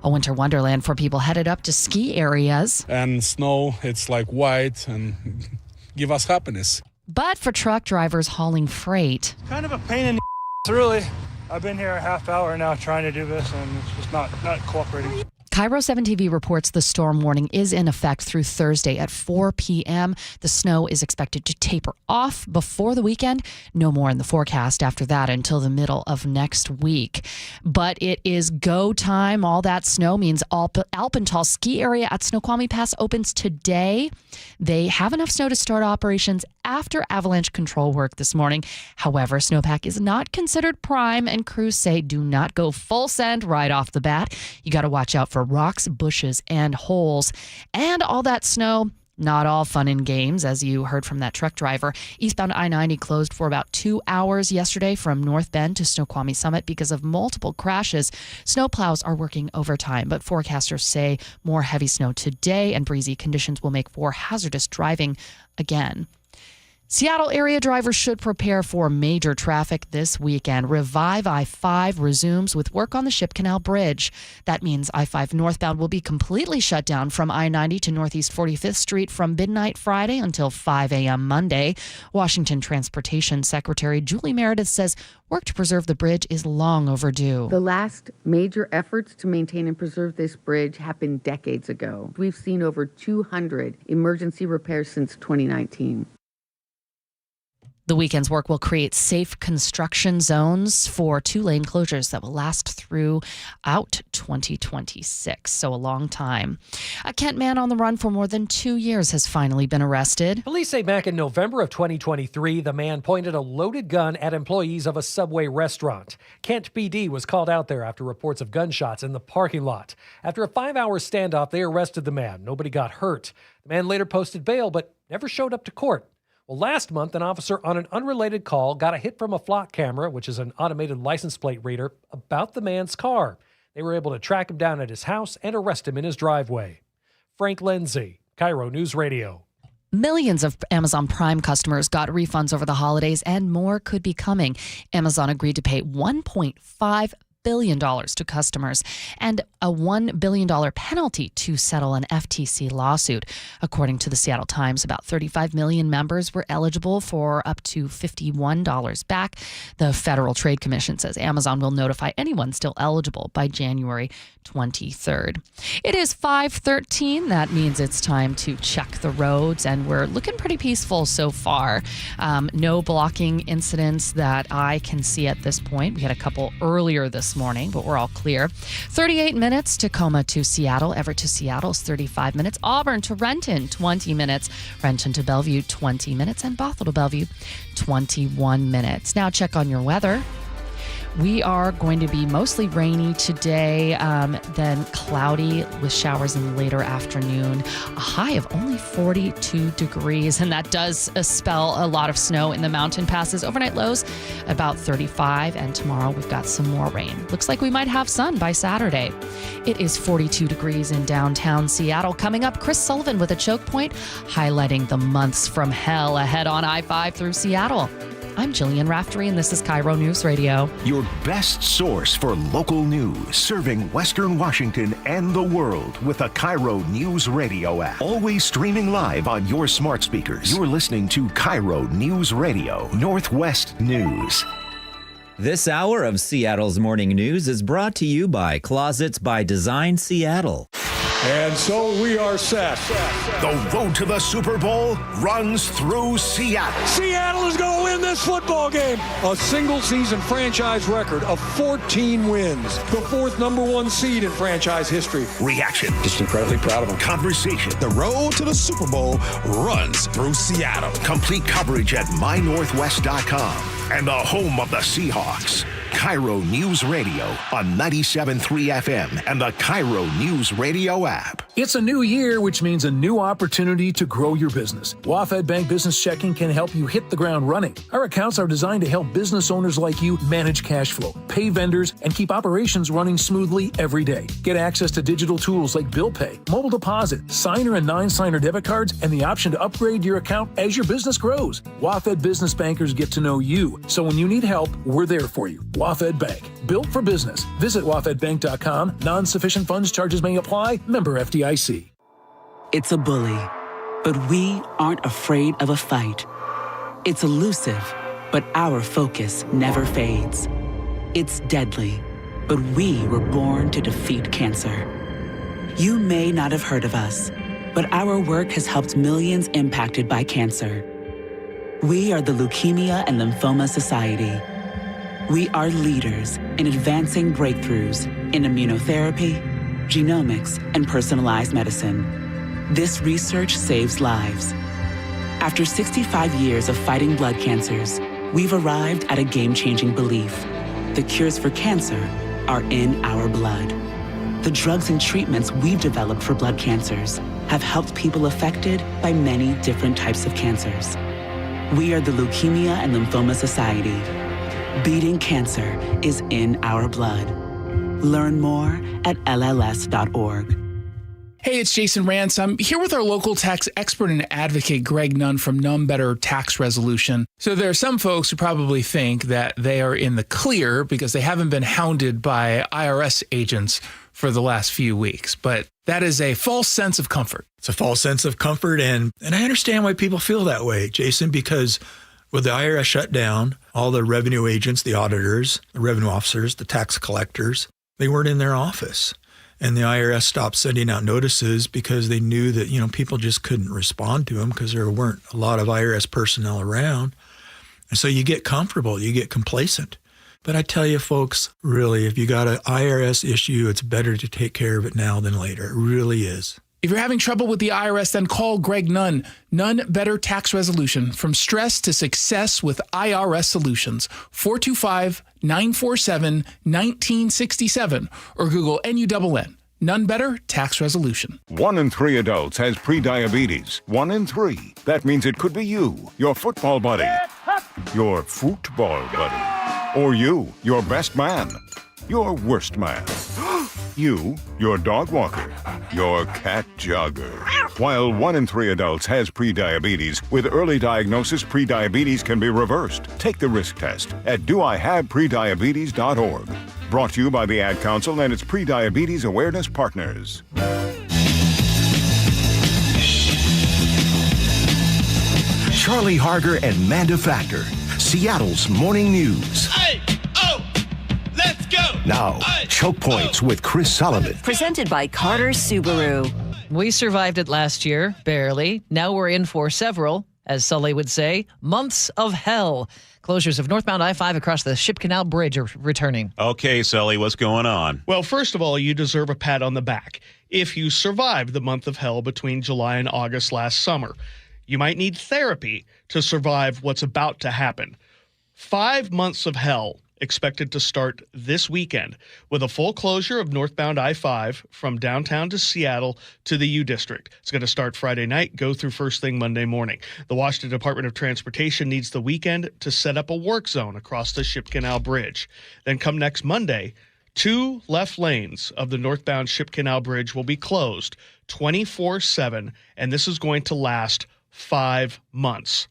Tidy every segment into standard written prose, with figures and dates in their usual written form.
A winter wonderland for people headed up to ski areas. And snow, it's like white and give us happiness. But for truck drivers hauling freight, kind of a pain in the really. I've been here a half hour now trying to do this, and it's just not cooperating. KIRO 7 TV reports the storm warning is in effect through Thursday at 4 p.m. The snow is expected to taper off before the weekend. No more in the forecast after that until the middle of next week. But it is go time. All that snow means Alpental ski area at Snoqualmie Pass opens today. They have enough snow to start operations after avalanche control work this morning. However, snowpack is not considered prime, and crews say do not go full send right off the bat. You got to watch out for rocks, bushes, and holes. And all that snow, not all fun and games, as you heard from that truck driver. Eastbound I-90 closed for about 2 hours yesterday from North Bend to Snoqualmie Summit because of multiple crashes. Snowplows are working overtime, but forecasters say more heavy snow today and breezy conditions will make for hazardous driving again. Seattle area drivers should prepare for major traffic this weekend. Revive I-5 resumes with work on the Ship Canal Bridge. That means I-5 northbound will be completely shut down from I-90 to Northeast 45th Street from midnight Friday until 5 a.m. Monday. Washington Transportation Secretary Julie Meredith says work to preserve the bridge is long overdue. The last major efforts to maintain and preserve this bridge happened decades ago. We've seen over 200 emergency repairs since 2019. The weekend's work will create safe construction zones for 2-lane closures that will last throughout 2026, so a long time. A Kent man on the run for more than 2 years has finally been arrested. Police say back in November of 2023, the man pointed a loaded gun at employees of a Subway restaurant. Kent PD was called out there after reports of gunshots in the parking lot. After a 5-hour standoff, they arrested the man. Nobody got hurt. The man later posted bail, but never showed up to court. Well, last month, an officer on an unrelated call got a hit from a flock camera, which is an automated license plate reader, about the man's car. They were able to track him down at his house and arrest him in his driveway. Frank Lindsay, KIRO News Radio. Millions of Amazon Prime customers got refunds over the holidays, and more could be coming. Amazon agreed to pay $1.5 billion to customers and a $1 billion penalty to settle an FTC lawsuit. According to the Seattle Times, about 35 million members were eligible for up to $51 back. The Federal Trade Commission says Amazon will notify anyone still eligible by January 23rd. It is 5:13. That means it's time to check the roads, and we're looking pretty peaceful so far. No blocking incidents that I can see at this point. We had a couple earlier this morning, but we're all clear. 38 minutes. Tacoma to Seattle. Everett to Seattle is 35 minutes. Auburn to Renton, 20 minutes. Renton to Bellevue, 20 minutes. And Bothell to Bellevue, 21 minutes. Now check on your weather. We are going to be mostly rainy today, then cloudy with showers in the later afternoon. A high of only 42 degrees, and that does spell a lot of snow in the mountain passes. Overnight lows about 35, and tomorrow we've got some more rain. Looks like we might have sun by Saturday. It is 42 degrees in downtown Seattle. Coming up, Chris Sullivan with a choke point, highlighting the months from hell ahead on I-5 through Seattle. I'm Jillian Raftery, and this is KIRO News Radio. Your best source for local news, serving Western Washington and the world with the KIRO Newsradio App. Always streaming live on your smart speakers. You're listening to KIRO News Radio, Northwest News. This hour of Seattle's Morning News is brought to you by Closets by Design Seattle. And so we are set. The road to the Super Bowl runs through Seattle. Seattle is going to win this football game. A single-season franchise record of 14 wins. The fourth #1 seed in franchise history. Reaction. Just incredibly proud of them. Conversation. The road to the Super Bowl runs through Seattle. Complete coverage at mynorthwest.com. And the home of the Seahawks. KIRO News Radio on 97.3 FM and the KIRO News Radio app. It's a new year, which means a new opportunity to grow your business. WaFd Bank Business Checking can help you hit the ground running. Our accounts are designed to help business owners like you manage cash flow, pay vendors, and keep operations running smoothly every day. Get access to digital tools like bill pay, mobile deposit, signer and non-signer debit cards, and the option to upgrade your account as your business grows. WaFd business bankers get to know you, so when you need help, we're there for you. WaFd Bank. built for business. Visit wafedbank.com. Non-sufficient funds charges may apply. Member FDIC. It's a bully, but we aren't afraid of a fight. It's elusive, but our focus never fades. It's deadly, but we were born to defeat cancer. You may not have heard of us, but our work has helped millions impacted by cancer. We are the Leukemia and Lymphoma Society. We are leaders in advancing breakthroughs in immunotherapy, genomics, and personalized medicine. This research saves lives. After 65 years of fighting blood cancers, we've arrived at a game-changing belief. The cures for cancer are in our blood. The drugs and treatments we've developed for blood cancers have helped people affected by many different types of cancers. We are the Leukemia and Lymphoma Society. Beating cancer is in our blood. Learn more at LLS.org. Hey, it's Jason Rance. I'm here with our local tax expert and advocate, Greg Nunn from None Better Tax Resolution. So there are some folks who probably think that they are in the clear because they haven't been hounded by IRS agents for the last few weeks. But that is a false sense of comfort. It's a false sense of comfort. And I understand why people feel that way, Jason, because with the IRS shut down, all the revenue agents, the auditors, the revenue officers, the tax collectors, they weren't in their office. And the IRS stopped sending out notices because they knew that, people just couldn't respond to them because there weren't a lot of IRS personnel around. And so you get comfortable, you get complacent. But I tell you, folks, really, if you got an IRS issue, it's better to take care of it now than later. It really is. If you're having trouble with the IRS, then call Greg Nunn. None Better Tax Resolution. From stress to success with IRS Solutions. 425-947-1967 or Google NUNN. None Better Tax Resolution. 1 in 3 adults has prediabetes. 1 in 3. That means it could be you, your football buddy, your football buddy, or you, your best man, your worst man. You, your dog walker, your cat jogger. While 1 in 3 adults has prediabetes, with early diagnosis, prediabetes can be reversed. Take the risk test at doihaveprediabetes.org. Brought to you by the Ad Council and its Prediabetes Awareness Partners. Charlie Harger and Manda Factor, Seattle's morning news. Hey, oh, let's go. Now, Choke Points with Chris Sullivan. Presented by Carter Subaru. We survived it last year, barely. Now we're in for several, as Sully would say, months of hell. Closures of northbound I-5 across the Ship Canal Bridge are returning. Okay, Sully, what's going on? Well, first of all, you deserve a pat on the back. If you survived the month of hell between July and August last summer, you might need therapy to survive what's about to happen. 5 months of hell expected to start this weekend with a full closure of northbound I-5 from downtown to Seattle to the U District. It's going to start Friday night, go through first thing Monday morning. The Washington Department of Transportation needs the weekend to set up a work zone across the Ship Canal Bridge. Then come next Monday, 2 left lanes of the northbound Ship Canal Bridge will be closed 24/7, and this is going to last 5 months.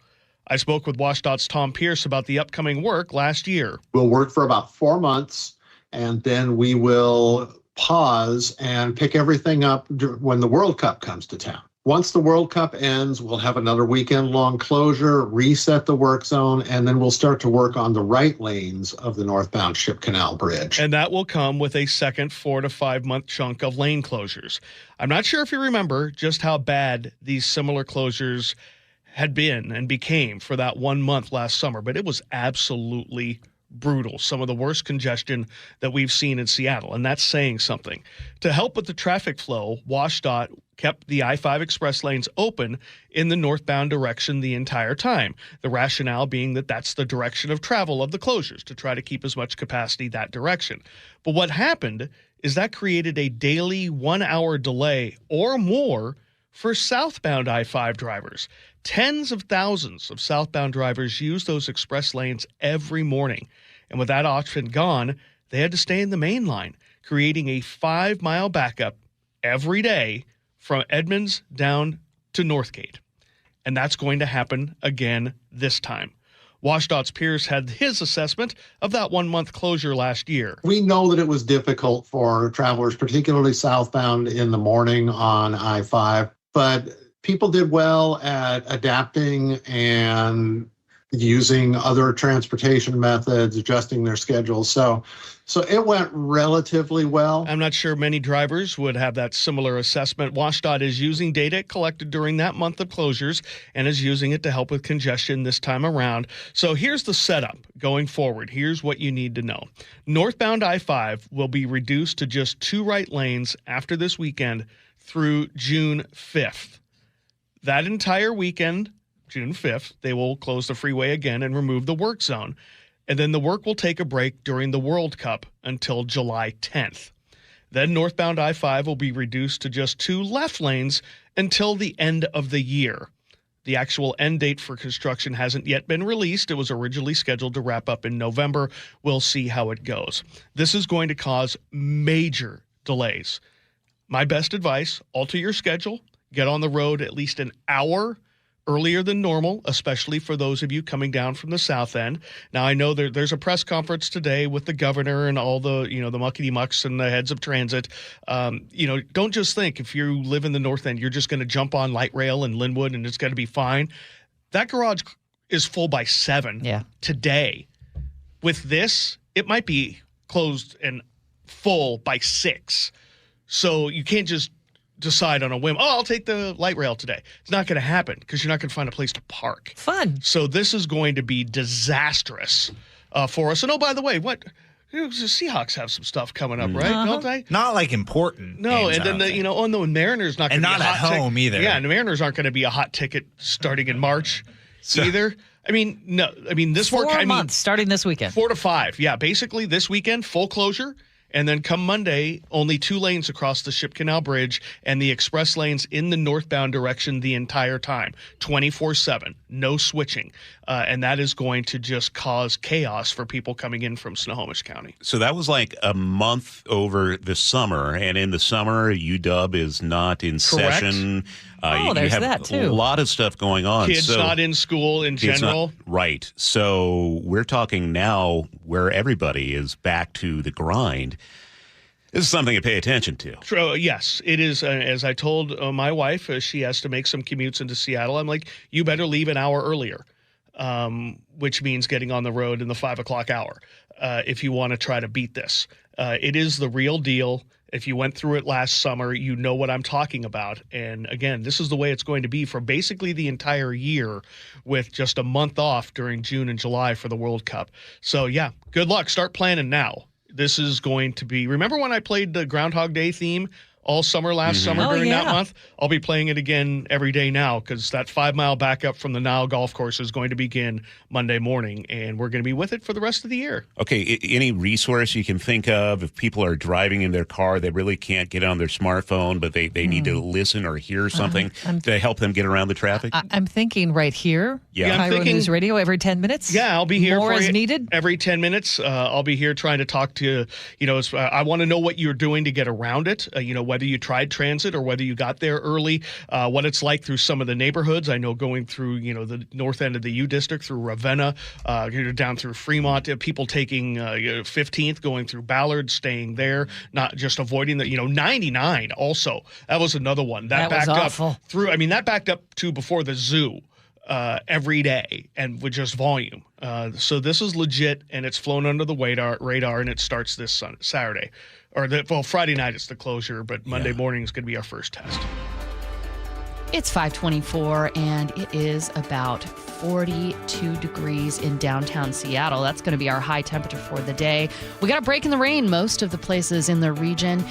I spoke with WashDOT's Tom Pierce about the upcoming work last year. We'll work for about 4 months, and then we will pause and pick everything up when the World Cup comes to town. Once the World Cup ends, we'll have another weekend-long closure, reset the work zone, and then we'll start to work on the right lanes of the northbound Ship Canal Bridge. And that will come with a second 4 to 5 month chunk of lane closures. I'm not sure if you remember just how bad these similar closures had been and became for that 1 month last summer, but it was absolutely brutal. Some of the worst congestion that we've seen in Seattle, and that's saying something. To help with the traffic flow, WashDOT kept the I-5 express lanes open in the northbound direction the entire time. The rationale being that that's the direction of travel of the closures, to try to keep as much capacity that direction. But what happened is that created a daily 1 hour delay or more for southbound I-5 drivers. Tens of thousands of southbound drivers use those express lanes every morning. And with that option gone, they had to stay in the main line, creating a 5-mile backup every day from Edmonds down to Northgate. And that's going to happen again this time. WashDOT's Pierce had his assessment of that 1 month closure last year. We know that it was difficult for travelers, particularly southbound in the morning on I-5, but people did well at adapting and using other transportation methods, adjusting their schedules. So it went relatively well. I'm not sure many drivers would have that similar assessment. WashDOT is using data collected during that month of closures and is using it to help with congestion this time around. So here's the setup going forward. Here's what you need to know. Northbound I-5 will be reduced to just 2 right lanes after this weekend through June 5th. That entire weekend, June 5th, they will close the freeway again and remove the work zone. And then the work will take a break during the World Cup until July 10th. Then northbound I-5 will be reduced to just 2 left lanes until the end of the year. The actual end date for construction hasn't yet been released. It was originally scheduled to wrap up in November. We'll see how it goes. This is going to cause major delays. My best advice, alter your schedule. Get on the road at least an hour earlier than normal, especially for those of you coming down from the south end. Now, I know there's a press conference today with the governor and all the, the muckety-mucks and the heads of transit. Don't just think if you live in the north end, you're just going to jump on light rail and Linwood and it's going to be fine. That garage is full by 7 today. With this, it might be closed and full by 6. So you can't just decide on a whim, I'll take the light rail today. It's not going to happen because you're not going to find a place to park. Fun. So this is going to be disastrous for us. And by the way, the Seahawks have some stuff coming up, right? Don't they? Not like important. No, and then the Mariners not going to be not a at home either. Yeah, and the Mariners aren't going to be a hot ticket starting in March either. This 4 months starting this weekend. 4 to 5. Yeah, basically this weekend full closure. And then come Monday, only 2 lanes across the Ship Canal Bridge and the express lanes in the northbound direction the entire time, 24/7, no switching. And that is going to just cause chaos for people coming in from Snohomish County. So that was like a month over the summer. And in the summer, UW is not in session. There's that too. A lot of stuff going on. Kids not in school in general. Right. So we're talking now where everybody is back to the grind. This is something to pay attention to. True. Yes, it is. As I told my wife, she has to make some commutes into Seattle. I'm like, you better leave an hour earlier, which means getting on the road in the 5 o'clock hour if you want to try to beat this. It is the real deal. If you went through it last summer, you know what I'm talking about. And again, this is the way it's going to be for basically the entire year with just a month off during June and July for the World Cup. So yeah, good luck. Start planning now. This is going to be, remember when I played the Groundhog Day theme all summer last summer during that month? I'll be playing it again every day now because that 5-mile backup from the Nile Golf Course is going to begin Monday morning, and we're going to be with it for the rest of the year. Okay, any resource you can think of if people are driving in their car, they really can't get on their smartphone, but they need to listen or hear something to help them get around the traffic? I'm thinking right here, Yeah. KIRO News Radio every 10 minutes. Yeah, I'll be here More for as you needed. every 10 minutes. I'll be here trying to talk to I want to know what you're doing to get around it. Whether you tried transit or whether you got there early, what it's like through some of the neighborhoods. I know going through the north end of the U District through Ravenna, down through Fremont, people taking 15th, going through Ballard, staying there, not just avoiding the 99. Also, that was another one that backed was awful. up through. That backed up to before the zoo. Every day and with just volume. So this is legit, and it's flown under the radar, and it starts this Saturday. Friday night it's the closure, but Monday morning is going to be our first test. It's 5:24, and it is about 42 degrees in downtown Seattle. That's going to be our high temperature for the day. We got a break in the rain most of the places in the region.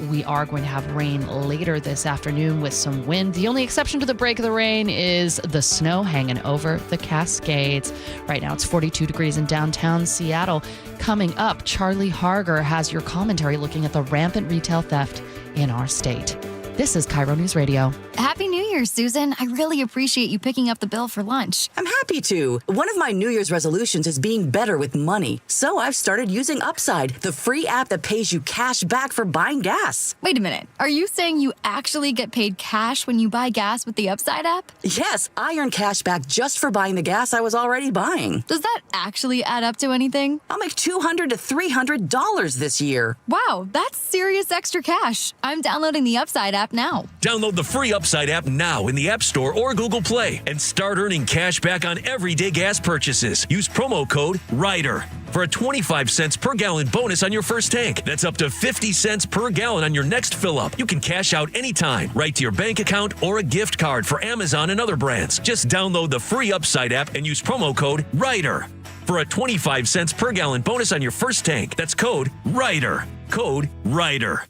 We are going to have rain later this afternoon with some wind. The only exception to the break of the rain is the snow hanging over the Cascades. Right now it's 42 degrees in downtown Seattle. Coming up, Charlie Harger has your commentary looking at the rampant retail theft in our state. This is KIRO News Radio. Happy New Year. Here, Susan. I really appreciate you picking up the bill for lunch. I'm happy to. One of my New Year's resolutions is being better with money. So I've started using Upside, the free app that pays you cash back for buying gas. Wait a minute. Are you saying you actually get paid cash when you buy gas with the Upside app? Yes, I earn cash back just for buying the gas I was already buying. Does that actually add up to anything? I'll make $200 to $300 this year. Wow, that's serious extra cash. I'm downloading the Upside app now. Download the free Upside app now in the App Store or Google Play and start earning cash back on everyday gas purchases. Use promo code RIDER for a 25 cents per gallon bonus on your first tank. That's up to 50 cents per gallon on your next fill up. You can cash out anytime, right to your bank account or a gift card for Amazon and other brands. Just download the free Upside app and use promo code RIDER for a 25 cents per gallon bonus on your first tank. That's code RIDER. Code RIDER.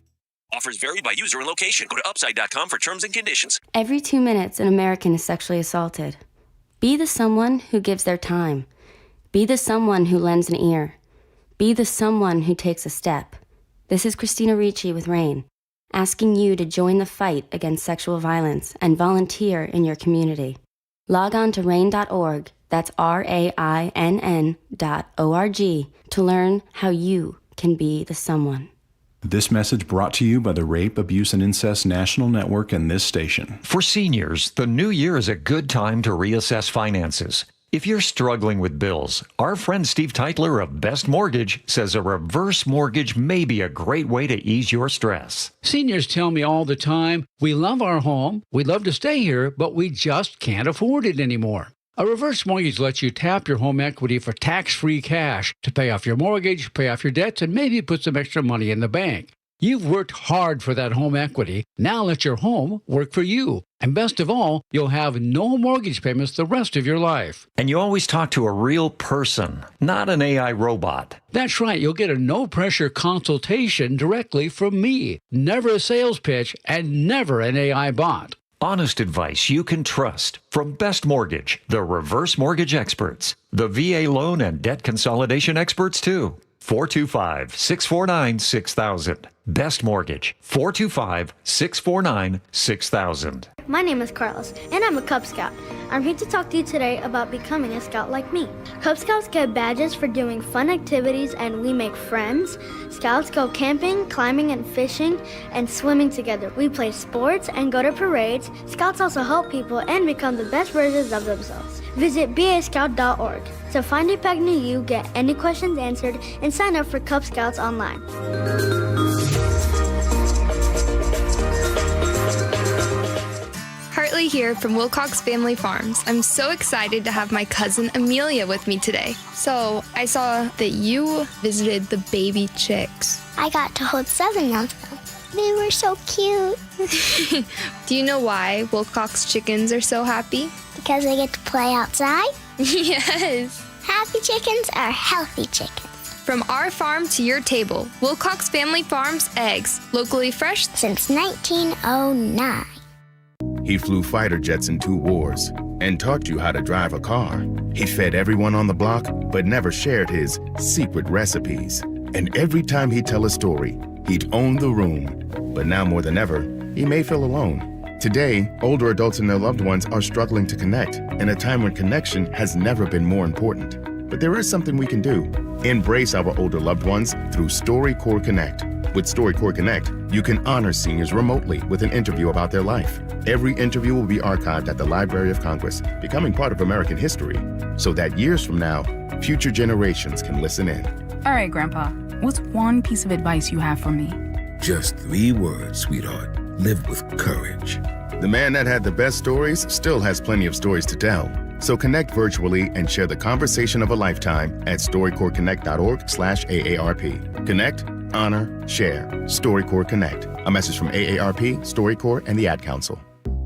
Offers vary by user and location. Go to upside.com for terms and conditions. Every 2 minutes, an American is sexually assaulted. Be the someone who gives their time. Be the someone who lends an ear. Be the someone who takes a step. This is Christina Ricci with RAIN, asking you to join the fight against sexual violence and volunteer in your community. Log on to RAIN.org, that's RAINN.org, to learn how you can be the someone. This message brought to you by the Rape, Abuse, and Incest National Network and this station. For seniors, the new year is a good time to reassess finances. If you're struggling with bills, our friend Steve Teitler of Best Mortgage says a reverse mortgage may be a great way to ease your stress. Seniors tell me all the time, we love our home, we'd love to stay here, but we just can't afford it anymore. A reverse mortgage lets you tap your home equity for tax-free cash to pay off your mortgage, pay off your debts, and maybe put some extra money in the bank. You've worked hard for that home equity. Now let your home work for you. And best of all, you'll have no mortgage payments the rest of your life. And you always talk to a real person, not an AI robot. That's right. You'll get a no-pressure consultation directly from me. Never a sales pitch and never an AI bot. Honest advice you can trust from Best Mortgage, the reverse mortgage experts, the VA loan and debt consolidation experts too. 425-649-6000. Best Mortgage, 425-649-6000. My name is Carlos, and I'm a Cub Scout. I'm here to talk to you today about becoming a scout like me. Cub Scouts get badges for doing fun activities, and we make friends. Scouts go camping, climbing, and fishing, and swimming together. We play sports and go to parades. Scouts also help people and become the best versions of themselves. Visit bascout.org to find a pack near you, get any questions answered, and sign up for Cub Scouts online. Hartley here from Wilcox Family Farms. I'm so excited to have my cousin Amelia with me today. So I saw that you visited the baby chicks. I got to hold 7 of them. They were so cute. Do you know why Wilcox chickens are so happy? Because they get to play outside? Yes. Happy chickens are healthy chickens. From our farm to your table, Wilcox Family Farms eggs, locally fresh since 1909. He flew fighter jets in 2 wars and taught you how to drive a car. He fed everyone on the block, but never shared his secret recipes. And every time he'd tell a story, he'd own the room. But now more than ever, he may feel alone. Today, older adults and their loved ones are struggling to connect in a time when connection has never been more important. But there is something we can do. Embrace our older loved ones through StoryCorps Connect. With StoryCorps Connect, you can honor seniors remotely with an interview about their life. Every interview will be archived at the Library of Congress, becoming part of American history, so that years from now, future generations can listen in. All right, Grandpa, what's one piece of advice you have for me? Just 3 words, sweetheart. Live with courage. The man that had the best stories still has plenty of stories to tell. So connect virtually and share the conversation of a lifetime at StoryCorpsConnect.org/AARP. Connect, honor, share. StoryCorps Connect. A message from AARP, StoryCorps, and the Ad Council.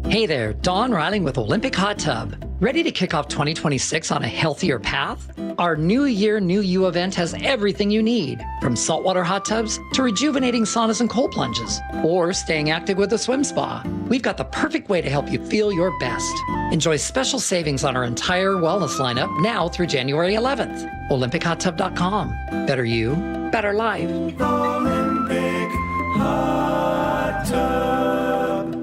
Hey there, Don Riling with Olympic Hot Tub. Ready to kick off 2026 on a healthier path? Our New Year, New You event has everything you need, from saltwater hot tubs to rejuvenating saunas and cold plunges, or staying active with a swim spa. We've got the perfect way to help you feel your best. Enjoy special savings on our entire wellness lineup now through January 11th. OlympicHotTub.com. Better you, better life. Olympic Hot Tub.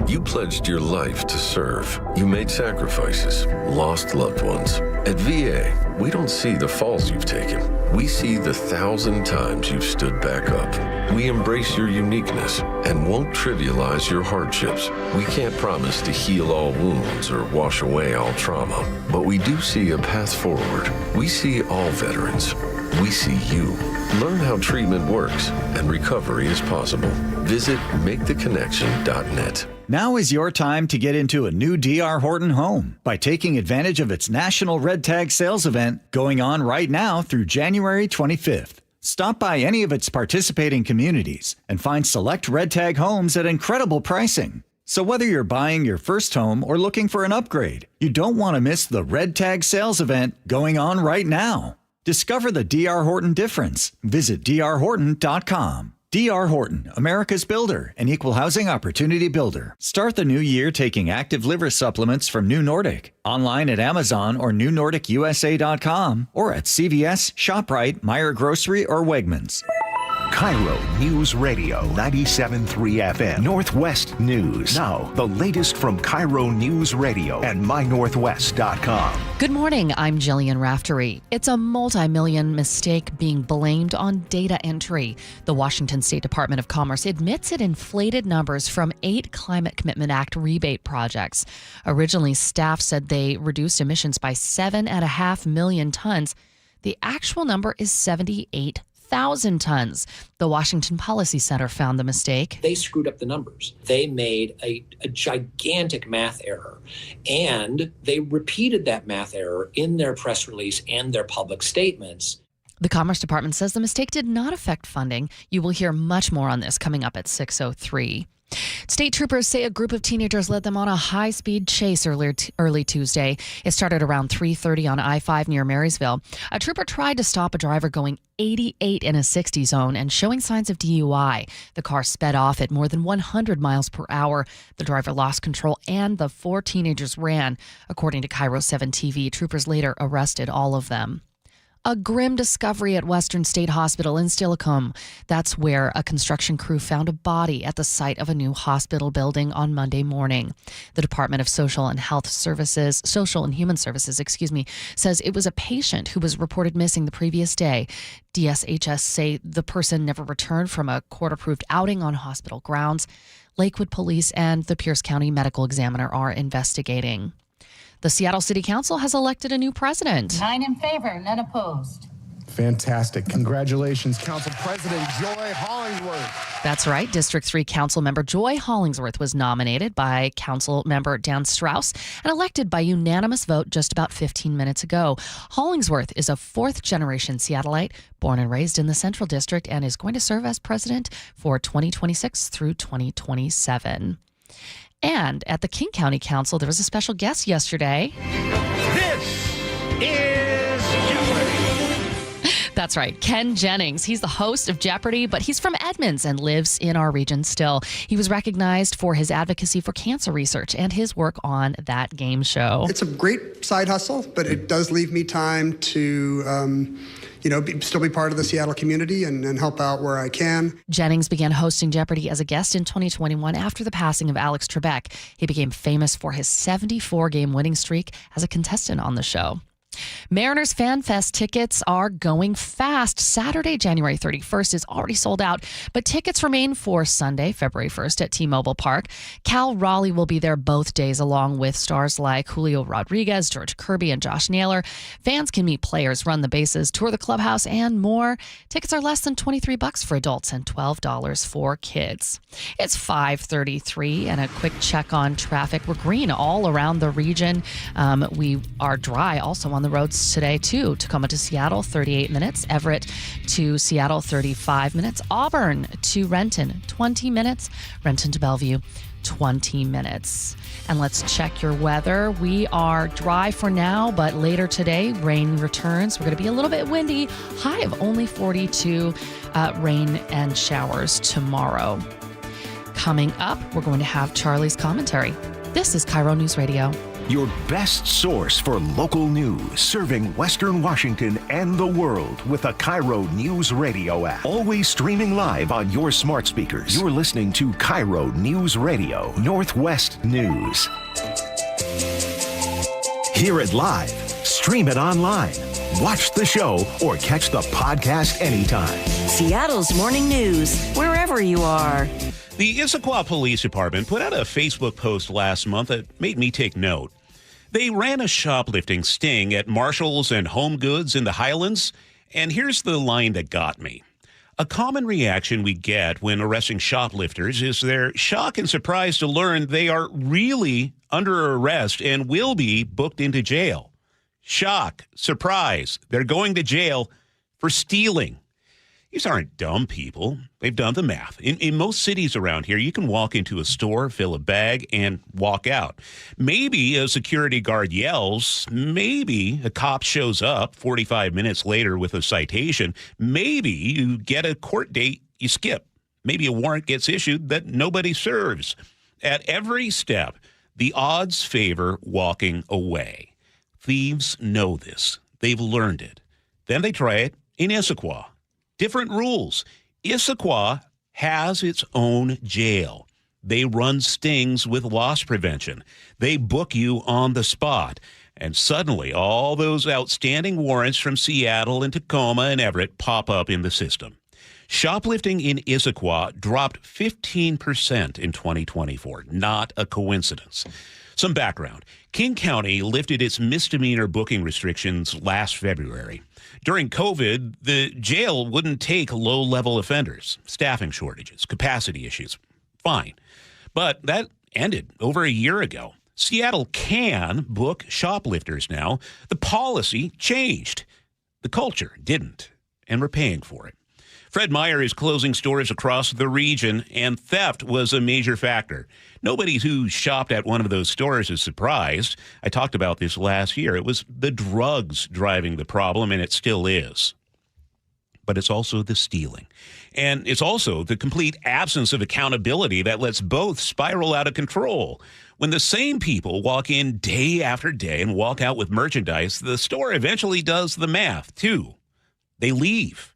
You pledged your life to serve. You made sacrifices, lost loved ones. At VA, we don't see the falls you've taken. We see the 1,000 times you've stood back up. We embrace your uniqueness and won't trivialize your hardships. We can't promise to heal all wounds or wash away all trauma, but we do see a path forward. We see all veterans. We see you. Learn how treatment works and recovery is possible. Visit maketheconnection.net. Now is your time to get into a new D.R. Horton home by taking advantage of its National Red Tag Sales event going on right now through January 25th. Stop by any of its participating communities and find select Red Tag homes at incredible pricing. So whether you're buying your first home or looking for an upgrade, you don't want to miss the Red Tag Sales event going on right now. Discover the D.R. Horton difference. Visit drhorton.com. D.R. Horton, America's builder and equal housing opportunity builder. Start the new year taking active liver supplements from New Nordic. Online at Amazon or newnordicusa.com or at CVS, ShopRite, Meijer Grocery, or Wegmans. KIRO Newsradio 97.3 FM. Northwest News. Now, the latest from KIRO Newsradio and mynorthwest.com. Good morning. I'm Jillian Raftery. It's a multi-million mistake being blamed on data entry. The Washington State Department of Commerce admits it inflated numbers from 8 Climate Commitment Act rebate projects. Originally, staff said they reduced emissions by 7.5 million tons. The actual number is 78,000 tons. The Washington Policy Center found the mistake. They screwed up the numbers. They made a gigantic math error, and they repeated that math error in their press release and their public statements. The Commerce Department says the mistake did not affect funding. You will hear much more on this coming up at 6:03. State troopers say a group of teenagers led them on a high-speed chase early Tuesday. It started around 3:30 on I-5 near Marysville. A trooper tried to stop a driver going 88 in a 60 zone and showing signs of DUI. The car sped off at more than 100 miles per hour. The driver lost control and the 4 teenagers ran. According to KIRO 7 TV, troopers later arrested all of them. A grim discovery at Western State Hospital in Steilacoom. That's where a construction crew found a body at the site of a new hospital building on Monday morning. The Department of Social and Human Services, says it was a patient who was reported missing the previous day. DSHS say the person never returned from a court-approved outing on hospital grounds. Lakewood Police and the Pierce County Medical Examiner are investigating. The Seattle City Council has elected a new president. 9 in favor, none opposed. Fantastic. Congratulations, Council President Joy Hollingsworth. That's right. District 3 Council Member Joy Hollingsworth was nominated by Council Member Dan Strauss and elected by unanimous vote just about 15 minutes ago. Hollingsworth is a 4th-generation Seattleite, born and raised in the Central District, and is going to serve as president for 2026 through 2027. And at the King County Council, there was a special guest yesterday. This is Jeopardy! That's right, Ken Jennings. He's the host of Jeopardy, but he's from Edmonds and lives in our region still. He was recognized for his advocacy for cancer research and his work on that game show. It's a great side hustle, but it does leave me time to still be part of the Seattle community and help out where I can. Jennings began hosting Jeopardy as a guest in 2021 after the passing of Alex Trebek. He became famous for his 74-game winning streak as a contestant on the show. Mariners Fan Fest tickets are going fast. Saturday, January 31st is already sold out, but tickets remain for Sunday, February 1st at T-Mobile Park. Cal Raleigh will be there both days along with stars like Julio Rodriguez, George Kirby, and Josh Naylor. Fans can meet players, run the bases, tour the clubhouse, and more. Tickets are less than $23 for adults and $12 for kids. It's 5:33 and a quick check on traffic. We're green all around the region. We are dry also on the roads today, too. Tacoma to Seattle, 38 minutes. Everett to Seattle, 35 minutes. Auburn to Renton, 20 minutes. Renton to Bellevue, 20 minutes. And let's check your weather. We are dry for now, but later today, rain returns. We're going to be a little bit windy. High of only 42. Rain and showers tomorrow. Coming up, we're going to have Charlie's commentary. This is KIRO News Radio. your best source for local news, serving Western Washington and the world with the KIRO Newsradio App. Always streaming live on your smart speakers. You're listening to KIRO Newsradio, Northwest News. Hear it live, stream it online, watch the show, or catch the podcast anytime. Seattle's Morning News, wherever you are. The Issaquah Police Department put out a Facebook post last month that made me take note. They ran a shoplifting sting at Marshall's and Home Goods in the Highlands, and here's the line that got me. A common reaction we get when arresting shoplifters is their shock and surprise to learn they are really under arrest and will be booked into jail. Shock, surprise, they're going to jail for stealing. These aren't dumb people. They've done the math. In most cities around here, you can walk into a store, fill a bag, and walk out. Maybe a security guard yells. Maybe a cop shows up 45 minutes later with a citation. Maybe you get a court date you skip. Maybe a warrant gets issued that nobody serves. At every step, the odds favor walking away. Thieves know this. They've learned it. Then they try it in Issaquah. Different rules. Issaquah has its own jail. They run stings with loss prevention. They book you on the spot. And suddenly, all those outstanding warrants from Seattle and Tacoma and Everett pop up in the system. Shoplifting in Issaquah dropped 15% in 2024. Not a coincidence. Some background. King County lifted its misdemeanor booking restrictions last February. During COVID, the jail wouldn't take low-level offenders, staffing shortages, capacity issues. Fine. But that ended over a year ago. Seattle can book shoplifters now. The policy changed. The culture didn't, and we're paying for it. Fred Meyer is closing stores across the region, and theft was a major factor. Nobody who shopped at one of those stores is surprised. I talked about this last year. It was the drugs driving the problem, and it still is. But it's also the stealing. And it's also the complete absence of accountability that lets both spiral out of control. When the same people walk in day after day and walk out with merchandise, the store eventually does the math, too. They leave.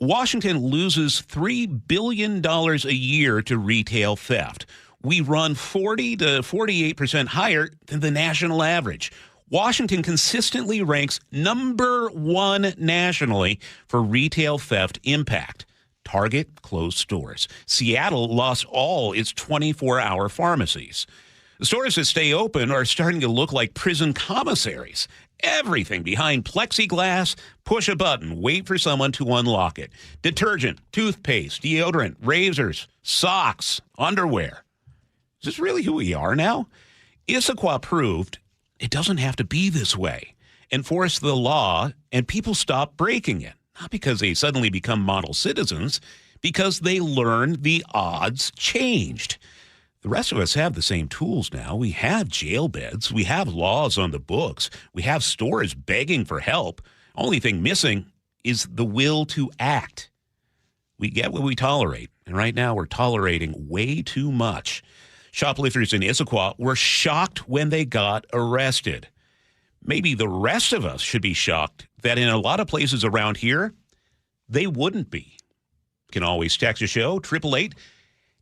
Washington loses $3 billion a year to retail theft. We run 40 to 48% higher than the national average. Washington consistently ranks number one nationally for retail theft impact. Target closed stores. Seattle lost all its 24-hour pharmacies. The stores that stay open are starting to look like prison commissaries. Everything behind plexiglass, push a button, wait for someone to unlock it. Detergent, toothpaste, deodorant, razors, socks, underwear. Is this really who we are now? Issaquah proved it doesn't have to be this way. Enforce the law, and people stop breaking it. Not because they suddenly become model citizens, because they learn the odds changed. The rest of us have the same tools now. We have jail beds. We have laws on the books. We have stores begging for help. Only thing missing is the will to act. We get what we tolerate, and right now we're tolerating way too much. Shoplifters in Issaquah were shocked when they got arrested. Maybe the rest of us should be shocked that in a lot of places around here, they wouldn't be. You can always text the show,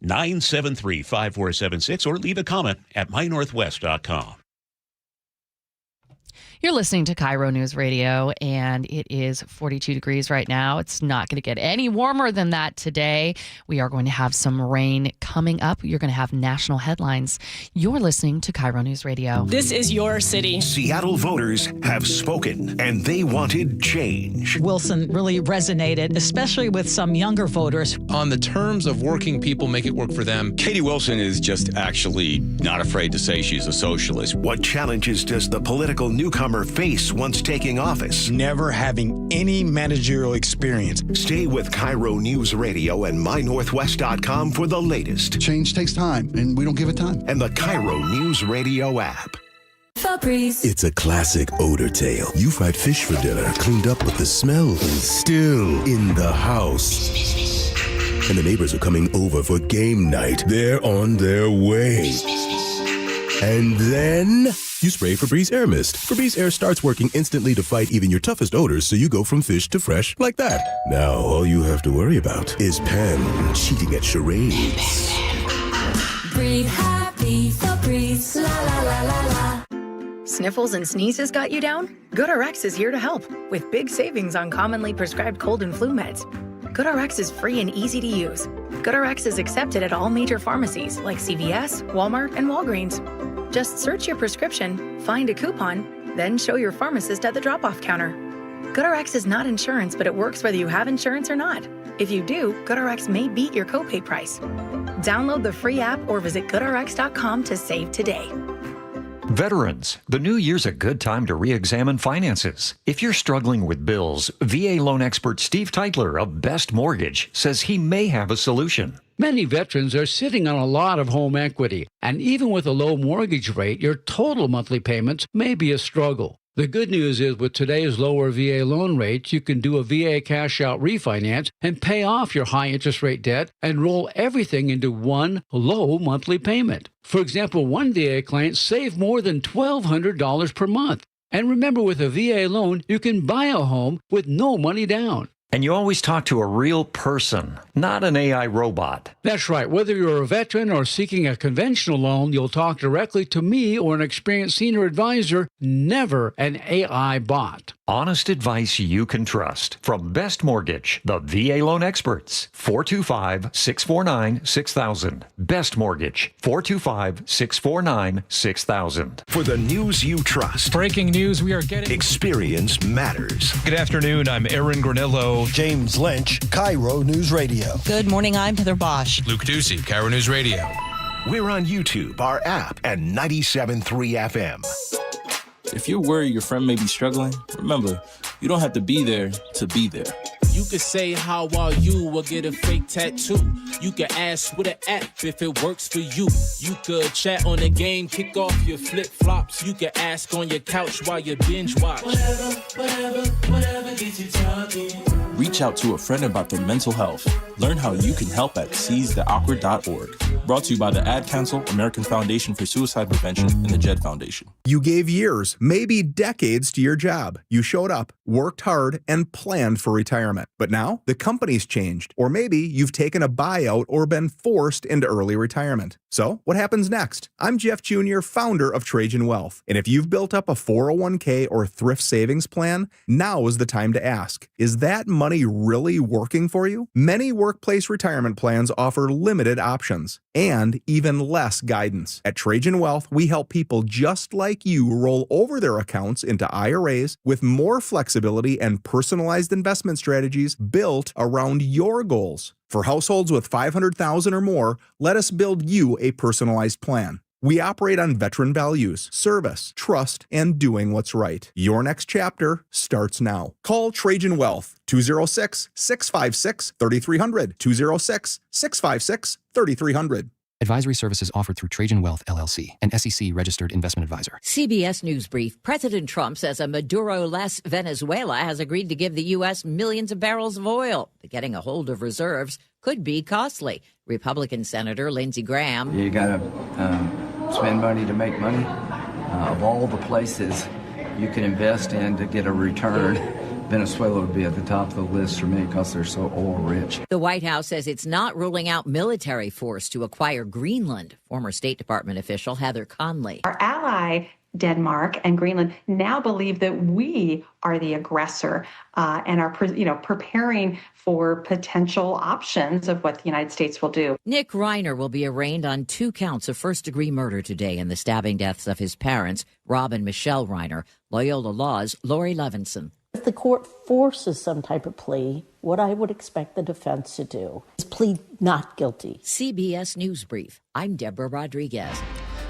888-973-5476, or leave a comment at mynorthwest.com. You're listening to KIRO News Radio, and it is 42 degrees right now. It's not going to get any warmer than that today. We are going to have some rain coming up. You're going to have national headlines. You're listening to KIRO News Radio. This is your city. Seattle voters have spoken, and they wanted change. Wilson really resonated, especially with some younger voters. On the terms of working people, make it work for them. Katie Wilson is just actually not afraid to say she's a socialist. What challenges does the political newcomer face once taking office? Never having any managerial experience. Stay with KIRO News Radio and mynorthwest.com for the latest. Change takes time, and we don't give it time. And the KIRO News Radio app. Febreze. It's a classic odor tale. You fried fish for dinner, cleaned up, but the smell is still in the house. And the neighbors are coming over for game night. They're on their way. And then You spray Febreze Air Mist. Febreze Air starts working instantly to fight even your toughest odors, so you go from fish to fresh like that. Now all you have to worry about is Pam cheating at charades. Breathe happy, Febreze, la la la la la. Sniffles and sneezes got you down? GoodRx is here to help with big savings on commonly prescribed cold and flu meds. GoodRx is free and easy to use. GoodRx is accepted at all major pharmacies like CVS, Walmart, and Walgreens. Just search your prescription, find a coupon, then show your pharmacist at the drop-off counter. GoodRx is not insurance, but it works whether you have insurance or not. If you do, GoodRx may beat your copay price. Download the free app or visit goodrx.com to save today. Veterans, the new year's a good time to re-examine finances. If you're struggling with bills, VA loan expert Steve Teitler of Best Mortgage says he may have a solution. Many veterans are sitting on a lot of home equity, and even with a low mortgage rate, your total monthly payments may be a struggle. The good news is with today's lower VA loan rates, you can do a VA cash-out refinance and pay off your high-interest rate debt and roll everything into one low monthly payment. For example, one VA client saved more than $1,200 per month. And remember, with a VA loan, you can buy a home with no money down. And you always talk to a real person, not an AI robot. That's right. Whether you're a veteran or seeking a conventional loan, you'll talk directly to me or an experienced senior advisor, never an AI bot. Honest advice you can trust. From Best Mortgage, the VA loan experts. 425-649-6000. Best Mortgage. 425-649-6000. For the news you trust. Breaking news we are getting. Experience matters. Good afternoon. I'm Aaron Granillo. James Lynch, KIRO Newsradio. Good morning. I'm Heather Bosch. Luke Ducey, KIRO News Radio. We're on YouTube, our app, and 97.3 FM. If you're worried your friend may be struggling, remember, you don't have to be there to be there. You could say, how are you, or get a fake tattoo. You could ask with an app if it works for you. You could chat on the game, kick off your flip-flops. You could ask on your couch while you binge watch. Whatever gets you talking. Reach out to a friend about their mental health. Learn how you can help at seizetheawkward.org. Brought to you by the Ad Council, American Foundation for Suicide Prevention, and the JED Foundation. You gave years, maybe decades to your job. You showed up, worked hard, and planned for retirement. But now, the company's changed. Or maybe you've taken a buyout or been forced into early retirement. So, what happens next? I'm Jeff Jr., founder of Trajan Wealth. And if you've built up a 401k or thrift savings plan, now is the time to ask, is that money really working for you? Many workplace retirement plans offer limited options and even less guidance. At Trajan Wealth, we help people just like you roll over their accounts into IRAs with more flexibility and personalized investment strategies built around your goals. For households with $500,000 or more, let us build you a personalized plan. We operate on veteran values, service, trust, and doing what's right. Your next chapter starts now. Call Trajan Wealth, 206-656-3300, 206-656-3300. Advisory services offered through Trajan Wealth, LLC, an SEC-registered investment advisor. CBS News Brief. President Trump says a Maduro-less Venezuela has agreed to give the U.S. millions of barrels of oil. But getting a hold of reserves could be costly. Republican Senator Lindsey Graham. You got to spend money to make money. Of all the places you can invest in to get a return, Venezuela would be at the top of the list for me because they're so oil rich. The White House says it's not ruling out military force to acquire Greenland. Former State Department official Heather Conley. Our ally, Denmark and Greenland, now believe that we are the aggressor and are preparing for potential options of what the United States will do. Nick Reiner will be arraigned on 2 counts of first-degree murder today in the stabbing deaths of his parents, Rob and Michelle Reiner. Loyola Law's Lori Levinson. If the court forces some type of plea, what I would expect the defense to do is plead not guilty. CBS News Brief. I'm Deborah Rodriguez.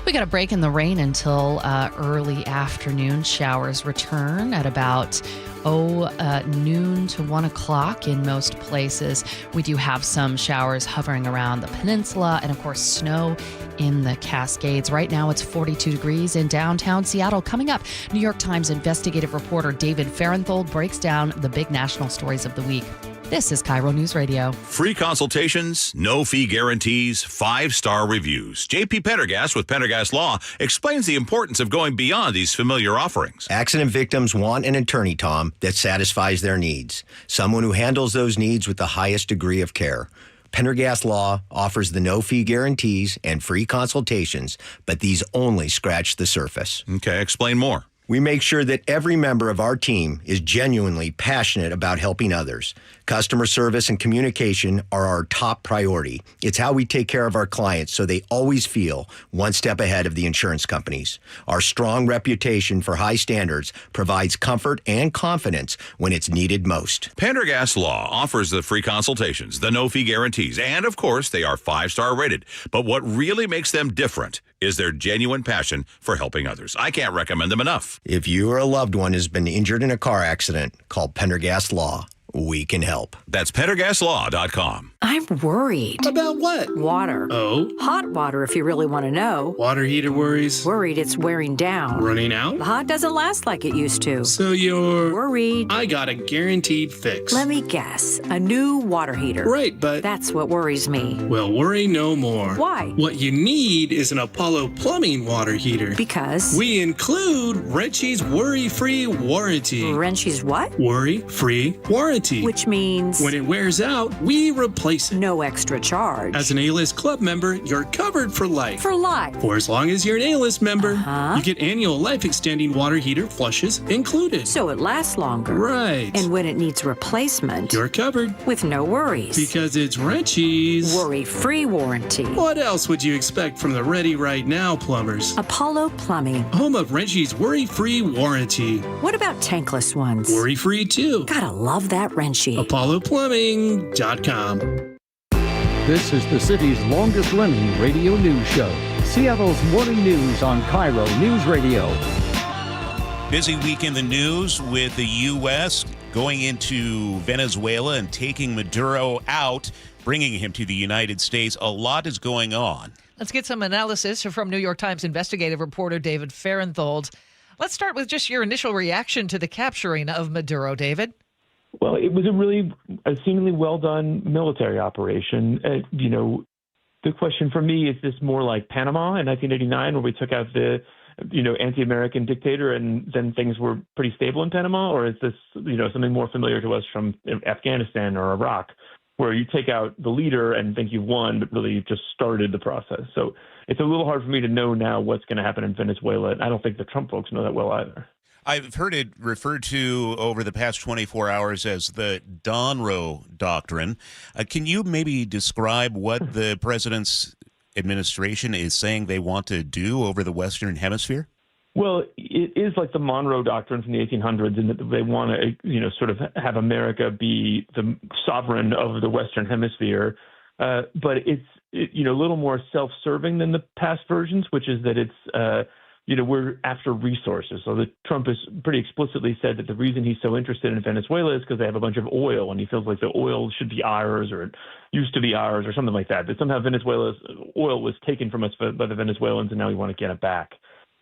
We got a break in the rain until early afternoon. Showers return at about noon to 1 o'clock in most places. We do have some showers hovering around the peninsula and, of course, snow in the Cascades. Right now, it's 42 degrees in downtown Seattle. Coming up, New York Times investigative reporter David Farenthold breaks down the big national stories of the week. This is KIRO News Radio. Free consultations, no fee guarantees, 5-star reviews. JP Pendergast with Pendergast Law explains the importance of going beyond these familiar offerings. Accident victims want an attorney, Tom, that satisfies their needs. Someone who handles those needs with the highest degree of care. Pendergast Law offers the no-fee guarantees and free consultations, but these only scratch the surface. Okay, explain more. We make sure that every member of our team is genuinely passionate about helping others. Customer service and communication are our top priority. It's how we take care of our clients so they always feel one step ahead of the insurance companies. Our strong reputation for high standards provides comfort and confidence when it's needed most. Pendergast Law offers the free consultations, the no-fee guarantees, and of course, they are 5-star rated. But what really makes them different is their genuine passion for helping others. I can't recommend them enough. If you or a loved one has been injured in a car accident, call Pendergast Law. We can help. That's PendergastLaw.com. I'm worried. About what? Water. Oh? Hot water, if you really want to know. Water heater worries? Worried it's wearing down. Running out? The hot doesn't last like it used to. So you're... worried. I got a guaranteed fix. Let me guess. A new water heater. Right, but... that's what worries me. Well, worry no more. Why? What you need is an Apollo Plumbing water heater. Because? We include Wrenchy's worry-free warranty. Wrenchy's what? Worry-free warranty. Which means? When it wears out, we replace it. No extra charge. As an A-List Club member, you're covered for life. For life? For as long as you're an A-List member. You get annual life-extending water heater flushes included. So it lasts longer. Right. And when it needs replacement, you're covered. With no worries. Because it's Wrenchy's worry-free warranty. What else would you expect from the Ready Right Now plumbers? Apollo Plumbing. Home of Wrenchy's worry-free warranty. What about tankless ones? Worry-free too. Gotta love that Wrenchy. ApolloPlumbing.com. This is the city's longest-running radio news show, Seattle's Morning News on KIRO News Radio. Busy week in the news with the U.S. going into Venezuela and taking Maduro out, bringing him to the United States. A lot is going on. Let's get some analysis from New York Times investigative reporter David Farenthold. Let's start with just your initial reaction to the capturing of Maduro, David. Well, it was a seemingly well-done military operation. The question for me, is this more like Panama in 1989, where we took out the, anti-American dictator and then things were pretty stable in Panama? Or is this, something more familiar to us from Afghanistan or Iraq, where you take out the leader and think you've won, but really you've just started the process? So it's a little hard for me to know now what's going to happen in Venezuela. And I don't think the Trump folks know that well either. I've heard it referred to over the past 24 hours as the Donroe Doctrine. Can you maybe describe what the president's administration is saying they want to do over the Western Hemisphere? Well, it is like the Monroe Doctrine from the 1800s, in that they want to, sort of have America be the sovereign of the Western Hemisphere. But it's, a little more self-serving than the past versions, which is that it's, we're after resources. So Trump has pretty explicitly said that the reason he's so interested in Venezuela is because they have a bunch of oil, and he feels like the oil should be ours, or it used to be ours, or something like that. That somehow Venezuela's oil was taken from us by the Venezuelans, and now we want to get it back.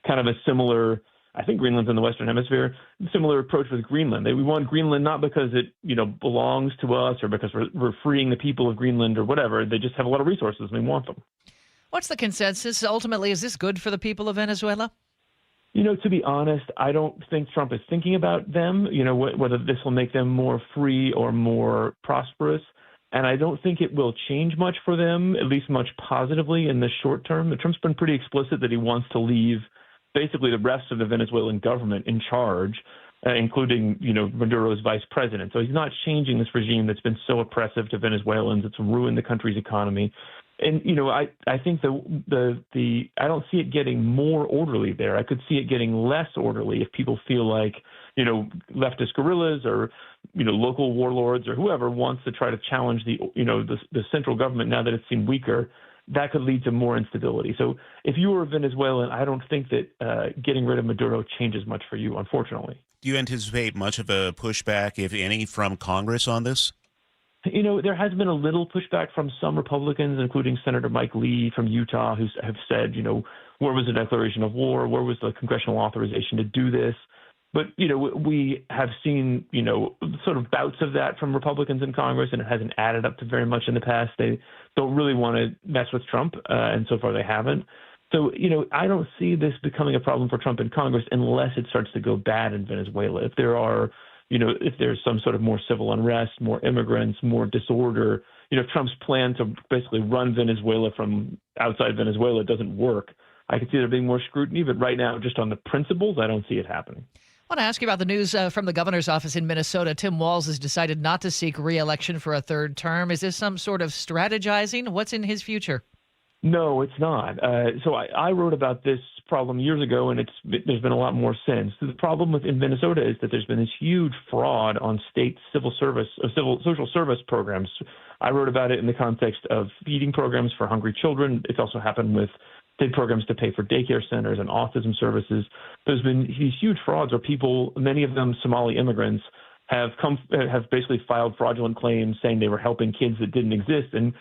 Kind of a similar, I think Greenland's in the Western Hemisphere, similar approach with Greenland. We want Greenland not because it, belongs to us or because we're freeing the people of Greenland or whatever. They just have a lot of resources, and we want them. What's the consensus? Ultimately, is this good for the people of Venezuela? To be honest, I don't think Trump is thinking about them, whether this will make them more free or more prosperous. And I don't think it will change much for them, at least much positively in the short term. Trump's been pretty explicit that he wants to leave basically the rest of the Venezuelan government in charge, including, Maduro's vice president. So he's not changing this regime that's been so oppressive to Venezuelans. It's ruined the country's economy. And, I think I don't see it getting more orderly there. I could see it getting less orderly if people feel like, leftist guerrillas or, local warlords or whoever wants to try to challenge the central government now that it's seen weaker. That could lead to more instability. So if you were Venezuelan, I don't think that getting rid of Maduro changes much for you, unfortunately. Do you anticipate much of a pushback, if any, from Congress on this? There has been a little pushback from some Republicans, including Senator Mike Lee from Utah, who have said, where was the declaration of war? Where was the congressional authorization to do this? But, we have seen, sort of bouts of that from Republicans in Congress, and it hasn't added up to very much in the past. They don't really want to mess with Trump, and so far they haven't. So, I don't see this becoming a problem for Trump in Congress unless it starts to go bad in Venezuela. If there are, if there's some sort of more civil unrest, more immigrants, more disorder, Trump's plan to basically run Venezuela from outside Venezuela doesn't work. I could see there being more scrutiny, but right now, just on the principles, I don't see it happening. I want to ask you about the news from the governor's office in Minnesota. Tim Walz has decided not to seek re-election for a third term. Is this some sort of strategizing? What's in his future? No, it's not. So I wrote about this problem years ago, and there's been a lot more since. The problem in Minnesota is that there's been this huge fraud on state civil social service programs. I wrote about it in the context of feeding programs for hungry children. It's also happened with state programs to pay for daycare centers and autism services. There's been these huge frauds where people, many of them Somali immigrants, have basically filed fraudulent claims saying they were helping kids that didn't exist and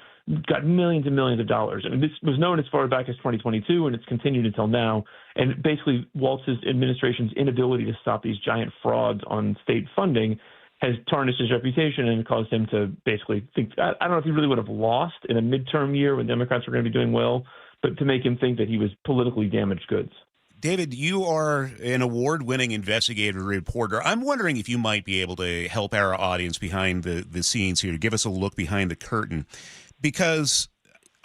got millions and millions of dollars. And this was known as far back as 2022, and it's continued until now. And basically, Walz's administration's inability to stop these giant frauds on state funding has tarnished his reputation and caused him to basically think, I don't know if he really would have lost in a midterm year when Democrats were going to be doing well, but to make him think that he was politically damaged goods. David, you are an award-winning investigative reporter. I'm wondering if you might be able to help our audience behind the scenes here, give us a look behind the curtain, because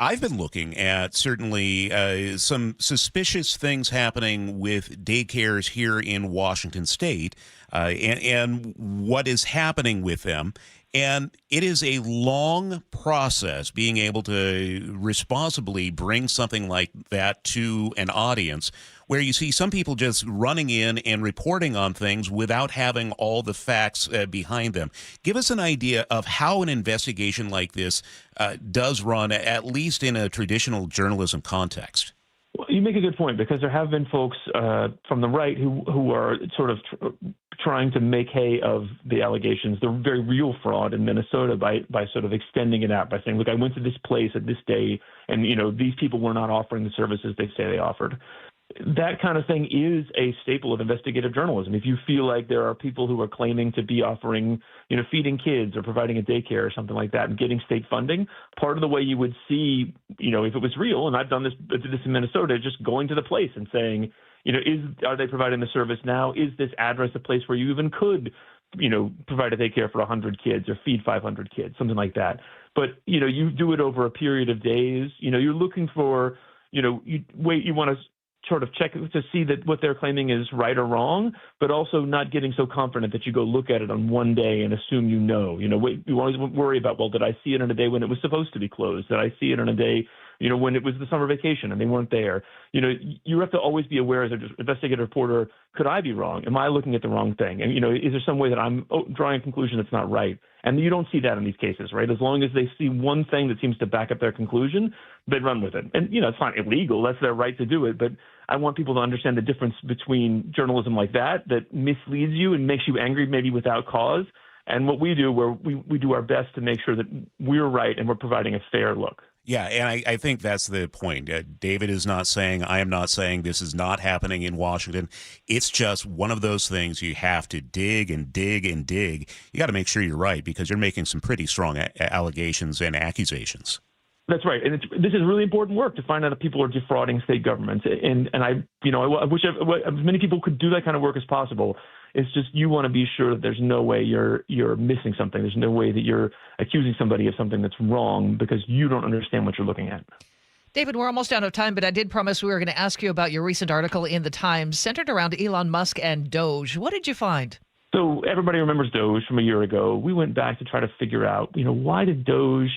I've been looking at certainly some suspicious things happening with daycares here in Washington State and what is happening with them. And it is a long process being able to responsibly bring something like that to an audience, where you see some people just running in and reporting on things without having all the facts behind them. Give us an idea of how an investigation like this does run, at least in a traditional journalism context. Well, you make a good point, because there have been folks from the right who are sort of trying to make hay of the allegations, the very real fraud in Minnesota, by sort of extending it out by saying, look, I went to this place at this day, and these people were not offering the services they say they offered. That kind of thing is a staple of investigative journalism. If you feel like there are people who are claiming to be offering, feeding kids or providing a daycare or something like that and getting state funding, part of the way you would see, if it was real, and I've done this in Minnesota, just going to the place and saying, are they providing the service now? Is this address a place where you even could, provide a daycare for 100 kids or feed 500 kids, something like that? But, you do it over a period of days. You're looking for, you want to sort of check to see that what they're claiming is right or wrong, but also not getting so confident that you go look at it on one day and assume you always worry about, well, did I see it on a day when it was supposed to be closed? Did I see it on a day, when it was the summer vacation and they weren't there? You have to always be aware as an investigative reporter, could I be wrong? Am I looking at the wrong thing? And, is there some way that I'm drawing a conclusion that's not right? And you don't see that in these cases, right? As long as they see one thing that seems to back up their conclusion, they run with it. And, it's not illegal. That's their right to do it. But I want people to understand the difference between journalism like that misleads you and makes you angry maybe without cause, and what we do, where we do our best to make sure that we're right and we're providing a fair look. Yeah, and I think that's the point. David is not saying, I am not saying this is not happening in Washington. It's just one of those things you have to dig and dig and dig. You got to make sure you're right, because you're making some pretty strong allegations and accusations. That's right, and this is really important work to find out if people are defrauding state governments. And I wish as many people could do that kind of work as possible. It's just you want to be sure that there's no way you're missing something. There's no way that you're accusing somebody of something that's wrong because you don't understand what you're looking at. David, we're almost out of time, but I did promise we were going to ask you about your recent article in The Times centered around Elon Musk and Doge. What did you find? So everybody remembers Doge from a year ago. We went back to try to figure out, why did Doge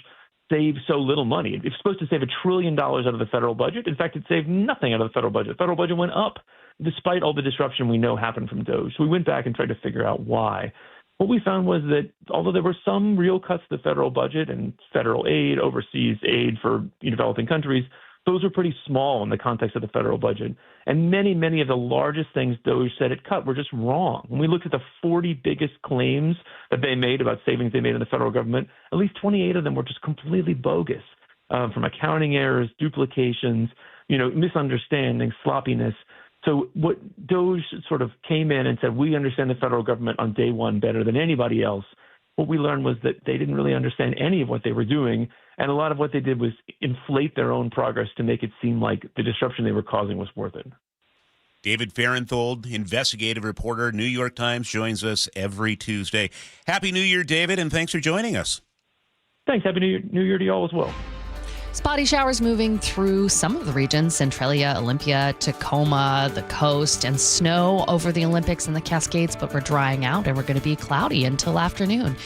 save so little money? It's supposed to save $1 trillion out of the federal budget. In fact, it saved nothing out of the federal budget. The federal budget went up despite all the disruption we know happened from Doge. So we went back and tried to figure out why. What we found was that although there were some real cuts to the federal budget and federal aid, overseas aid for developing countries, those were pretty small in the context of the federal budget. And many, many of the largest things Doge said it cut were just wrong. When we looked at the 40 biggest claims that they made about savings they made in the federal government, at least 28 of them were just completely bogus, from accounting errors, duplications, misunderstandings, sloppiness. So what DOJ sort of came in and said, we understand the federal government on day one better than anybody else. What we learned was that they didn't really understand any of what they were doing. And a lot of what they did was inflate their own progress to make it seem like the disruption they were causing was worth it. David Farenthold, investigative reporter, New York Times, joins us every Tuesday. Happy New Year, David, and thanks for joining us. Thanks. Happy New Year to you all as well. Spotty showers moving through some of the regions, Centralia, Olympia, Tacoma, the coast, and snow over the Olympics and the Cascades, but we're drying out and we're going to be cloudy until afternoon.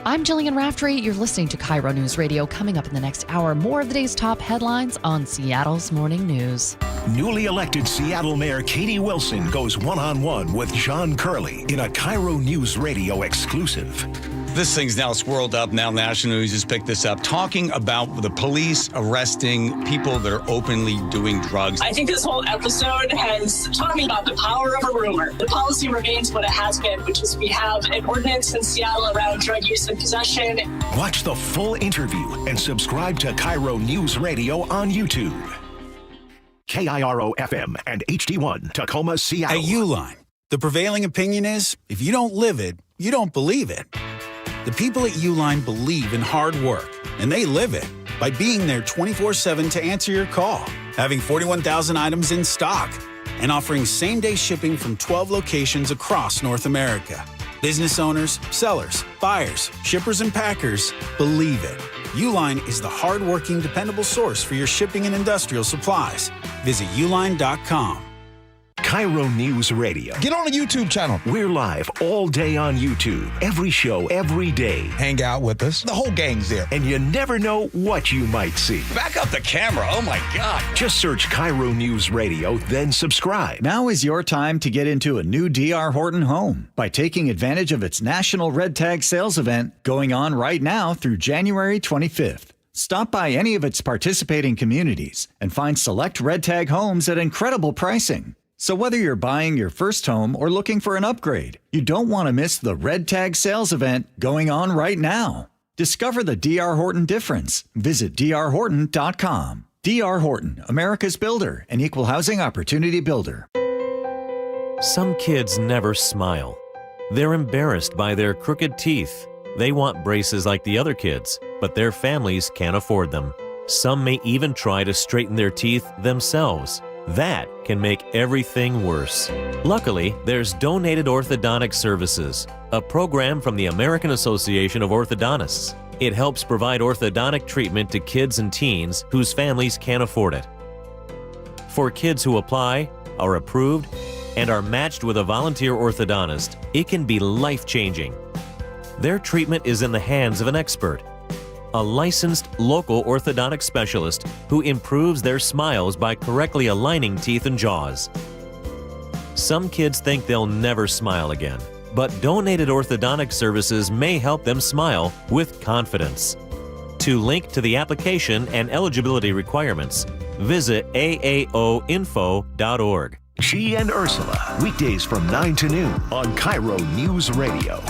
I'm Jillian Raftery. You're listening to KIRO News Radio. Coming up in the next hour, more of the day's top headlines on Seattle's Morning News. Newly elected Seattle Mayor Katie Wilson goes one-on-one with John Curley in a KIRO News Radio exclusive. This thing's now swirled up. Now National News has picked this up, talking about the police arresting people that are openly doing drugs. I think this whole episode has taught me about the power of a rumor. The policy remains what it has been, which is we have an ordinance in Seattle around drug use and possession. Watch the full interview and subscribe to KIRO News Radio on YouTube. KIRO FM and HD1, Tacoma, Seattle. At Uline, the prevailing opinion is, if you don't live it, you don't believe it. The people at Uline believe in hard work, and they live it by being there 24/7 to answer your call, having 41,000 items in stock, and offering same-day shipping from 12 locations across North America. Business owners, sellers, buyers, shippers, and packers believe it. Uline is the hard-working, dependable source for your shipping and industrial supplies. Visit uline.com. KIRO News Radio. Get on the YouTube channel. We're live all day on YouTube. Every show, every day. Hang out with us. The whole gang's there. And you never know what you might see. Back up the camera. Oh, my God. Just search KIRO News Radio, then subscribe. Now is your time to get into a new D.R. Horton home by taking advantage of its National Red Tag Sales event going on right now through January 25th. Stop by any of its participating communities and find select Red Tag homes at incredible pricing. So whether you're buying your first home or looking for an upgrade, you don't want to miss the Red Tag Sales event going on right now. Discover the D.R. Horton difference. Visit drhorton.com. D.R. Horton, America's builder and equal housing opportunity builder. Some kids never smile. They're embarrassed by their crooked teeth. They want braces like the other kids, but their families can't afford them. Some may even try to straighten their teeth themselves. That can make everything worse. Luckily, there's Donated Orthodontic Services, a program from the American Association of Orthodontists. It helps provide orthodontic treatment to kids and teens whose families can't afford it. For kids who apply, are approved, and are matched with a volunteer orthodontist, it can be life-changing. Their treatment is in the hands of an expert, a licensed local orthodontic specialist who improves their smiles by correctly aligning teeth and jaws. Some kids think they'll never smile again, but Donated Orthodontic Services may help them smile with confidence. To link to the application and eligibility requirements, visit aaoinfo.org. She and Ursula, weekdays from 9 to noon on KIRO News Radio.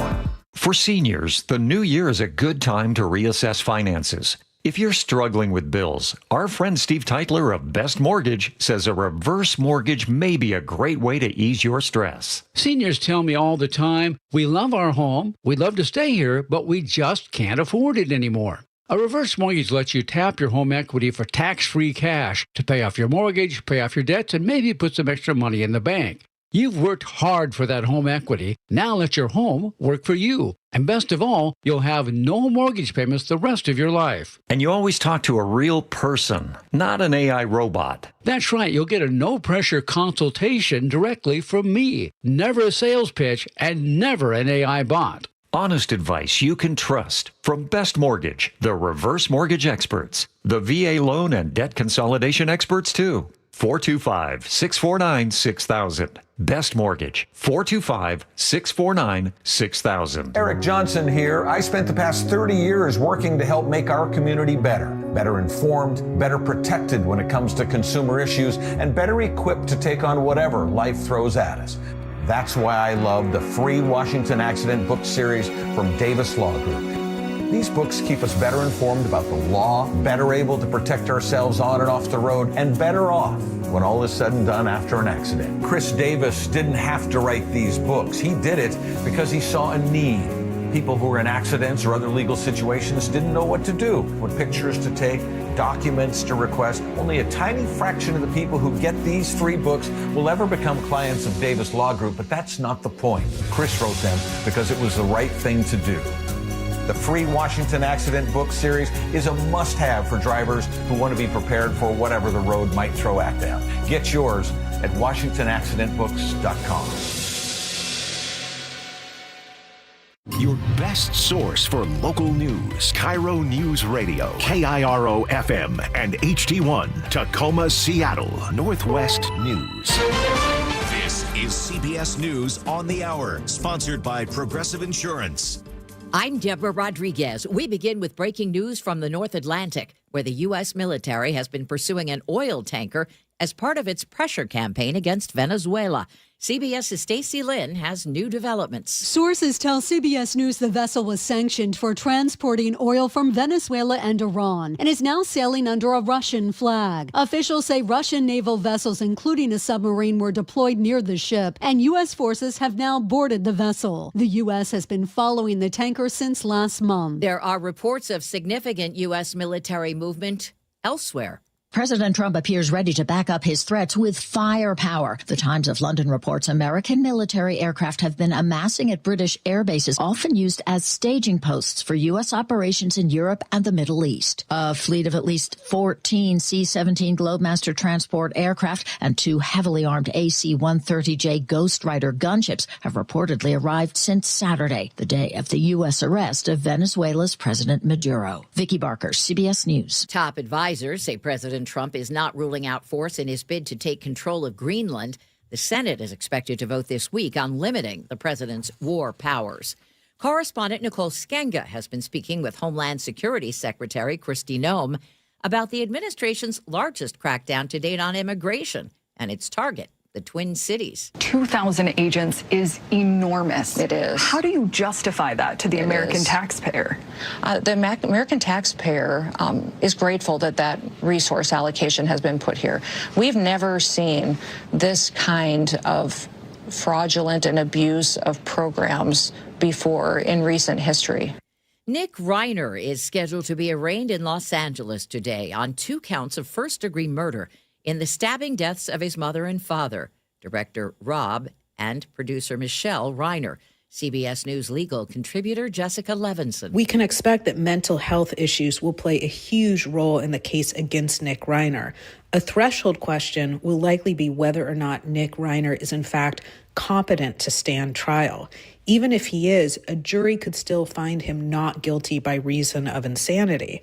For seniors, the new year is a good time to reassess finances. If you're struggling with bills, our friend Steve Teitler of Best Mortgage says a reverse mortgage may be a great way to ease your stress. Seniors tell me all the time, we love our home, we'd love to stay here, but we just can't afford it anymore. A reverse mortgage lets you tap your home equity for tax-free cash to pay off your mortgage, pay off your debts, and maybe put some extra money in the bank. You've worked hard for that home equity. Now let your home work for you. And best of all, you'll have no mortgage payments the rest of your life. And you always talk to a real person, not an AI robot. That's right. You'll get a no-pressure consultation directly from me. Never a sales pitch and never an AI bot. Honest advice you can trust from Best Mortgage, the reverse mortgage experts, the VA loan and debt consolidation experts too. 425-649-6000. Best Mortgage, 425-649-6000. Eric Johnson here. I spent the past 30 years working to help make our community better informed, better protected when it comes to consumer issues, and better equipped to take on whatever life throws at us. That's why I love the free Washington Accident book series from Davis Law Group. These books keep us better informed about the law, better able to protect ourselves on and off the road, and better off when all is said and done after an accident. Chris Davis didn't have to write these books. He did it because he saw a need. People who were in accidents or other legal situations didn't know what to do, what pictures to take, documents to request. Only a tiny fraction of the people who get these free books will ever become clients of Davis Law Group, but that's not the point. Chris wrote them because it was the right thing to do. The free Washington Accident Book Series is a must-have for drivers who want to be prepared for whatever the road might throw at them. Get yours at WashingtonAccidentBooks.com. Your best source for local news. KIRO Newsradio. KIRO FM and HD1. Tacoma, Seattle. Northwest News. This is CBS News on the Hour, sponsored by Progressive Insurance. I'm Deborah Rodriguez. We begin with breaking news from the North Atlantic, where the U.S. military has been pursuing an oil tanker as part of its pressure campaign against Venezuela. CBS's Stacey Lynn has new developments. Sources tell CBS News the vessel was sanctioned for transporting oil from Venezuela and Iran and is now sailing under a Russian flag. Officials say Russian naval vessels, including a submarine, were deployed near the ship, and U.S. forces have now boarded the vessel. The U.S. has been following the tanker since last month. There are reports of significant U.S. military movement elsewhere. President Trump appears ready to back up his threats with firepower. The Times of London reports American military aircraft have been amassing at British air bases, often used as staging posts for U.S. operations in Europe and the Middle East. A fleet of at least 14 C-17 Globemaster transport aircraft and 2 heavily armed AC-130J Ghost Rider gunships have reportedly arrived since Saturday, the day of the U.S. arrest of Venezuela's President Maduro. Vicki Barker, CBS News. Top advisors say President Trump is not ruling out force in his bid to take control of Greenland. The Senate is expected to vote this week on limiting the president's war powers. Correspondent Nicole Skenga has been speaking with Homeland Security Secretary Kristi Noem about the administration's largest crackdown to date on immigration and its target, the Twin Cities. 2,000 agents is enormous. It is. How do you justify that to the American taxpayer? The American taxpayer is grateful that that resource allocation has been put here. We've never seen this kind of fraudulent and abuse of programs before in recent history. Nick Reiner is scheduled to be arraigned in Los Angeles today on 2 counts of first-degree murder in the stabbing deaths of his mother and father, director Rob and producer Michelle Reiner. CBS News legal contributor Jessica Levinson. We can expect that mental health issues will play a huge role in the case against Nick Reiner. A threshold question will likely be whether or not Nick Reiner is in fact competent to stand trial. Even if he is, a jury could still find him not guilty by reason of insanity.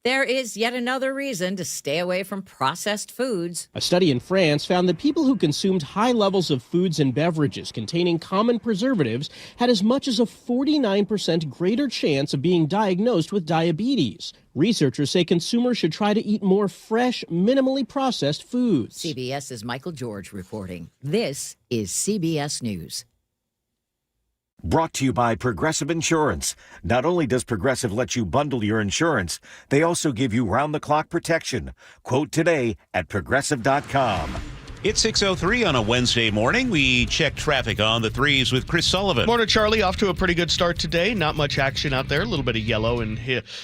There is yet another reason to stay away from processed foods. A study in France found that people who consumed high levels of foods and beverages containing common preservatives had as much as a 49% greater chance of being diagnosed with diabetes. Researchers say consumers should try to eat more fresh, minimally processed foods. CBS's Michael George reporting. This is CBS News. Brought to you by Progressive Insurance. Not only does Progressive let you bundle your insurance, they also give you round-the-clock protection. Quote today at Progressive.com. It's 6:03 on a Wednesday morning. We check traffic on the 3s with Chris Sullivan. Morning, Charlie. Off to a pretty good start today. Not much action out there. A little bit of yellow in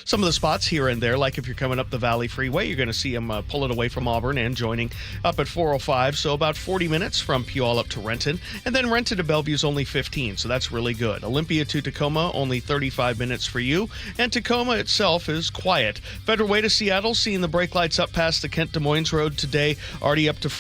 some of the spots here and there. Like if you're coming up the Valley Freeway, you're going to see them pull it away from Auburn and joining up at 405. So about 40 minutes from Puyallup up to Renton. And then Renton to Bellevue is only 15, so that's really good. Olympia to Tacoma, only 35 minutes for you. And Tacoma itself is quiet. Federal Way to Seattle, seeing the brake lights up past the Kent Des Moines Road today. Already up to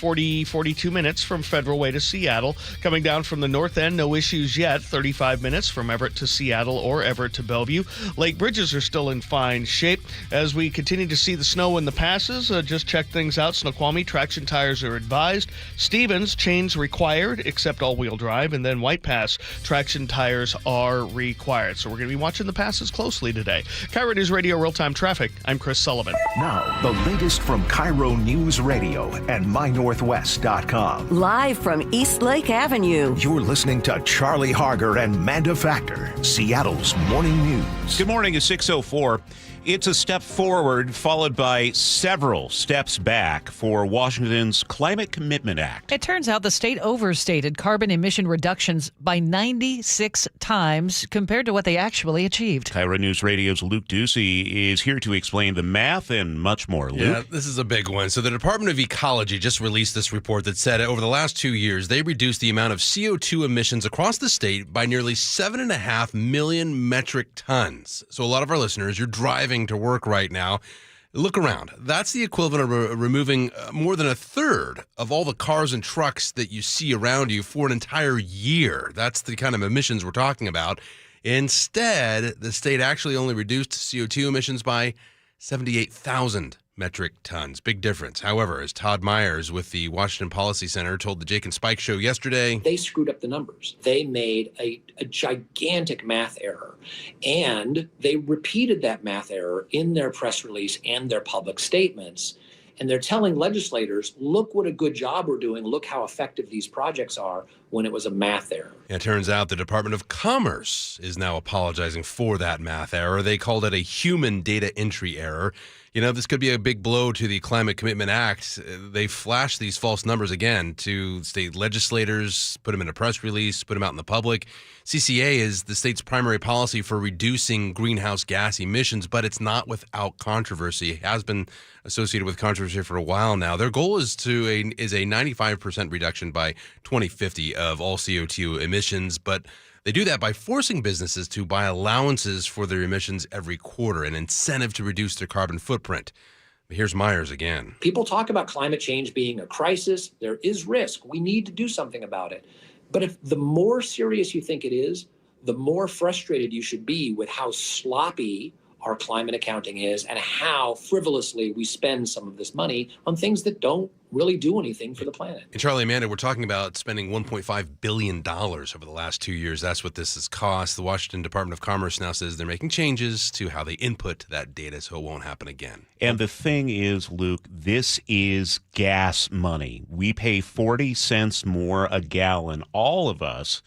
42 minutes from Federal Way to Seattle. Coming down from the north end, no issues yet. 35 minutes from Everett to Seattle or Everett to Bellevue. Lake bridges are still in fine shape. As we continue to see the snow in the passes, just check things out. Snoqualmie, traction tires are advised. Stevens, chains required, except all-wheel drive. And then White Pass, traction tires are required. So we're going to be watching the passes closely today. KIRO Newsradio Real-Time Traffic. I'm Chris Sullivan. Now, the latest from KIRO News Radio and My Northwest. KIRONewsRadioApp.com. Live from East Lake Avenue. You're listening to Charlie Harger and Manda Factor, Seattle's morning news. Good morning, it's 6:04. It's a step forward followed by several steps back for Washington's Climate Commitment Act. It turns out the state overstated carbon emission reductions by 96 times compared to what they actually achieved. KIRO News Radio's Luke Ducey is here to explain the math and much more. Luke? Yeah, this is a big one. So the Department of Ecology just released this report that said over the last 2 years, they reduced the amount of CO2 emissions across the state by nearly 7.5 million metric tons. So a lot of our listeners, you're driving to work right now. Look around. That's the equivalent of removing more than a third of all the cars and trucks that you see around you for an entire year. That's the kind of emissions we're talking about. Instead, the state actually only reduced CO2 emissions by 78,000 metric tons. Big difference. However, as Todd Myers with the Washington Policy Center told the Jake and Spike show yesterday, they screwed up the numbers. They made a gigantic math error, and they repeated that math error in their press release and their public statements. And they're telling legislators, look what a good job we're doing. Look how effective these projects are, when it was a math error. It turns out the Department of Commerce is now apologizing for that math error. They called it a human data entry error. You know, this could be a big blow to the Climate Commitment Act. They flashed these false numbers again to state legislators, put them in a press release, put them out in the public. CCA is the state's primary policy for reducing greenhouse gas emissions, but it's not without controversy. It has been associated with controversy for a while now. Their goal is a 95% reduction by 2050 of all CO2 emissions, but they do that by forcing businesses to buy allowances for their emissions every quarter, an incentive to reduce their carbon footprint. But here's Myers again. People talk about climate change being a crisis. There is risk. We need to do something about it. But if the more serious you think it is, the more frustrated you should be with how sloppy our climate accounting is and how frivolously we spend some of this money on things that don't really do anything for the planet. And Charlie and Amanda, we're talking about spending $1.5 billion over the last 2 years. That's what this has cost. The Washington Department of Commerce now says they're making changes to how they input that data so it won't happen again. And the thing is, Luke, this is gas money. We pay 40 cents more a gallon, all of us,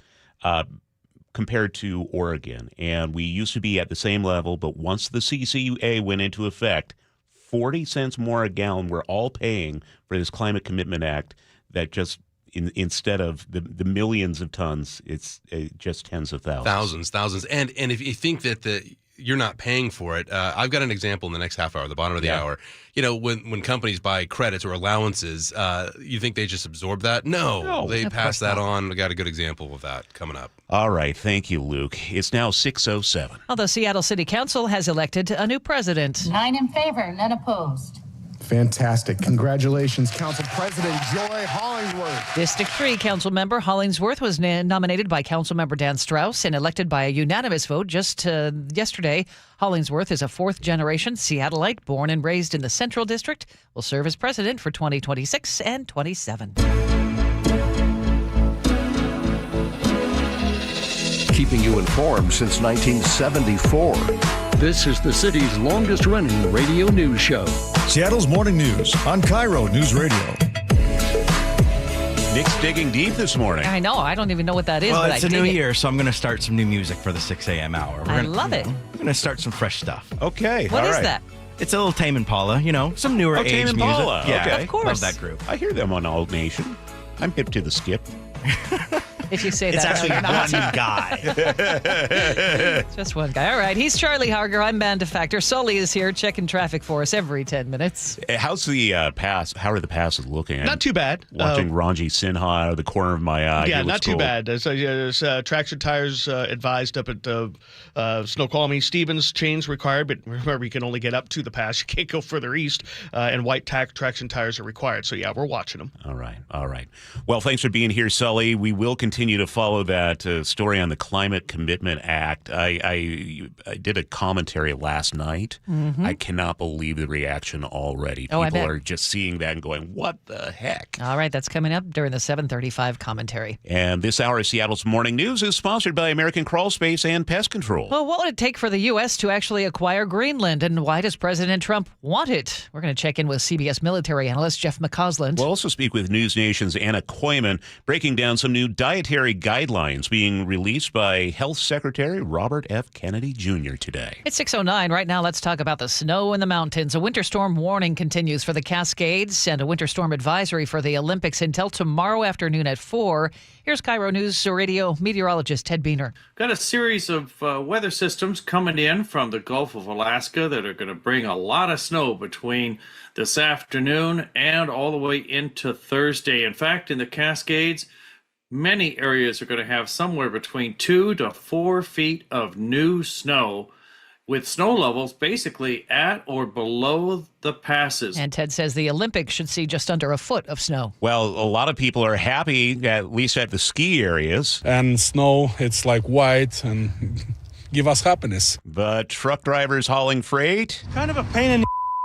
compared to Oregon. And we used to be at the same level, but once the CCA went into effect, 40 cents more a gallon we're all paying for this Climate Commitment Act that just, instead of the millions of tons, it's just tens of thousands. Thousands. And if you think that you're not paying for it, I've got an example in the next half hour, the bottom of the hour. You know, when companies buy credits or allowances, you think they just absorb that? No, they pass that on. We got a good example of that coming up. All right. Thank you, Luke. It's now 6:07. Well, the Seattle City Council has elected a new president. 9 in favor, none opposed. Fantastic. Congratulations, Council President Joy Hollingsworth. District 3 Council Member Hollingsworth was nominated by Council Member Dan Strauss and elected by a unanimous vote just yesterday. Hollingsworth is a fourth-generation Seattleite born and raised in the Central District, will serve as president for 2026 and 27. Keeping you informed since 1974. This is the city's longest-running radio news show. Seattle's morning news on KIRO News Radio. Nick's digging deep this morning. I know. I don't even know what that is. Well, but it's a new year, so I'm going to start some new music for the 6 a.m. hour. I love it. I'm going to start some fresh stuff. Okay. What is that? It's a little Tame Impala, some newer age Tame Impala. music. Yeah, of course. Love that group. I hear them on Old Nation. I'm hip to the skip. If you say it's that. It's actually one guy. It's just one guy. All right. He's Charlie Harger. I'm Manda Factor. Sully is here checking traffic for us every 10 minutes. How's the pass? How are the passes looking? Not too bad. Watching Ranji Sinha out of the corner of my eye. Yeah, not too bad. As traction tires advised up at Snoqualmie. Stevens, chains required, but remember, you can only get up to the pass. You can't go further east, and white traction tires are required. So, yeah, we're watching them. All right. Well, thanks for being here, Sully. We will continue continue to follow that story on the Climate Commitment Act. I did a commentary last night. Mm-hmm. I cannot believe the reaction already. Oh, I People bet. are just seeing that and going, what the heck? All right, that's coming up during the 7:35 commentary. And this hour of Seattle's Morning News is sponsored by American Crawl Space and Pest Control. Well, what would it take for the U.S. to actually acquire Greenland, and why does President Trump want it? We're going to check in with CBS military analyst Jeff McCausland. We'll also speak with News Nation's Anna Koyman, breaking down some new dietary guidelines being released by Health Secretary Robert F. Kennedy Jr. today. It's 6:09 right now. Let's talk about the snow in the mountains. A winter storm warning continues for the Cascades and a winter storm advisory for the Olympics until tomorrow afternoon at 4. Here's KIRO News Radio meteorologist Ted Beener. Got a series of weather systems coming in from the Gulf of Alaska that are going to bring a lot of snow between this afternoon and all the way into Thursday. In fact, in the Cascades, many areas are going to have somewhere between 2 to 4 feet of new snow, with snow levels basically at or below the passes. And Ted says the Olympics should see just under a foot of snow. Well, a lot of people are happy, at least at the ski areas. And snow, it's like white and give us happiness. But truck drivers hauling freight? Kind of a pain in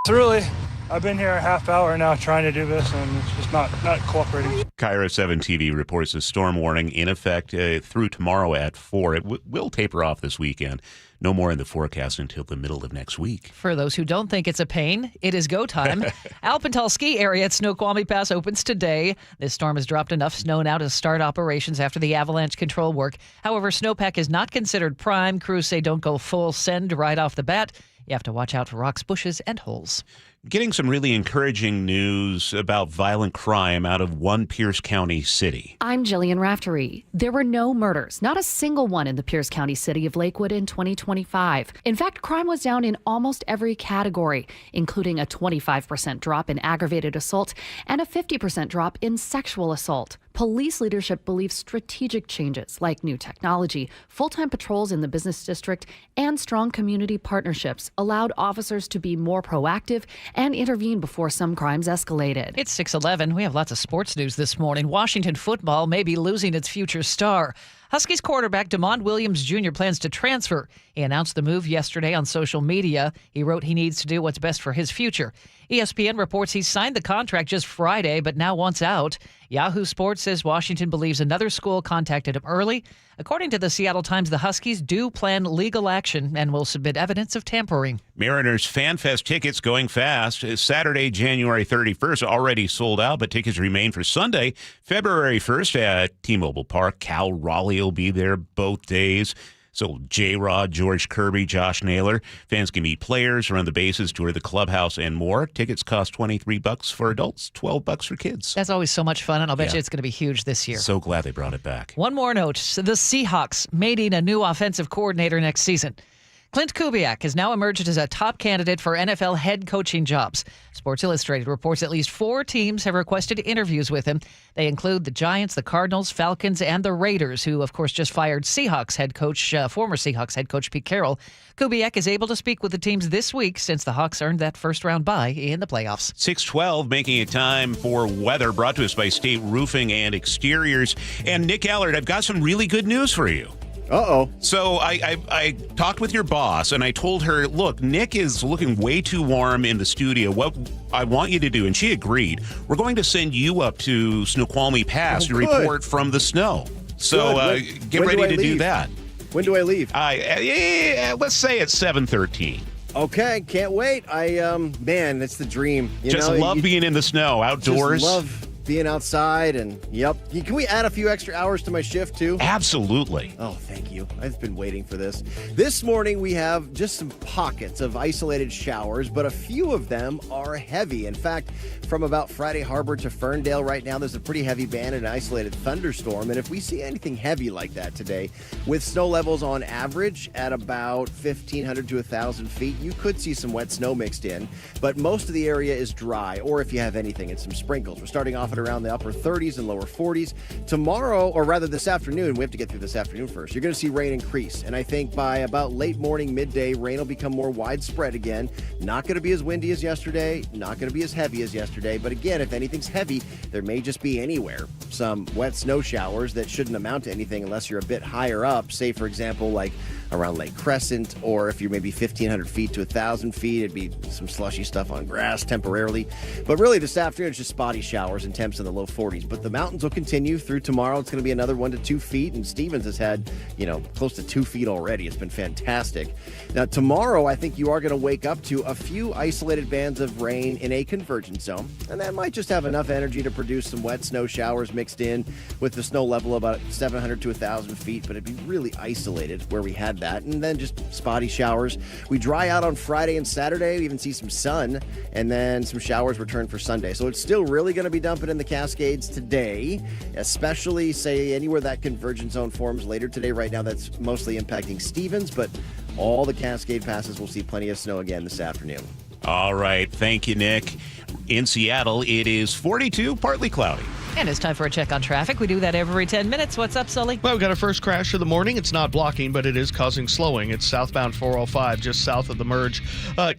the really. I've been here a half hour now trying to do this, and it's just not cooperating. KIRO 7 TV reports a storm warning in effect through tomorrow at 4. It will taper off this weekend. No more in the forecast until the middle of next week. For those who don't think it's a pain, it is go time. Alpental ski area at Snoqualmie Pass opens today. This storm has dropped enough snow now to start operations after the avalanche control work. However, snowpack is not considered prime. Crews say don't go full send right off the bat. You have to watch out for rocks, bushes, and holes. Getting some really encouraging news about violent crime out of one Pierce County city. I'm Jillian Raftery. There were no murders, not a single one in the Pierce County city of Lakewood in 2025. In fact, crime was down in almost every category, including a 25% drop in aggravated assault and a 50% drop in sexual assault. Police leadership believes strategic changes like new technology, full-time patrols in the business district, and strong community partnerships allowed officers to be more proactive and intervene before some crimes escalated. It's 6:11. We have lots of sports news this morning. Washington football may be losing its future star. Huskies quarterback DeMond Williams Jr. plans to transfer. He announced the move yesterday on social media. He wrote he needs to do what's best for his future. ESPN reports he signed the contract just Friday, but now wants out. Yahoo Sports says Washington believes another school contacted him early. According to the Seattle Times, the Huskies do plan legal action and will submit evidence of tampering. Mariners Fan Fest tickets going fast. Saturday, January 31st, already sold out, but tickets remain for Sunday, February 1st at T-Mobile Park. Cal Raleigh will be there both days. So J-Rod, George Kirby, Josh Naylor. Fans can meet players, run the bases, tour the clubhouse, and more. Tickets cost $23 for adults, $12 for kids. That's always so much fun, and I'll bet you it's going to be huge this year. So glad they brought it back. One more note. The Seahawks may need a new offensive coordinator next season. Clint Kubiak has now emerged as a top candidate for NFL head coaching jobs. Sports Illustrated reports at least 4 teams have requested interviews with him. They include the Giants, the Cardinals, Falcons, and the Raiders, who, of course, just fired Seahawks head coach, former Seahawks head coach Pete Carroll. Kubiak is able to speak with the teams this week since the Hawks earned that first-round bye in the playoffs. 6:12, making it time for weather, brought to us by State Roofing and Exteriors. And Nick Allard, I've got some really good news for you. Uh-oh. So I talked with your boss, and I told her, look, Nick is looking way too warm in the studio. What I want you to do, and she agreed, we're going to send you up to Snoqualmie Pass to report from the snow. So get ready to do that. When do I leave? Let's say it's 7:13. Okay, can't wait. Man, it's the dream. You love being in the snow, outdoors. Just love being outside, and can we add a few extra hours to my shift too? Absolutely. Oh, thank you. I've been waiting for this. This morning we have just some pockets of isolated showers, but a few of them are heavy. In fact, from about Friday Harbor to Ferndale right now, there's a pretty heavy band and an isolated thunderstorm. And if we see anything heavy like that today, with snow levels on average at about 1,500 to 1,000 feet, you could see some wet snow mixed in. But most of the area is dry, or if you have anything, it's some sprinkles. We're starting off off at around the upper 30s and lower 40s. Tomorrow, or rather this afternoon, we have to get through this afternoon first, you're going to see rain increase. And I think by about late morning, midday, rain will become more widespread again. Not going to be as windy as yesterday, not going to be as heavy as yesterday. But again, if anything's heavy, there may just be anywhere some wet snow showers that shouldn't amount to anything unless you're a bit higher up. Say, for example, like around Lake Crescent, or if you're maybe 1,500 feet to 1,000 feet, it'd be some slushy stuff on grass temporarily. But really, this afternoon, it's just spotty showers and temps in the low 40s. But the mountains will continue through tomorrow. It's going to be another 1 to 2 feet, and Stevens has had, close to 2 feet already. It's been fantastic. Now, tomorrow, I think you are going to wake up to a few isolated bands of rain in a convergence zone, and that might just have enough energy to produce some wet snow showers mixed in with the snow level about 700 to 1,000 feet, but it'd be really isolated where we had that, and then just spotty showers. We dry out on Friday and Saturday. We even see some sun, and then some showers return for Sunday. So it's still really going to be dumping in the Cascades today, especially, say, anywhere that convergence zone forms later today. Right now, that's mostly impacting Stevens, but all the Cascade passes will see plenty of snow again this afternoon. All right. Thank you, Nick. In Seattle, it is 42, partly cloudy. And it's time for a check on traffic. We do that every 10 minutes. What's up, Sully? Well, we got our first crash of the morning. It's not blocking, but it is causing slowing. It's southbound 405, just south of the merge.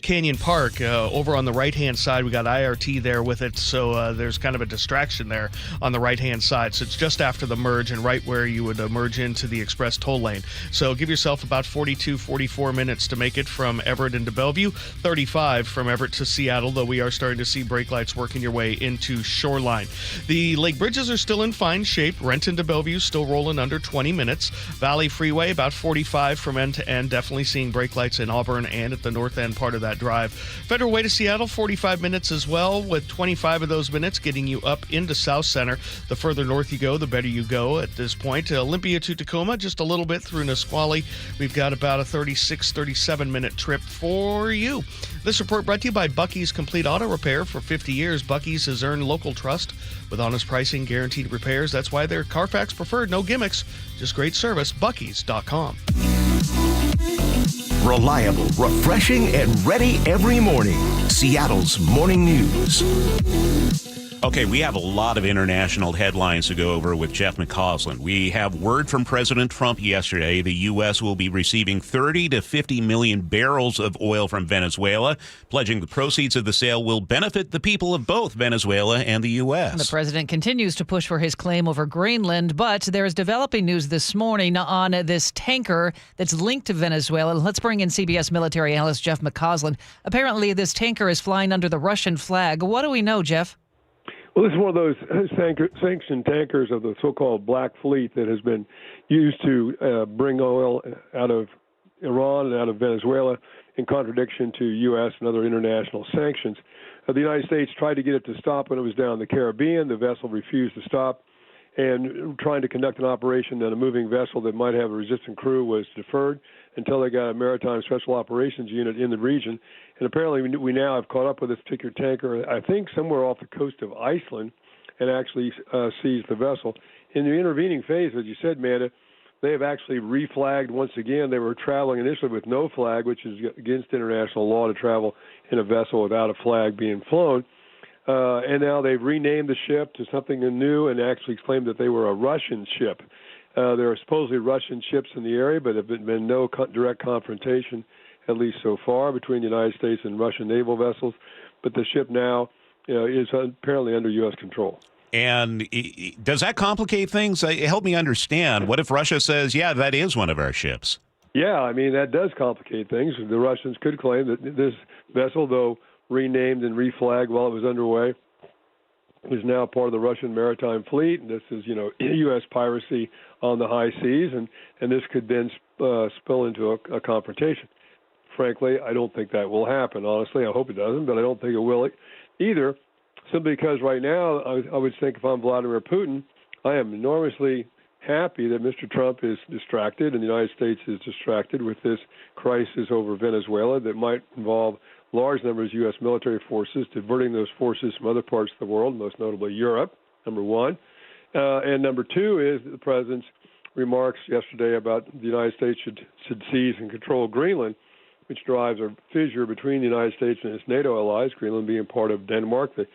Canyon Park, over on the right-hand side, we got IRT there with it, so there's kind of a distraction there on the right-hand side. So it's just after the merge and right where you would merge into the express toll lane. So give yourself about 42, 44 minutes to make it from Everett into Bellevue, 35 from Everett to Seattle, though we are starting to see brake lights working your way into Shoreline. The Lake bridges are still in fine shape. Renton to Bellevue still rolling under 20 minutes. Valley Freeway about 45 from end to end. Definitely seeing brake lights in Auburn and at the north end part of that drive. Federal Way to Seattle 45 minutes as well, with 25 of those minutes getting you up into South Center. The further north you go, the better you go at this point. Olympia to Tacoma, just a little bit through Nisqually. We've got about a 36, 37 minute trip for you. This report brought to you by Bucky's Complete Auto Repair. For 50 years, Bucky's has earned local trust with honest pricing, guaranteed repairs. That's why they're Carfax preferred. No gimmicks, just great service. Bucky's.com. Reliable, refreshing, and ready every morning. Seattle's Morning News. Okay, we have a lot of international headlines to go over with Jeff McCausland. We have word from President Trump yesterday. The U.S. will be receiving 30 to 50 million barrels of oil from Venezuela, pledging the proceeds of the sale will benefit the people of both Venezuela and the U.S. And the president continues to push for his claim over Greenland, but there is developing news this morning on this tanker that's linked to Venezuela. Let's bring in CBS military analyst Jeff McCausland. Apparently, this tanker is flying under the Russian flag. What do we know, Jeff? Well, this is one of those sanctioned tankers of the so-called Black Fleet that has been used to bring oil out of Iran and out of Venezuela in contradiction to U.S. and other international sanctions. The United States tried to get it to stop when it was down in the Caribbean. The vessel refused to stop, and trying to conduct an operation on a moving vessel that might have a resistant crew was deferred until they got a maritime special operations unit in the region. And apparently we now have caught up with this particular tanker, I think somewhere off the coast of Iceland, and actually seized the vessel. In the intervening phase, as you said, Manda, they have actually reflagged once again. They were traveling initially with no flag, which is against international law to travel in a vessel without a flag being flown. And now they've renamed the ship to something new and actually claimed that they were a Russian ship. There are supposedly Russian ships in the area, but there have been no direct confrontation, at least so far, between the United States and Russian naval vessels. But the ship now is apparently under U.S. control. And does that complicate things? Help me understand. What if Russia says, yeah, that is one of our ships? Yeah, I mean, that does complicate things. The Russians could claim that this vessel, though renamed and reflagged while it was underway, is now part of the Russian maritime fleet. And this is, U.S. piracy on the high seas, and this could then spill into a confrontation. Frankly, I don't think that will happen. Honestly, I hope it doesn't, but I don't think it will either, simply because right now I would think if I'm Vladimir Putin, I am enormously happy that Mr. Trump is distracted and the United States is distracted with this crisis over Venezuela that might involve large numbers of U.S. military forces, diverting those forces from other parts of the world, most notably Europe, number one. And number two is the president's remarks yesterday about the United States should seize and control Greenland, which drives a fissure between the United States and its NATO allies, Greenland being part of Denmark, the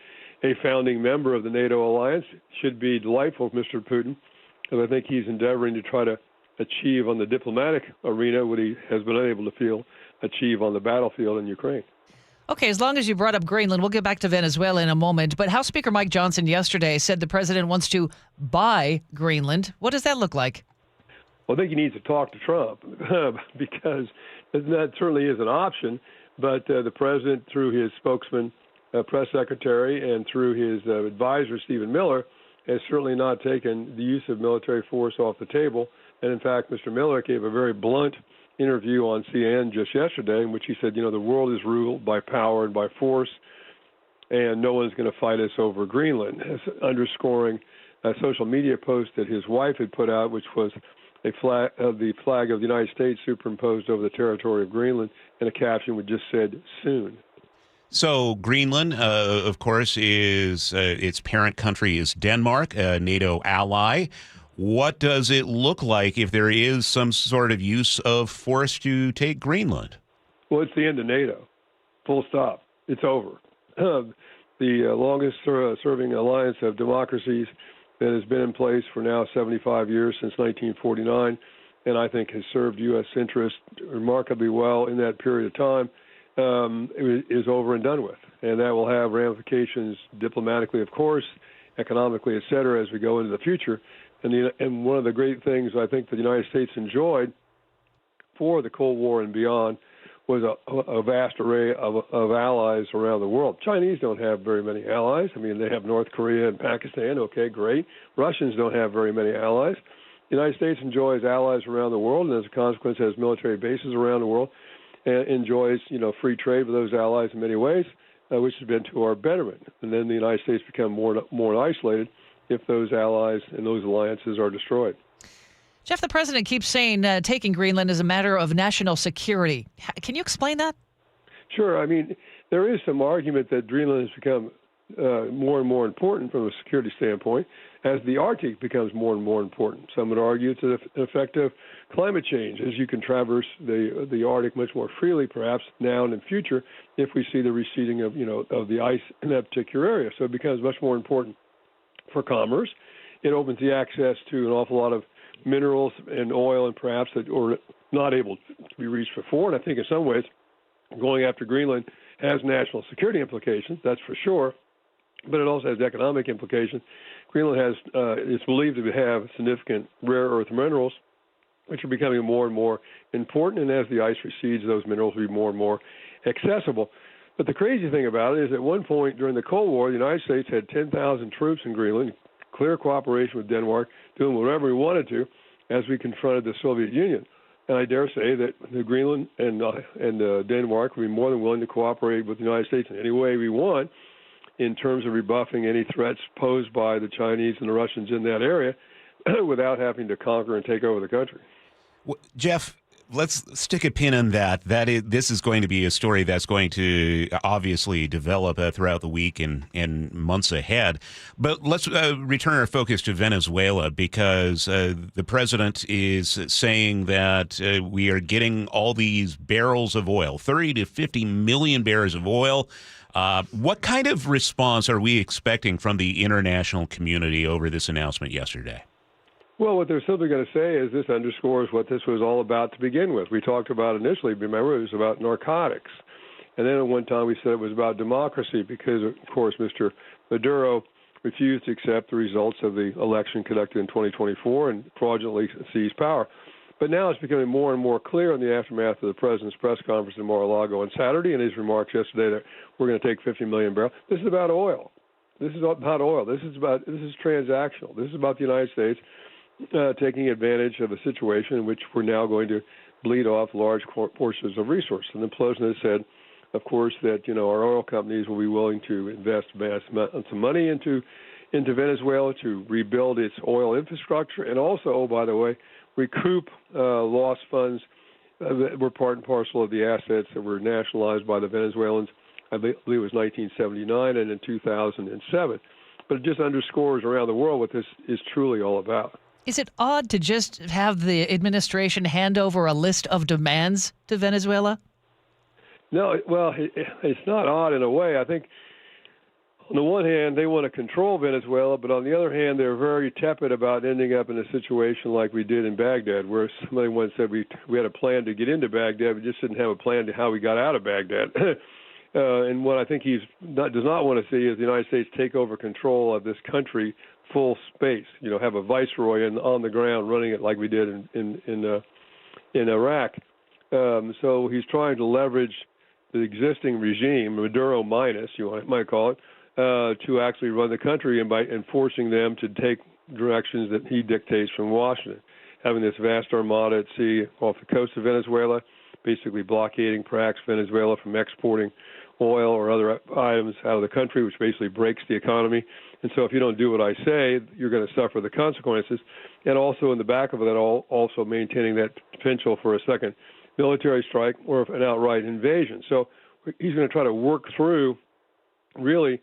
a founding member of the NATO alliance. Should be delightful, Mr. Putin, because I think he's endeavoring to try to achieve on the diplomatic arena what he has been unable to achieve on the battlefield in Ukraine. Okay, as long as you brought up Greenland, we'll get back to Venezuela in a moment. But House Speaker Mike Johnson yesterday said the president wants to buy Greenland. What does that look like? Well, I think he needs to talk to Trump because that certainly is an option. But the president, through his spokesman, press secretary, and through his advisor, Stephen Miller, has certainly not taken the use of military force off the table. And in fact, Mr. Miller gave a very blunt interview on CNN just yesterday in which he said, the world is ruled by power and by force, and no one's going to fight us over Greenland, underscoring a social media post that his wife had put out, which was the flag of the United States superimposed over the territory of Greenland, and a caption which just said, soon. So Greenland, of course, is its parent country is Denmark, a NATO ally. What does it look like if there is some sort of use of force to take Greenland? Well, it's the end of NATO. Full stop. It's over. The longest serving alliance of democracies that has been in place for now 75 years, since 1949, and I think has served U.S. interests remarkably well in that period of time, is over and done with. And that will have ramifications diplomatically, of course, economically, et cetera, as we go into the future. And one of the great things I think the United States enjoyed for the Cold War and beyond was a vast array of allies around the world. Chinese don't have very many allies. I mean, they have North Korea and Pakistan. Okay, great. Russians don't have very many allies. The United States enjoys allies around the world, and as a consequence has military bases around the world, and enjoys, free trade with those allies in many ways, which has been to our betterment. And then the United States become more isolated if those allies and those alliances are destroyed. Jeff, the president keeps saying taking Greenland is a matter of national security. Can you explain that? Sure. I mean, there is some argument that Greenland has become more and more important from a security standpoint as the Arctic becomes more and more important. Some would argue it's an effect of climate change, as you can traverse the Arctic much more freely, perhaps now and in future, if we see the receding of the ice in that particular area. So it becomes much more important for commerce. It opens the access to an awful lot of minerals and oil, and perhaps that were not able to be reached before. And I think in some ways, going after Greenland has national security implications, that's for sure, but it also has economic implications. Greenland has, it's believed to have significant rare earth minerals, which are becoming more and more important, and as the ice recedes, those minerals will be more and more accessible. But the crazy thing about it is at one point during the Cold War, the United States had 10,000 troops in Greenland, clear cooperation with Denmark, doing whatever we wanted to as we confronted the Soviet Union. And I dare say that Greenland and Denmark would be more than willing to cooperate with the United States in any way we want in terms of rebuffing any threats posed by the Chinese and the Russians in that area without having to conquer and take over the country. Well, Jeff, let's stick a pin in that. This is going to be a story that's going to obviously develop throughout the week and months ahead. But let's return our focus to Venezuela, because the president is saying that we are getting all these barrels of oil, 30 to 50 million barrels of oil. What kind of response are we expecting from the international community over this announcement yesterday? Well, what they're simply going to say is this underscores what this was all about to begin with. We talked about initially, remember, it was about narcotics. And then at one time we said it was about democracy because, of course, Mr. Maduro refused to accept the results of the election conducted in 2024 and fraudulently seized power. But now it's becoming more and more clear in the aftermath of the president's press conference in Mar-a-Lago on Saturday and his remarks yesterday that we're going to take 50 million barrels. This is about oil. This is about oil. This is transactional. This is about the United States taking advantage of a situation in which we're now going to bleed off large portions of resources. And the president has said, of course, that our oil companies will be willing to invest some money into Venezuela to rebuild its oil infrastructure, and also, oh, by the way, recoup lost funds that were part and parcel of the assets that were nationalized by the Venezuelans. I believe it was 1979 and in 2007. But it just underscores around the world what this is truly all about. Is it odd to just have the administration hand over a list of demands to Venezuela? No, well, it's not odd in a way. I think on the one hand, they want to control Venezuela, but on the other hand, they're very tepid about ending up in a situation like we did in Baghdad, where somebody once said we had a plan to get into Baghdad, we just didn't have a plan to how we got out of Baghdad. And what I think does not want to see is the United States take over control of this country, full space. Have a viceroy on the ground running it like we did in Iraq. So he's trying to leverage the existing regime, Maduro minus, you might call it, to actually run the country, and by enforcing them to take directions that he dictates from Washington. Having this vast armada at sea off the coast of Venezuela, basically blockading perhaps Venezuela from exporting oil or other items out of the country, which basically breaks the economy. And so if you don't do what I say, you're going to suffer the consequences. And also in the back of that, also maintaining that potential for a second military strike or an outright invasion. So he's going to try to work through really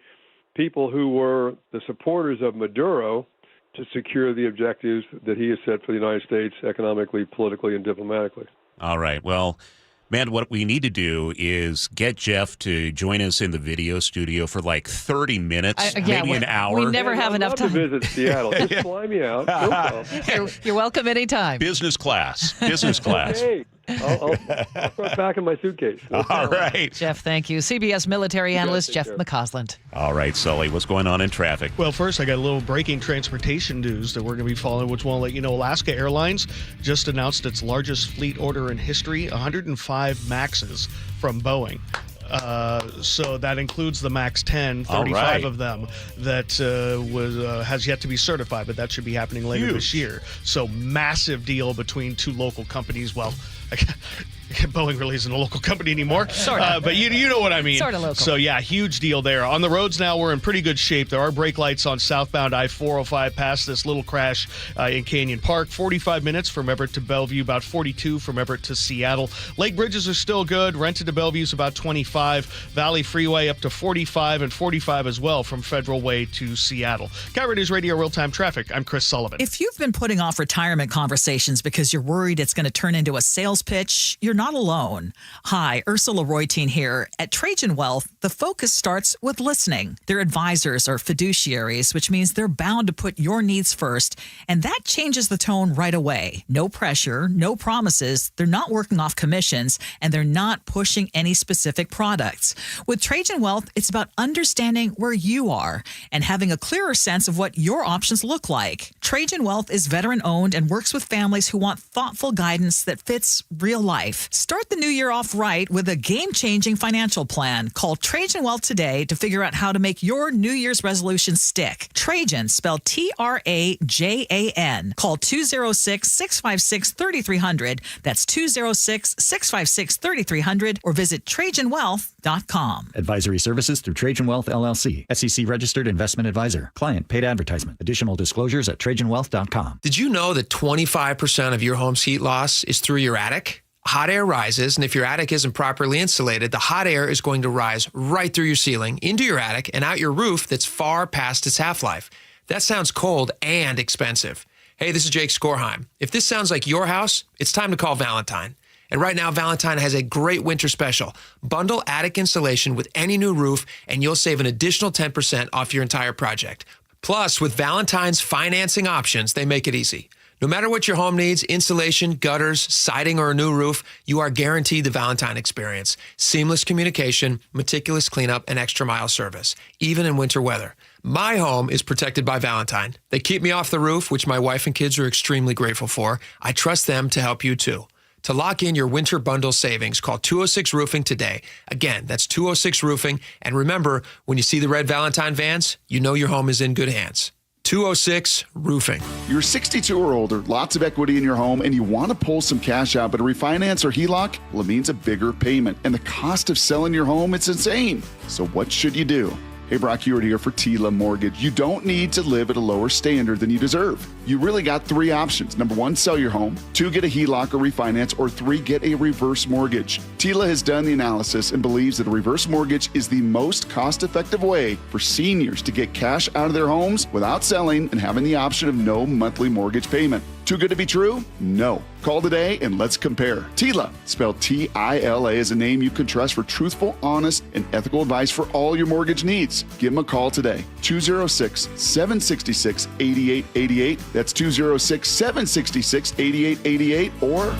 people who were the supporters of Maduro to secure the objectives that he has set for the United States economically, politically, and diplomatically. All right. Well, man, what we need to do is get Jeff to join us in the video studio for like 30 minutes, maybe an hour. We never have enough time. To visit Seattle. Just fly me out. No problem. You're welcome anytime. Business class. Business class. Okay. I'll start packing my suitcase. All right. Jeff, thank you. CBS military analyst Jeff McCausland. All right, Sully, what's going on in traffic? Well, first, I got a little breaking transportation news that we're going to be following, which will let you know Alaska Airlines just announced its largest fleet order in history, 105 MAXs from Boeing. So that includes the MAX 10, 35 of them that has yet to be certified, but that should be happening later this year. So massive deal between two local companies. Well, Boeing really isn't a local company anymore. Sort of. But you know what I mean. Sort of local. So, yeah, huge deal there. On the roads now, we're in pretty good shape. There are brake lights on southbound I-405 past this little crash in Canyon Park. 45 minutes from Everett to Bellevue, about 42 from Everett to Seattle. Lake bridges are still good. Rented to Bellevue is about 25. Valley Freeway up to 45 and 45 as well from Federal Way to Seattle. KIRO Newsradio Real-Time Traffic. I'm Chris Sullivan. If you've been putting off retirement conversations because you're worried it's going to turn into a sales pitch, you're not alone. Hi, Ursula Reutin here. At Trajan Wealth, the focus starts with listening. Their advisors are fiduciaries, which means they're bound to put your needs first, and that changes the tone right away. No pressure, no promises, they're not working off commissions, and they're not pushing any specific products. With Trajan Wealth, it's about understanding where you are and having a clearer sense of what your options look like. Trajan Wealth is veteran-owned and works with families who want thoughtful guidance that fits real life. Start the new year off right with a game-changing financial plan. Call Trajan Wealth today to figure out how to make your New Year's resolution stick. Trajan, spelled Trajan. Call 206-656-3300. That's 206-656-3300 or visit TrajanWealth.com. Advisory services through Trajan Wealth, LLC. SEC registered investment advisor. Client paid advertisement. Additional disclosures at TrajanWealth.com. Did you know that 25% of your home's heat loss is through your attic? Hot air rises, and if your attic isn't properly insulated, the hot air is going to rise right through your ceiling, into your attic, and out your roof that's far past its half-life. That sounds cold and expensive. Hey, this is Jake Skorheim. If this sounds like your house, it's time to call Valentine. And right now, Valentine has a great winter special. Bundle attic insulation with any new roof, and you'll save an additional 10% off your entire project. Plus, with Valentine's financing options, they make it easy. No matter what your home needs, insulation, gutters, siding, or a new roof, you are guaranteed the Valentine experience. Seamless communication, meticulous cleanup, and extra mile service, even in winter weather. My home is protected by Valentine. They keep me off the roof, which my wife and kids are extremely grateful for. I trust them to help you too. To lock in your winter bundle savings, call 206 Roofing today. Again, that's 206 Roofing. And remember, when you see the red Valentine vans, you know your home is in good hands. 206 Roofing. You're 62 or older, lots of equity in your home, and you want to pull some cash out, but a refinance or HELOC, well, it means a bigger payment. And the cost of selling your home, it's insane. So what should you do? Hey, Brock Hewitt here for Tila Mortgage. You don't need to live at a lower standard than you deserve. You really got three options. Number one, sell your home. 2, get a HELOC or refinance. Or 3, get a reverse mortgage. Tila has done the analysis and believes that a reverse mortgage is the most cost-effective way for seniors to get cash out of their homes without selling and having the option of no monthly mortgage payment. Too good to be true? No. Call today and let's compare. TILA, spelled T-I-L-A, is a name you can trust for truthful, honest, and ethical advice for all your mortgage needs. Give them a call today. 206-766-8888. That's 206-766-8888 or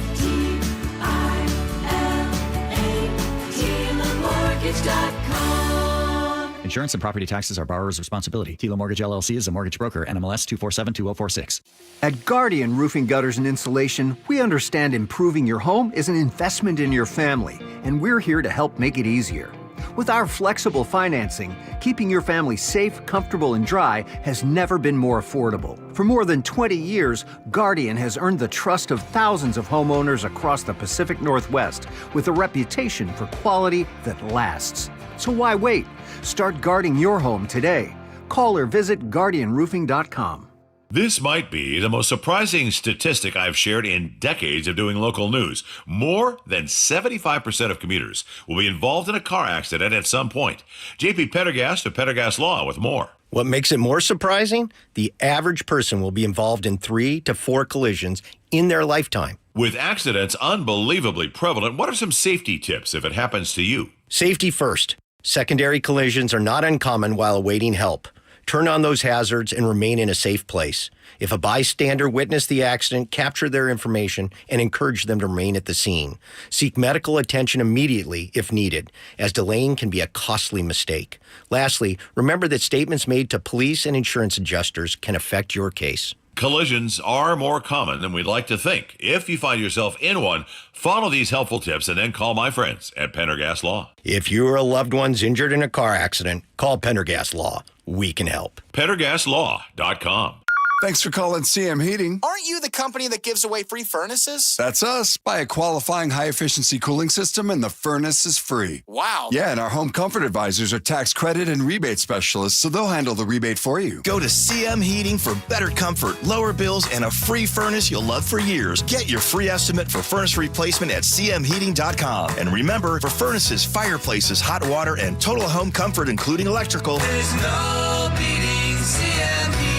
Insurance and property taxes are borrower's responsibility. Tila Mortgage LLC is a mortgage broker. NMLS 2472046. At Guardian Roofing, Gutters, and Insulation, we understand improving your home is an investment in your family, and we're here to help make it easier. With our flexible financing, keeping your family safe, comfortable, and dry has never been more affordable. For more than 20 years, Guardian has earned the trust of thousands of homeowners across the Pacific Northwest with a reputation for quality that lasts. So why wait? Start guarding your home today. Call or visit guardianroofing.com. This might be the most surprising statistic I've shared in decades of doing local news. More than 75% of commuters will be involved in a car accident at some point. JP Pendergast of Pendergast Law with more. What makes it more surprising? The average person will be involved in 3 to 4 collisions in their lifetime. With accidents unbelievably prevalent, what are some safety tips if it happens to you? Safety first. Secondary collisions are not uncommon while awaiting help. Turn on those hazards and remain in a safe place. If a bystander witnessed the accident, capture their information and encourage them to remain at the scene. Seek medical attention immediately if needed, as delaying can be a costly mistake. Lastly, remember that statements made to police and insurance adjusters can affect your case. Collisions are more common than we'd like to think. If you find yourself in one, follow these helpful tips and then call my friends at Pendergast Law. If you or a loved one's injured in a car accident, call Pendergast Law. We can help. PendergastLaw.com. Thanks for calling CM Heating. Aren't you the company that gives away free furnaces? That's us. Buy a qualifying high-efficiency cooling system and the furnace is free. Wow. Yeah, and our home comfort advisors are tax credit and rebate specialists, so they'll handle the rebate for you. Go to CM Heating for better comfort, lower bills, and a free furnace you'll love for years. Get your free estimate for furnace replacement at cmheating.com. And remember, for furnaces, fireplaces, hot water, and total home comfort, including electrical, there's no beating CM Heating.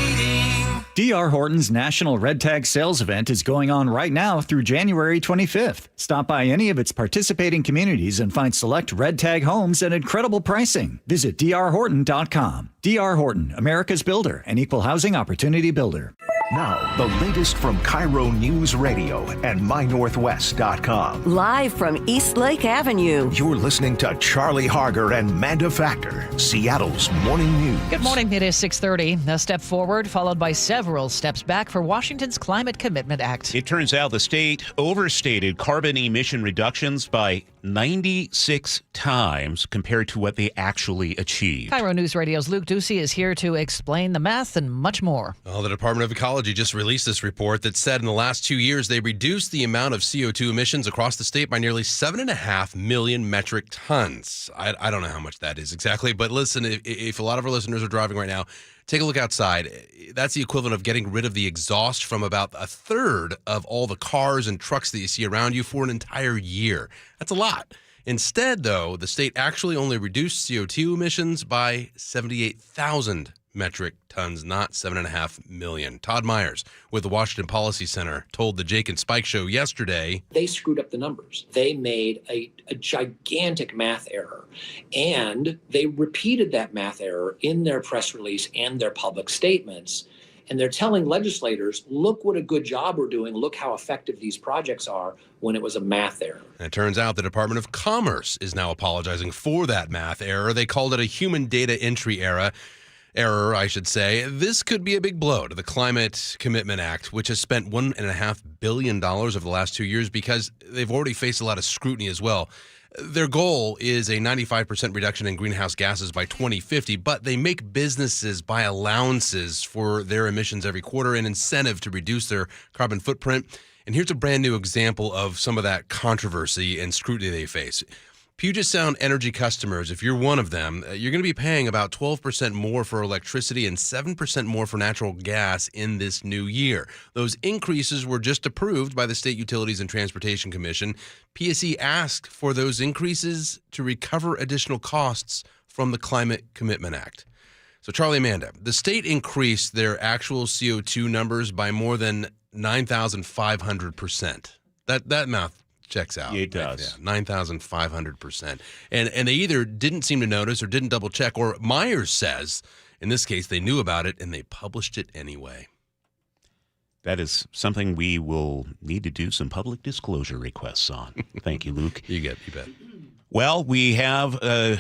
D.R. Horton's National Red Tag Sales Event is going on right now through January 25th. Stop by any of its participating communities and find select Red Tag homes at incredible pricing. Visit drhorton.com. D.R. Horton, America's builder and equal housing opportunity builder. Now, the latest from KIRO Newsradio and MyNorthwest.com. Live from East Lake Avenue. You're listening to Charlie Harger and Manda Factor, Seattle's morning news. Good morning. It is 6:30. A step forward, followed by several steps back for Washington's Climate Commitment Act. It turns out the state overstated carbon emission reductions by 96 times compared to what they actually achieved. KIRO News Radio's Luke Ducey is here to explain the math and much more. Well, the Department of Ecology just released this report that said in the last 2 years they reduced the amount of CO2 emissions across the state by nearly 7.5 million metric tons. I don't know how much that is exactly, but listen, if a lot of our listeners are driving right now, take a look outside. That's the equivalent of getting rid of the exhaust from about a third of all the cars and trucks that you see around you for an entire year. That's a lot. Instead, though, the state actually only reduced CO2 emissions by 78,000 metric tons, not 7.5 million. Todd Myers with the Washington Policy Center told the Jake and Spike show yesterday. They screwed up the numbers. They made a gigantic math error, and they repeated that math error in their press release and their public statements. And they're telling legislators, look what a good job we're doing. Look how effective these projects are, when it was a math error. And it turns out the Department of Commerce is now apologizing for that math error. They called it a human data entry error, I should say. This could be a big blow to the Climate Commitment Act, which has spent $1.5 billion over the last 2 years because they've already faced a lot of scrutiny as well. Their goal is a 95% reduction in greenhouse gases by 2050, but they make businesses buy allowances for their emissions every quarter, an incentive to reduce their carbon footprint. And here's a brand new example of some of that controversy and scrutiny they face. Puget Sound Energy customers, if you're one of them, you're going to be paying about 12% more for electricity and 7% more for natural gas in this new year. Those increases were just approved by the State Utilities and Transportation Commission. PSE asked for those increases to recover additional costs from the Climate Commitment Act. So, Charlie, Amanda, the state increased their actual CO2 numbers by more than 9,500%. That math checks out. It does. Yeah, 9,500%. And they either didn't seem to notice or didn't double check, or Myers says, in this case, they knew about it and they published it anyway. That is something we will need to do some public disclosure requests on. Thank you, Luke. You bet. Well, we have a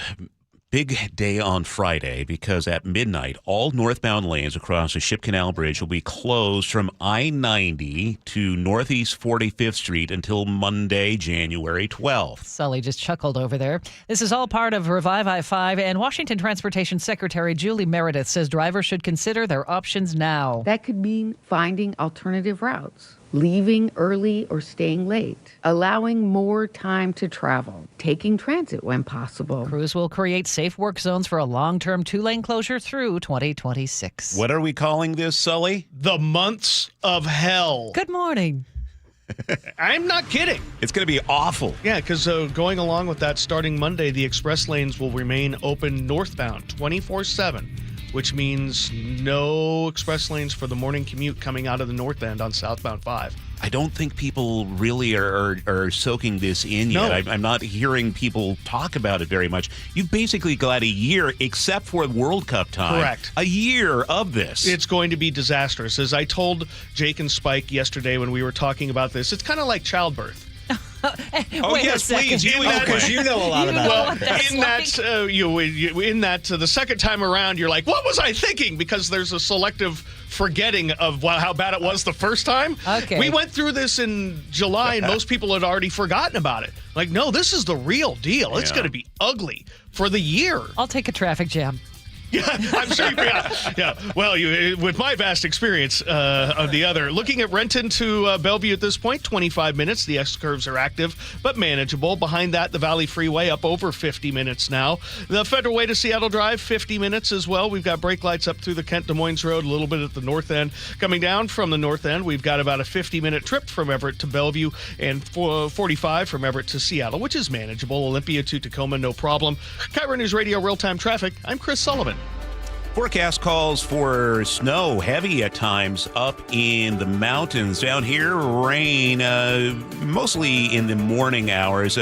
big day on Friday because at midnight, all northbound lanes across the Ship Canal Bridge will be closed from I-90 to Northeast 45th Street until Monday, January 12th. Sully just chuckled over there. This is all part of Revive I-5, and Washington Transportation Secretary Julie Meredith says drivers should consider their options now. That could mean finding alternative routes, leaving early or staying late, allowing more time to travel, taking transit when possible. Crews will create safe work zones for a long-term 2-lane closure through 2026. What are we calling this, Sully? The months of hell. Good morning. I'm not kidding. It's going to be awful. Yeah, because going along with that, starting Monday, the express lanes will remain open northbound 24/7. Which means no express lanes for the morning commute coming out of the north end on southbound 5. I don't think people really are soaking this in No. yet. I'm not hearing people talk about it very much. You've basically got a year, except for World Cup time. Correct. A year of this. It's going to be disastrous. As I told Jake and Spike yesterday when we were talking about this, it's kind of like childbirth. Wait a second. please. Because you know a lot about it. In that, the second time around, you're like, what was I thinking? Because there's a selective forgetting of how bad it was the first time. Okay. We went through this in July, and most people had already forgotten about it. Like, no, this is the real deal. It's going to be ugly for the year. I'll take a traffic jam. Yeah, I'm sure. Yeah. Well, with my vast experience of the other, looking at Renton to Bellevue at this point, 25 minutes. The X curves are active, but manageable. Behind that, the Valley Freeway up over 50 minutes now. The Federal Way to Seattle Drive, 50 minutes as well. We've got brake lights up through the Kent Des Moines Road, a little bit at the north end. Coming down from the north end, we've got about a 50-minute trip from Everett to Bellevue and 45 from Everett to Seattle, which is manageable. Olympia to Tacoma, no problem. KIRO Newsradio real-time traffic. I'm Chris Sullivan. Forecast calls for snow, heavy at times, up in the mountains. Down here, rain, mostly in the morning hours.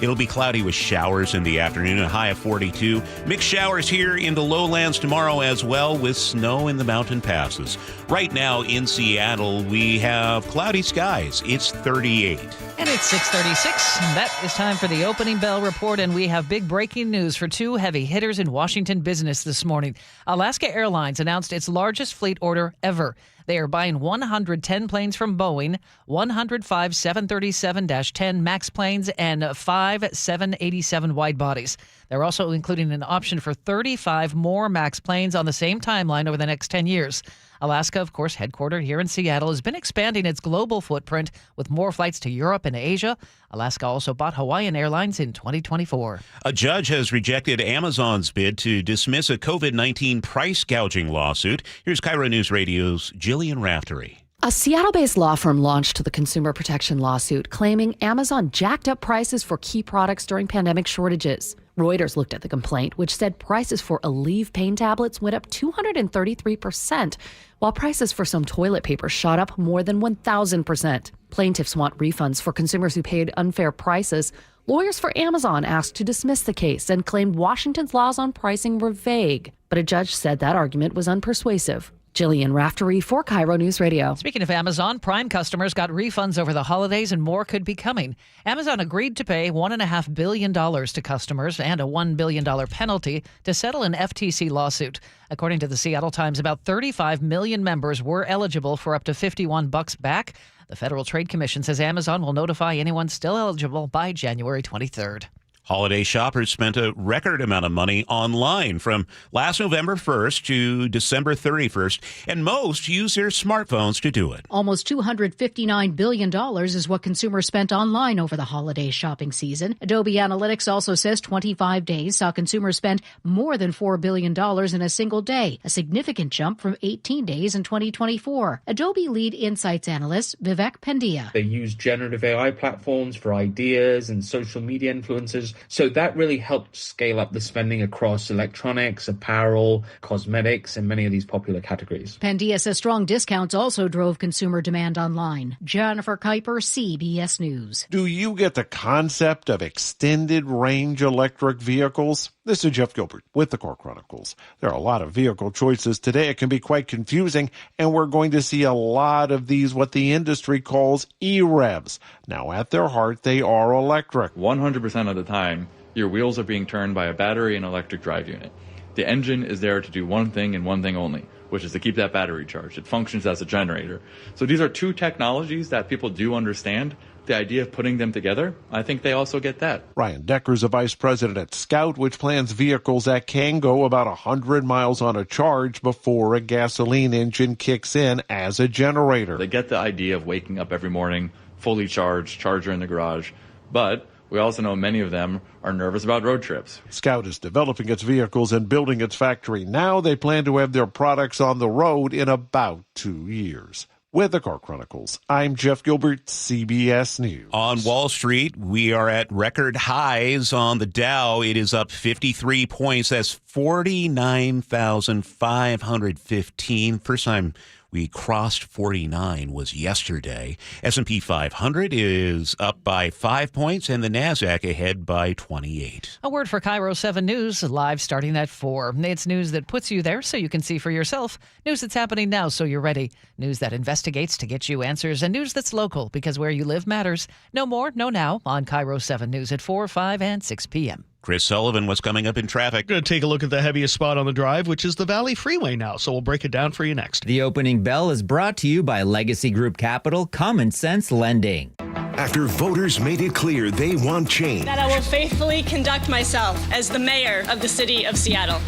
It'll be cloudy with showers in the afternoon, a high of 42. Mixed showers here in the lowlands tomorrow as well, with snow in the mountain passes. Right now in Seattle, we have cloudy skies. It's 38. And it's 6:36. That is time for the opening bell report, and we have big breaking news for two heavy hitters in Washington business this morning. Alaska Airlines announced its largest fleet order ever. They are buying 110 planes from Boeing, 105 737-10 MAX planes, and 5 787 wide bodies. They're also including an option for 35 more MAX planes on the same timeline over the next 10 years. Alaska, of course, headquartered here in Seattle, has been expanding its global footprint with more flights to Europe and Asia. Alaska also bought Hawaiian Airlines in 2024. A judge has rejected Amazon's bid to dismiss a COVID-19 price gouging lawsuit. Here's KIRO News Radio's Jillian Raftery. A Seattle-based law firm launched the consumer protection lawsuit claiming Amazon jacked up prices for key products during pandemic shortages. Reuters looked at the complaint, which said prices for Aleve pain tablets went up 233%, while prices for some toilet paper shot up more than 1,000%. Plaintiffs want refunds for consumers who paid unfair prices. Lawyers for Amazon asked to dismiss the case and claimed Washington's laws on pricing were vague. But a judge said that argument was unpersuasive. Jillian Raftery for KIRO News Radio. Speaking of Amazon, Prime customers got refunds over the holidays and more could be coming. Amazon agreed to pay $1.5 billion to customers and a $1 billion penalty to settle an FTC lawsuit. According to the Seattle Times, about 35 million members were eligible for up to $51 back. The Federal Trade Commission says Amazon will notify anyone still eligible by January 23rd. Holiday shoppers spent a record amount of money online from last November 1st to December 31st, and most use their smartphones to do it. Almost $259 billion is what consumers spent online over the holiday shopping season. Adobe Analytics also says 25 days saw consumers spend more than $4 billion in a single day, a significant jump from 18 days in 2024. Adobe lead insights analyst Vivek Pandya. They use generative AI platforms for ideas and social media influencers cars. So that really helped scale up the spending across electronics, apparel, cosmetics, and many of these popular categories. Pandia says strong discounts also drove consumer demand online. Jennifer Kuiper, CBS News. Do you get the concept of extended range electric vehicles? This is Jeff Gilbert with the Car Chronicles. There are a lot of vehicle choices today. It can be quite confusing, and we're going to see a lot of these, what the industry calls e-revs. Now, at their heart, they are electric. 100% of the time, your wheels are being turned by a battery and electric drive unit. The engine is there to do one thing and one thing only, which is to keep that battery charged. It functions as a generator. So these are two technologies that people do understand. The idea of putting them together, I think they also get that. Ryan Decker's a vice president at Scout, which plans vehicles that can go about 100 miles on a charge before a gasoline engine kicks in as a generator. They get the idea of waking up every morning, fully charged, charger in the garage. But we also know many of them are nervous about road trips. Scout is developing its vehicles and building its factory now. They plan to have their products on the road in about 2 years. With the Car Chronicles, I'm Jeff Gilbert, CBS News. On Wall Street, we are at record highs on the Dow. It is up 53 points. That's 49,515. First time we crossed 49 was yesterday. S&P 500 is up by 5 points, and the NASDAQ ahead by 28. A word for KIRO 7 News, live starting at 4. It's news that puts you there so you can see for yourself. News that's happening now so you're ready. News that investigates to get you answers. And news that's local because where you live matters. No more, no now on KIRO 7 News at 4, 5, and 6 p.m. Chris Sullivan, what's coming up in traffic? Going to take a look at the heaviest spot on the drive, which is the Valley Freeway now. So we'll break it down for you next. The opening bell is brought to you by Legacy Group Capital Common Sense Lending. After voters made it clear they want change. That I will faithfully conduct myself as the mayor of the city of Seattle.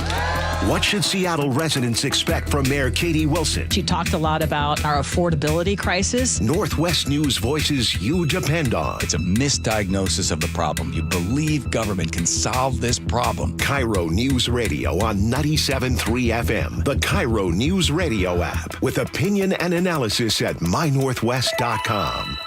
What should Seattle residents expect from Mayor Katie Wilson? She talked a lot about our affordability crisis. Northwest News voices you depend on. It's a misdiagnosis of the problem. You believe government can solve this problem. KIRO News Radio on 97.3 FM. The KIRO News Radio app with opinion and analysis at mynorthwest.com.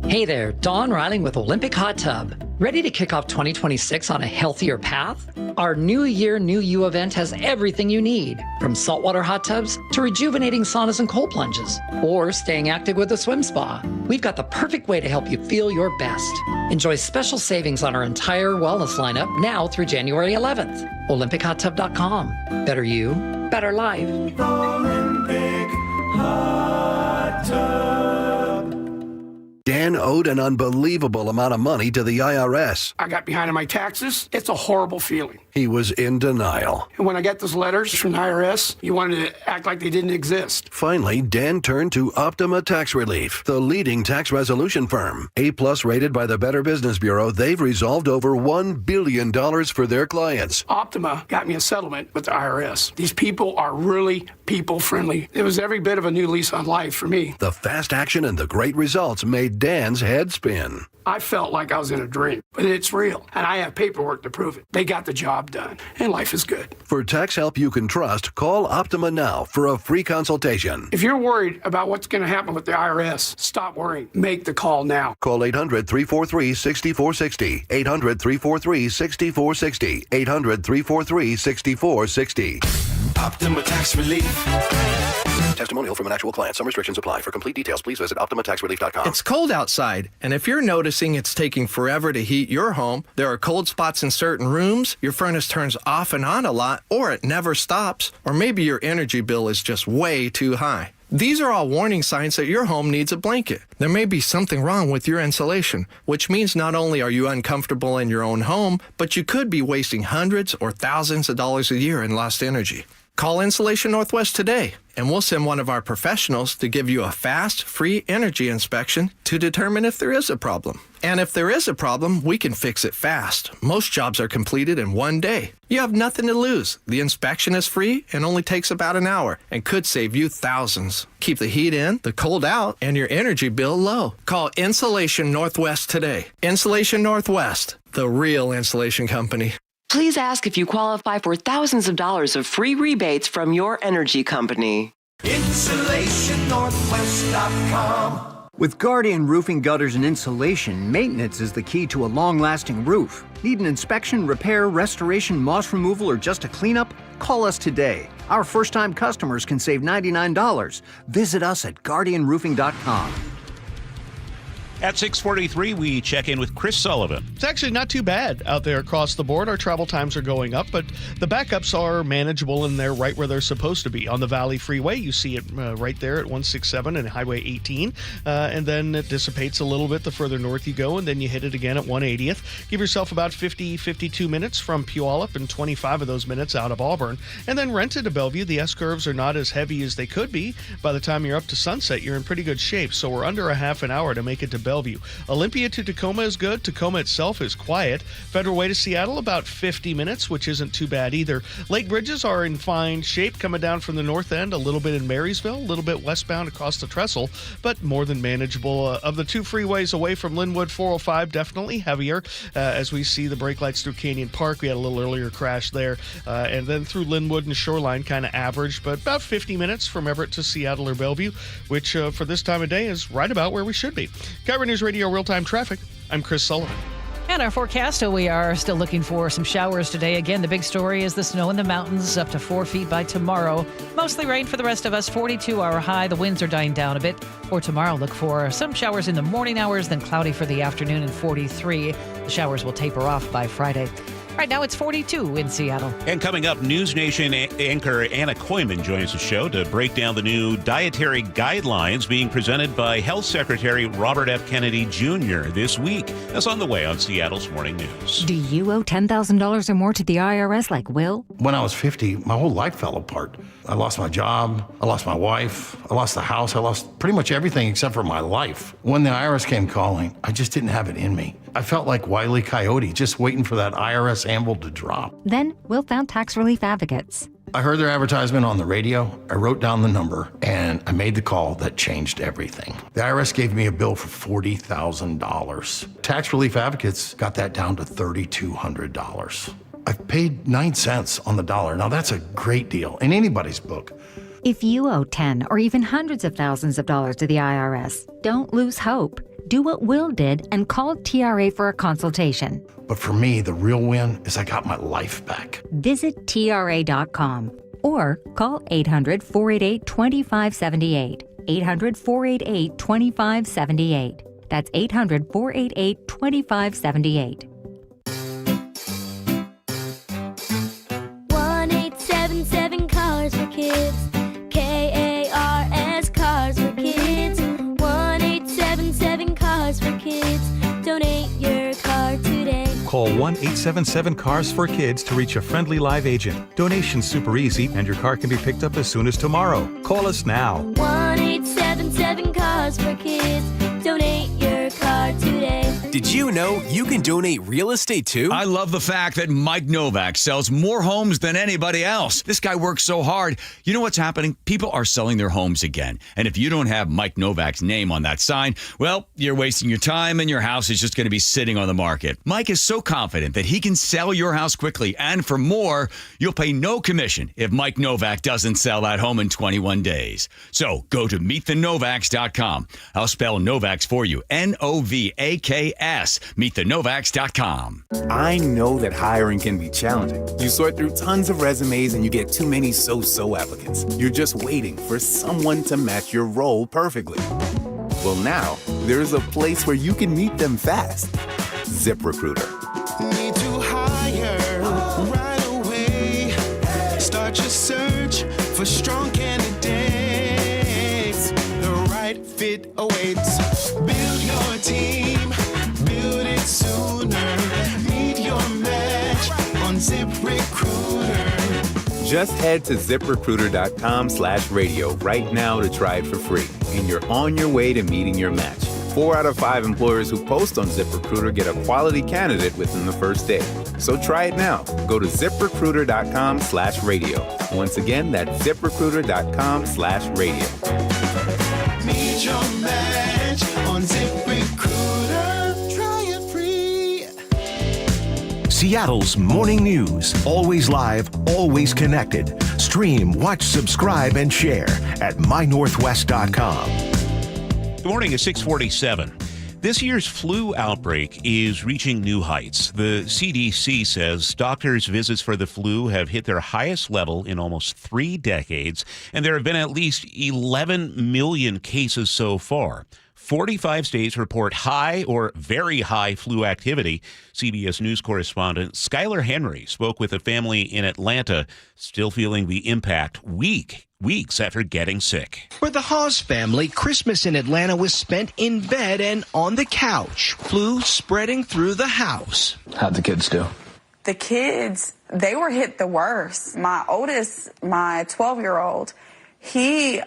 Hey there, Dawn Riling with Olympic Hot Tub. Ready to kick off 2026 on a healthier path? Our New Year, New You event has everything you need, from saltwater hot tubs to rejuvenating saunas and cold plunges, or staying active with a swim spa. We've got the perfect way to help you feel your best. Enjoy special savings on our entire wellness lineup now through January 11th. OlympicHotTub.com. Better you, better life. Olympic Hot Tub. Dan owed an unbelievable amount of money to the IRS. I got behind on my taxes. It's a horrible feeling. He was in denial. And when I got those letters from the IRS, you wanted to act like they didn't exist. Finally, Dan turned to Optima Tax Relief, the leading tax resolution firm. A-plus rated by the Better Business Bureau, they've resolved over $1 billion for their clients. Optima got me a settlement with the IRS. These people are really people-friendly. It was every bit of a new lease on life for me. The fast action and the great results made Dan's head spin. I felt like I was in a dream, but it's real, and I have paperwork to prove it. They got the job done, and life is good. For tax help you can trust, call Optima now for a free consultation. If you're worried about what's going to happen with the IRS, stop worrying. Make the call now. Call 800-343-6460. 800-343-6460. 800-343-6460. Optima Tax Relief. Testimonial from an actual client. Some restrictions apply. For complete details, please visit OptimaTaxRelief.com. It's cold outside, and if you're noticing it's taking forever to heat your home, there are cold spots in certain rooms, your furnace turns off and on a lot, or it never stops, or maybe your energy bill is just way too high. These are all warning signs that your home needs a blanket. There may be something wrong with your insulation, which means not only are you uncomfortable in your own home, but you could be wasting hundreds or thousands of dollars a year in lost energy. Call Insulation Northwest today, and we'll send one of our professionals to give you a fast, free energy inspection to determine if there is a problem. And if there is a problem, we can fix it fast. Most jobs are completed in 1 day. You have nothing to lose. The inspection is free and only takes about an hour and could save you thousands. Keep the heat in, the cold out, and your energy bill low. Call Insulation Northwest today. Insulation Northwest, the real insulation company. Please ask if you qualify for thousands of dollars of free rebates from your energy company. InsulationNorthwest.com. With Guardian Roofing Gutters and Insulation, maintenance is the key to a long-lasting roof. Need an inspection, repair, restoration, moss removal, or just a cleanup? Call us today. Our first-time customers can save $99. Visit us at guardianroofing.com. At 6:43, we check in with Chris Sullivan. It's actually not too bad out there across the board. Our travel times are going up, but the backups are manageable and they're right where they're supposed to be. On the Valley Freeway, you see it right there at 167 and Highway 18, and then it dissipates a little bit the further north you go, and then you hit it again at 180th. Give yourself about 52 minutes from Puyallup and 25 of those minutes out of Auburn. And then rented to Bellevue, the S-curves are not as heavy as they could be. By the time you're up to Sunset, you're in pretty good shape, so we're under a half an hour to make it to Bellevue. Olympia to Tacoma is good. Tacoma itself is quiet. Federal Way to Seattle, about 50 minutes, which isn't too bad either. Lake bridges are in fine shape coming down from the north end, a little bit in Marysville, a little bit westbound across the Trestle, but more than manageable. Of the two freeways away from Linwood, 405, definitely heavier as we see the brake lights through Canyon Park. We had a little earlier crash there. And then through Linwood and Shoreline, kind of average, but about 50 minutes from Everett to Seattle or Bellevue, which for this time of day is right about where we should be. KIRO Newsradio Real-Time Traffic. I'm Chris Sullivan. And our forecast, we are still looking for some showers today. Again, the big story is the snow in the mountains, up to 4 feet by tomorrow. Mostly rain for the rest of us, 42 our high. The winds are dying down a bit. For tomorrow, look for some showers in the morning hours, then cloudy for the afternoon and 43. The showers will taper off by Friday. Right now, it's 42 in Seattle. And coming up, News Nation anchor Anna Koyman joins the show to break down the new dietary guidelines being presented by Health Secretary Robert F. Kennedy Jr. this week. That's on the way on Seattle's Morning News. Do you owe $10,000 or more to the IRS like Will? When I was 50, my whole life fell apart. I lost my job, I lost my wife, I lost the house, I lost pretty much everything except for my life. When the IRS came calling, I just didn't have it in me. I felt like Wile E. Coyote, just waiting for that IRS anvil to drop. Then Will found tax relief advocates. I heard their advertisement on the radio, I wrote down the number, and I made the call that changed everything. The IRS gave me a bill for $40,000. Tax relief advocates got that down to $3,200. I've paid 9 cents on the dollar. Now that's a great deal in anybody's book. If you owe 10 or even hundreds of thousands of dollars to the IRS, don't lose hope. Do what Will did and call TRA for a consultation. But for me, the real win is I got my life back. Visit TRA.com or call 800-488-2578. 800-488-2578. That's 800-488-2578. 1877 Cars for Kids. KARS Cars for Kids. 1877 Cars for Kids. Donate your car today. Call 1-877-CARS for Kids to reach a friendly live agent. Donation's super easy, and your car can be picked up as soon as tomorrow. Call us now. 1877 Cars for Kids. Donate your car today. Did you know you can donate real estate too? I love the fact that Mike Novak sells more homes than anybody else. This guy works so hard. You know what's happening? People are selling their homes again. And if you don't have Mike Novak's name on that sign, well, you're wasting your time and your house is just going to be sitting on the market. Mike is so confident that he can sell your house quickly. And for more, you'll pay no commission if Mike Novak doesn't sell that home in 21 days. So go to meetthenovaks.com. I'll spell Novaks for you. Novaks. Meetthenovaks.com. I know that hiring can be challenging. You sort through tons of resumes and you get too many so-so applicants. You're just waiting for someone to match your role perfectly. Well, now there's a place where you can meet them fast. ZipRecruiter. Need to hire right away. Start your search for strong candidates. The right fit awaits. Build your team. Build it sooner. Meet your match on ZipRecruiter. Just head to ZipRecruiter.com/radio right now to try it for free. And you're on your way to meeting your match. 4 out of 5 employers who post on ZipRecruiter get a quality candidate within the first day. So try it now. Go to ZipRecruiter.com/radio. Once again, that's ZipRecruiter.com/radio. Meet your match on ZipRecruiter. Try it free. Seattle's Morning News. Always live, always connected. Stream, watch, subscribe, and share at mynorthwest.com. Good morning at 6:47. This year's flu outbreak is reaching new heights. The CDC says doctors' visits for the flu have hit their highest level in almost 3 decades, and there have been at least 11 million cases so far. 45 states report high or very high flu activity. CBS News correspondent Skylar Henry spoke with a family in Atlanta, still feeling the impact weeks after getting sick. For the Hawes family, Christmas in Atlanta was spent in bed and on the couch, flu spreading through the house. How'd the kids do? The kids, they were hit the worst. My oldest, my 12-year-old, he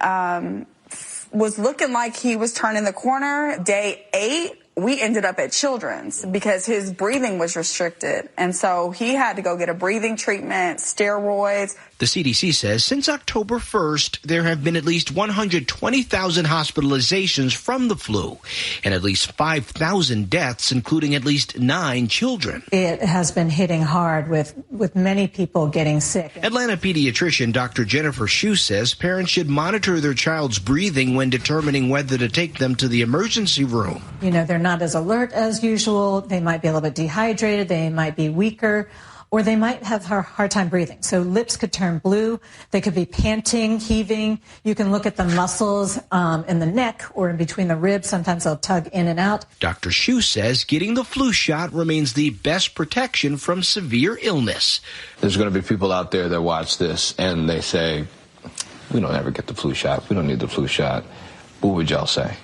was looking like he was turning the corner. Day 8, we ended up at Children's because his breathing was restricted. And so he had to go get a breathing treatment, steroids. The CDC says since October 1st, there have been at least 120,000 hospitalizations from the flu and at least 5,000 deaths, including at least 9 children. It has been hitting hard with many people getting sick. Atlanta pediatrician Dr. Jennifer Shue says parents should monitor their child's breathing when determining whether to take them to the emergency room. You know, they're not as alert as usual. They might be a little bit dehydrated. They might be weaker. Or they might have a hard time breathing. So lips could turn blue. They could be panting, heaving. You can look at the muscles in the neck or in between the ribs. Sometimes they'll tug in and out. Dr. Shue says getting the flu shot remains the best protection from severe illness. There's going to be people out there that watch this and they say, we don't ever get the flu shot. We don't need the flu shot. What would y'all say?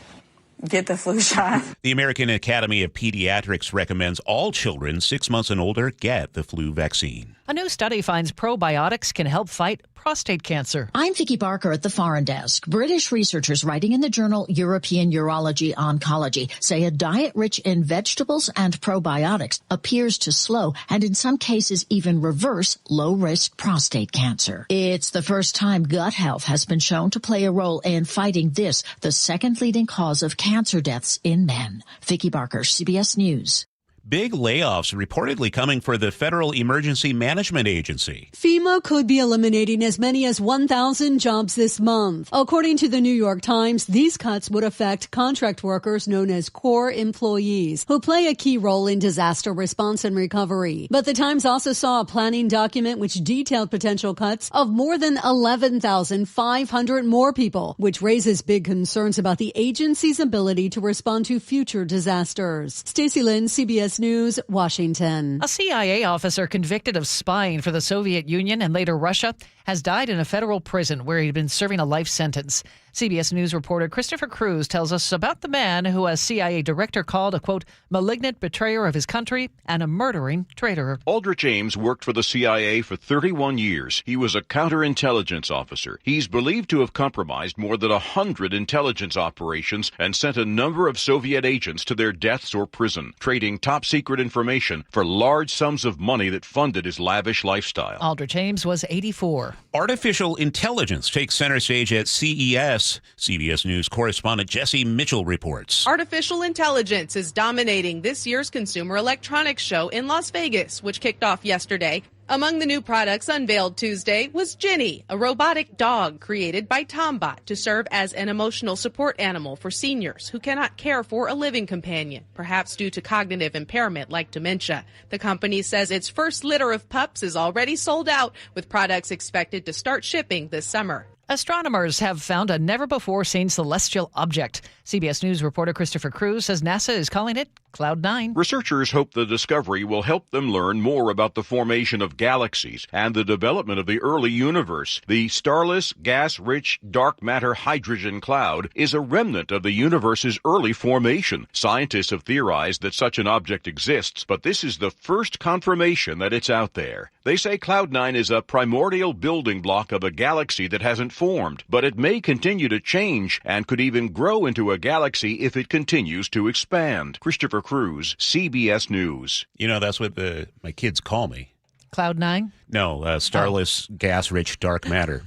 Get the flu shot. The American Academy of Pediatrics recommends all children 6 months and older get the flu vaccine. A new study finds probiotics can help fight prostate cancer. I'm Vicki Barker at the Foreign Desk. British researchers writing in the journal European Urology Oncology say a diet rich in vegetables and probiotics appears to slow and in some cases even reverse low-risk prostate cancer. It's the first time gut health has been shown to play a role in fighting this, the second leading cause of cancer deaths in men. Vicki Barker, CBS News. Big layoffs reportedly coming for the Federal Emergency Management Agency. FEMA could be eliminating as many as 1,000 jobs this month. According to the New York Times, these cuts would affect contract workers known as core employees, who play a key role in disaster response and recovery. But the Times also saw a planning document which detailed potential cuts of more than 11,500 more people, which raises big concerns about the agency's ability to respond to future disasters. Stacey Lynn, CBS News, Washington. A CIA officer convicted of spying for the Soviet Union and later Russia has died in a federal prison where he'd been serving a life sentence. CBS News reporter Christopher Cruz tells us about the man who a CIA director called a, quote, malignant betrayer of his country and a murdering traitor. Aldrich Ames worked for the CIA for 31 years. He was a counterintelligence officer. He's believed to have compromised more than 100 intelligence operations and sent a number of Soviet agents to their deaths or prison, trading top-secret information for large sums of money that funded his lavish lifestyle. Aldrich Ames was 84. Artificial intelligence takes center stage at CES. CBS News correspondent Jesse Mitchell reports. Artificial intelligence is dominating this year's Consumer Electronics Show in Las Vegas, which kicked off yesterday. Among the new products unveiled Tuesday was Jenny, a robotic dog created by Tombot to serve as an emotional support animal for seniors who cannot care for a living companion, perhaps due to cognitive impairment like dementia. The company says its first litter of pups is already sold out, with products expected to start shipping this summer. Astronomers have found a never-before-seen celestial object. CBS News reporter Christopher Cruz says NASA is calling it Cloud 9. Researchers hope the discovery will help them learn more about the formation of galaxies and the development of the early universe. The starless, gas-rich, dark matter hydrogen cloud is a remnant of the universe's early formation. Scientists have theorized that such an object exists, but this is the first confirmation that it's out there. They say Cloud 9 is a primordial building block of a galaxy that hasn't formed, but it may continue to change and could even grow into a galaxy if it continues to expand. Christopher Cruz, CBS News. You know, that's what my kids call me. Cloud 9? No, starless, gas-rich, dark matter,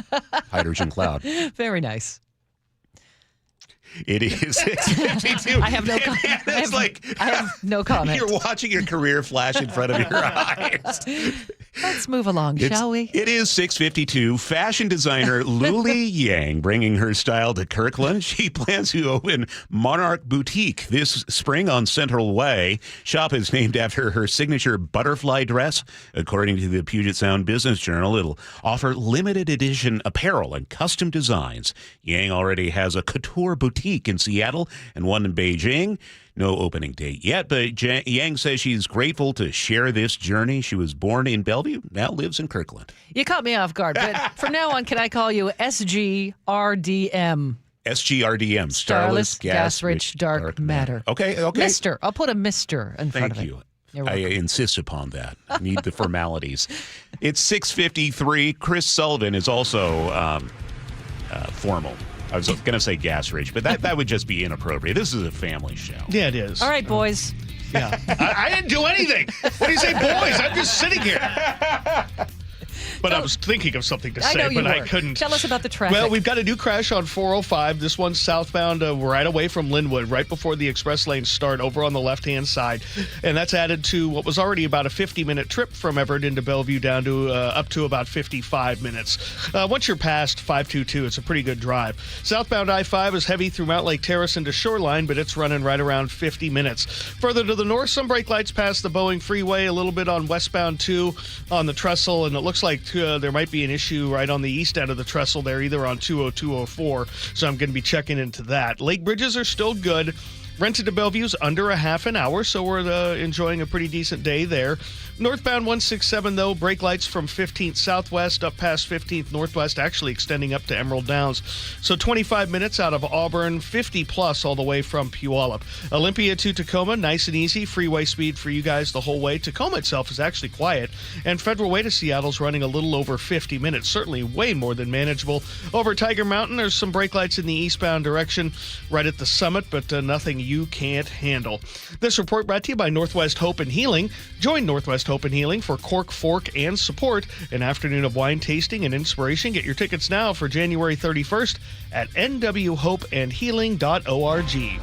hydrogen cloud. Very nice. It is 6:52. I have no comment. I have no comment. You're watching your career flash in front of your eyes. Let's move along, shall we? It is 6:52. Fashion designer Luli Yang bringing her style to Kirkland. She plans to open Monarch Boutique this spring on Central Way. Shop is named after her signature butterfly dress. According to the Puget Sound Business Journal, it'll offer limited edition apparel and custom designs. Yang already has a couture boutique in Seattle and one in Beijing. No opening date yet, but Yang says she's grateful to share this journey. She was born in Bellevue, now lives in Kirkland. You caught me off guard, but from now on, can I call you SGRDM? SGRDM, Starless, Gas-Rich, Dark Matter. Okay. Mr. I'll put a Mr. in front of it. Thank you. I insist upon that. I need the formalities. It's 6:53. Chris Sullivan is also formal. I was going to say gas-rich, but that would just be inappropriate. This is a family show. Yeah, it is. All right, boys. Yeah. I didn't do anything. What do you say, boys? I'm just sitting here. But I was thinking of something to say, but I couldn't. Tell us about the traffic. Well, we've got a new crash on 405. This one's southbound right away from Linwood, right before the express lanes start over on the left-hand side. And that's added to what was already about a 50-minute trip from Everett into Bellevue down to up to about 55 minutes. Once you're past 522, it's a pretty good drive. Southbound I-5 is heavy through Mount Lake Terrace into Shoreline, but it's running right around 50 minutes. Further to the north, some brake lights past the Boeing Freeway, a little bit on westbound 2 on the trestle, and it looks like there might be an issue right on the east end of the trestle there, either on 202 or 4, so I'm going to be checking into that. Lake bridges are still good. Rented to Bellevue's under a half an hour, so we're enjoying a pretty decent day there. Northbound 167, though, brake lights from 15th Southwest up past 15th Northwest, actually extending up to Emerald Downs. So 25 minutes out of Auburn, 50-plus all the way from Puyallup. Olympia to Tacoma, nice and easy. Freeway speed for you guys the whole way. Tacoma itself is actually quiet. And Federal Way to Seattle's running a little over 50 minutes, certainly way more than manageable. Over Tiger Mountain, there's some brake lights in the eastbound direction right at the summit, but nothing you can't handle. This report brought to you by Northwest Hope and Healing. Join Northwest Hope and Healing for Cork, Fork, and Support, an afternoon of wine tasting and inspiration. Get your tickets now for January 31st at nwhopeandhealing.org.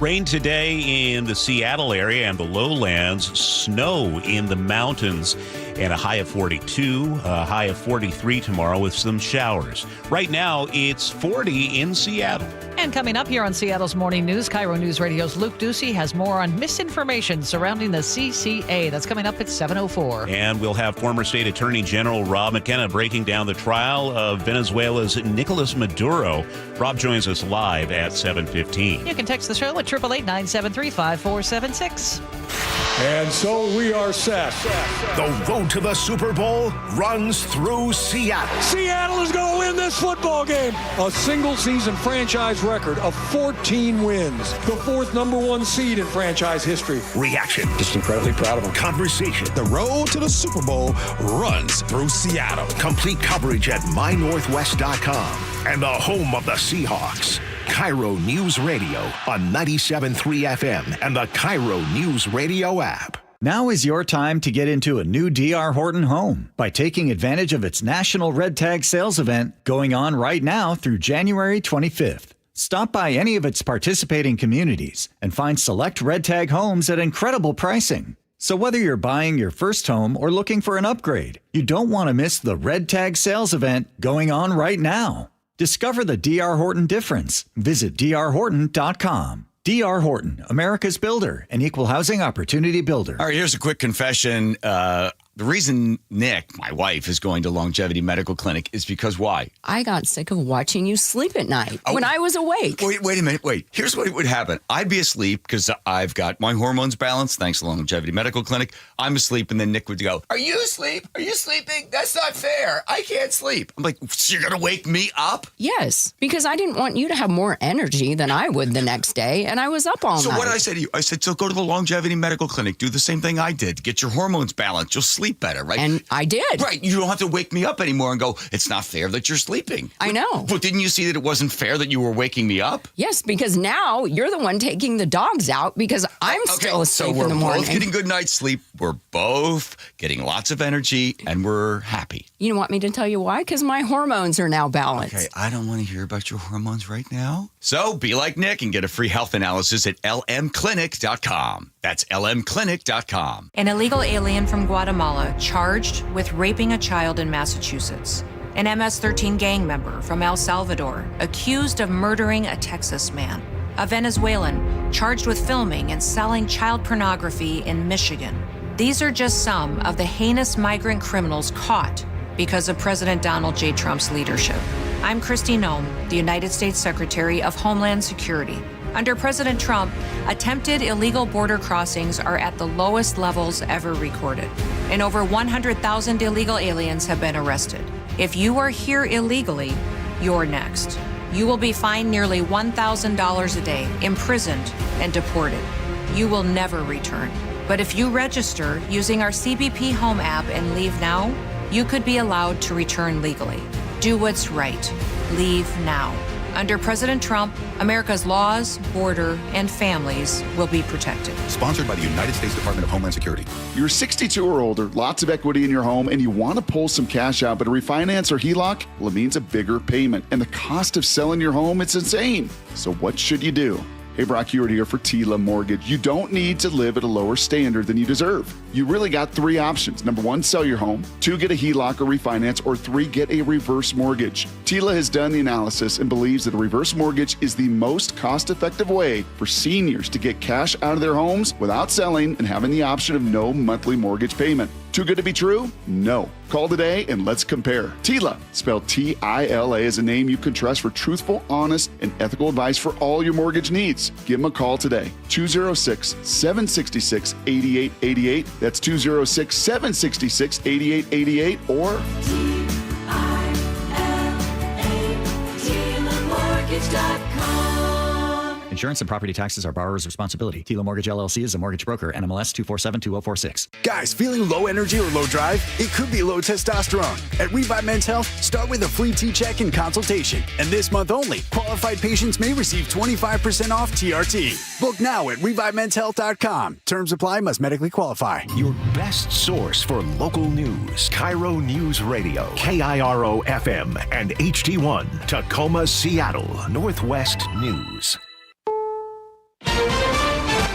Rain today in the Seattle area and the lowlands, snow in the mountains, and a high of 42, a high of 43 tomorrow with some showers. Right now, it's 40 in Seattle. And coming up here on Seattle's Morning News, KIRO News Radio's Luke Ducey has more on misinformation surrounding the CCA. That's coming up at 7:04. And we'll have former State Attorney General Rob McKenna breaking down the trial of Venezuela's Nicolas Maduro. Rob joins us live at 7:15. You can text the show at 888-973-5476. And so we are set. The road to the Super Bowl runs through Seattle. Seattle is going to win this football game. A single-season franchise record of 14 wins. The fourth #1 seed in franchise history. Reaction. Just incredibly proud of them. Conversation. The road to the Super Bowl runs through Seattle. Complete coverage at mynorthwest.com and the home of the Seahawks. KIRO News Radio on 97.3 FM and the KIRO News Radio app. Now is your time to get into a new D.R. Horton home by taking advantage of its National Red Tag Sales event going on right now through January 25th. Stop by any of its participating communities and find select Red Tag homes at incredible pricing. So whether you're buying your first home or looking for an upgrade, you don't want to miss the Red Tag Sales event going on right now. Discover the D.R. Horton difference. Visit drhorton.com. D.R. Horton, America's builder and equal housing opportunity builder. All right, here's a quick confession. The reason Nick, my wife, is going to Longevity Medical Clinic is because why? I got sick of watching you sleep at night when I was awake. Wait a minute. Here's what would happen. I'd be asleep because I've got my hormones balanced thanks to Longevity Medical Clinic. I'm asleep, and then Nick would go, "Are you asleep? Are you sleeping? That's not fair. I can't sleep." I'm like, "So you're going to wake me up?" Yes, because I didn't want you to have more energy than I would the next day, and I was up all night. So what did I say to you? I said, so go to the Longevity Medical Clinic. Do the same thing I did. Get your hormones balanced. You'll sleep better, right? And I did. Right. You don't have to wake me up anymore and go, it's not fair that you're sleeping. I know. But didn't you see that it wasn't fair that you were waking me up? Yes, because now you're the one taking the dogs out because I'm still asleep in the morning. So we're both getting good night's sleep. We're both getting lots of energy, and we're happy. You want me to tell you why? Because my hormones are now balanced. Okay, I don't want to hear about your hormones right now. So be like Nick and get a free health analysis at lmclinic.com. That's lmclinic.com. An illegal alien from Guatemala charged with raping a child in Massachusetts. An MS-13 gang member from El Salvador accused of murdering a Texas man. A Venezuelan charged with filming and selling child pornography in Michigan. These are just some of the heinous migrant criminals caught because of President Donald J. Trump's leadership. I'm Kristi Noem, the United States Secretary of Homeland Security. Under President Trump, attempted illegal border crossings are at the lowest levels ever recorded, and over 100,000 illegal aliens have been arrested. If you are here illegally, you're next. You will be fined nearly $1,000 a day, imprisoned, and deported. You will never return. But if you register using our CBP Home app and leave now, you could be allowed to return legally. Do what's right. Leave now. Under President Trump, America's laws, border, and families will be protected. Sponsored by the United States Department of Homeland Security. You're 62 or older, lots of equity in your home, and you want to pull some cash out, but a refinance or HELOC, well, it means a bigger payment. And the cost of selling your home, it's insane. So what should you do? Hey, Brock Hewitt here for Tila Mortgage. You don't need to live at a lower standard than you deserve. You really got three options. Number one, sell your home. 2, get a HELOC or refinance. Or 3, get a reverse mortgage. Tila has done the analysis and believes that a reverse mortgage is the most cost-effective way for seniors to get cash out of their homes without selling and having the option of no monthly mortgage payment. Too good to be true? No. Call today and let's compare. Tila, spelled T-I-L-A, is a name you can trust for truthful, honest, and ethical advice for all your mortgage needs. Give them a call today. 206-766-8888. That's 206-766-8888 or Insurance and property taxes are borrower's responsibility. Tila Mortgage LLC is a mortgage broker. NMLS 2472046. Guys, feeling low energy or low drive? It could be low testosterone. At Revive Men's Health, start with a free T-check and consultation. And this month only, qualified patients may receive 25% off TRT. Book now at ReviveMen'sHealth.com. Terms apply, must medically qualify. Your best source for local news. KIRO Newsradio. KIRO FM and HD1. Tacoma, Seattle. Northwest News.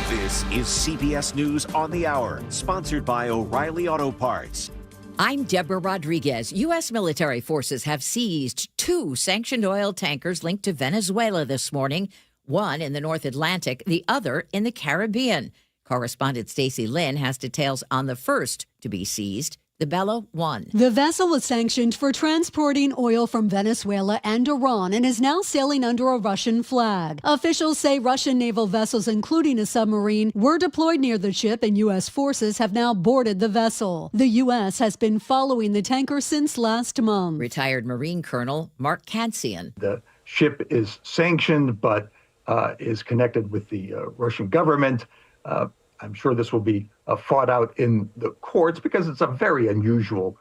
This is CBS News on the Hour, sponsored by O'Reilly Auto Parts. I'm Deborah Rodriguez. U.S. military forces have seized 2 sanctioned oil tankers linked to Venezuela this morning, one in the North Atlantic, the other in the Caribbean. Correspondent Stacey Lynn has details on the first to be seized, the Bella 1. The vessel was sanctioned for transporting oil from Venezuela and Iran and is now sailing under a Russian flag. Officials say Russian naval vessels, including a submarine, were deployed near the ship, and U.S. forces have now boarded the vessel. The U.S. has been following the tanker since last month. Retired Marine Colonel Mark Kansian. The ship is sanctioned, but is connected with the Russian government. I'm sure this will be fought out in the courts because it's a very unusual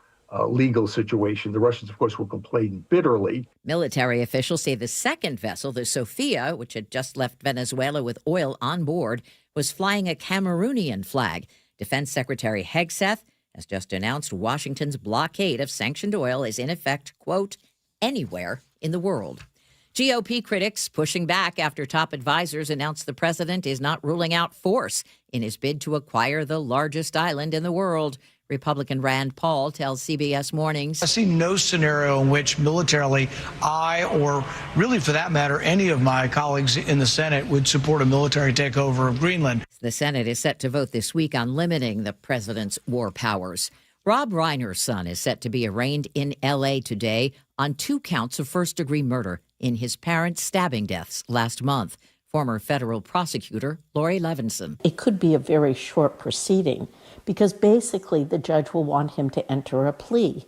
legal situation. The Russians, of course, will complain bitterly. Military officials say the second vessel, the Sophia, which had just left Venezuela with oil on board, was flying a Cameroonian flag. Defense Secretary Hegseth has just announced Washington's blockade of sanctioned oil is in effect, quote, anywhere in the world. GOP critics pushing back after top advisors announced the president is not ruling out force in his bid to acquire the largest island in the world. Republican Rand Paul tells CBS Mornings, I see no scenario in which militarily I, or really for that matter, any of my colleagues in the Senate would support a military takeover of Greenland. The Senate is set to vote this week on limiting the president's war powers. Rob Reiner's son is set to be arraigned in L.A. today on 2 counts of first-degree murder in his parents' stabbing deaths last month. Former federal prosecutor Lori Levinson. It could be a very short proceeding because basically the judge will want him to enter a plea.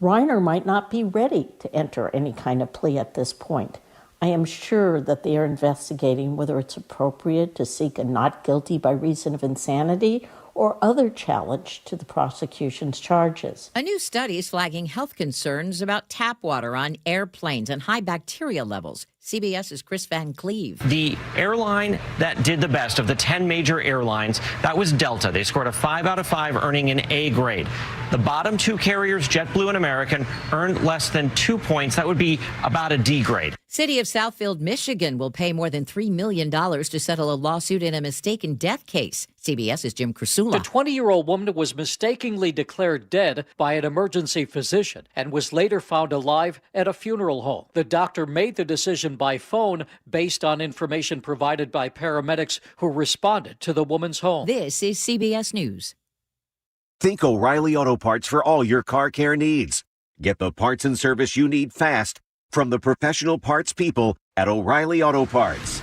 Reiner might not be ready to enter any kind of plea at this point. I am sure that they are investigating whether it's appropriate to seek a not guilty by reason of insanity or other challenge to the prosecution's charges. A new study is flagging health concerns about tap water on airplanes and high bacteria levels. CBS's Chris Van Cleve. The airline that did the best of the 10 major airlines, that was Delta. They scored a 5 out of 5, earning an A grade. The bottom 2 carriers, JetBlue and American, earned less than 2 points. That would be about a D grade. City of Southfield, Michigan will pay more than $3 million to settle a lawsuit in a mistaken death case. CBS's Jim Krasula. The 20-year-old woman was mistakenly declared dead by an emergency physician and was later found alive at a funeral home. The doctor made the decision by phone based on information provided by paramedics who responded to the woman's home. This is CBS News. Think O'Reilly Auto Parts for all your car care needs. Get the parts and service you need fast from the professional parts people at O'Reilly Auto Parts.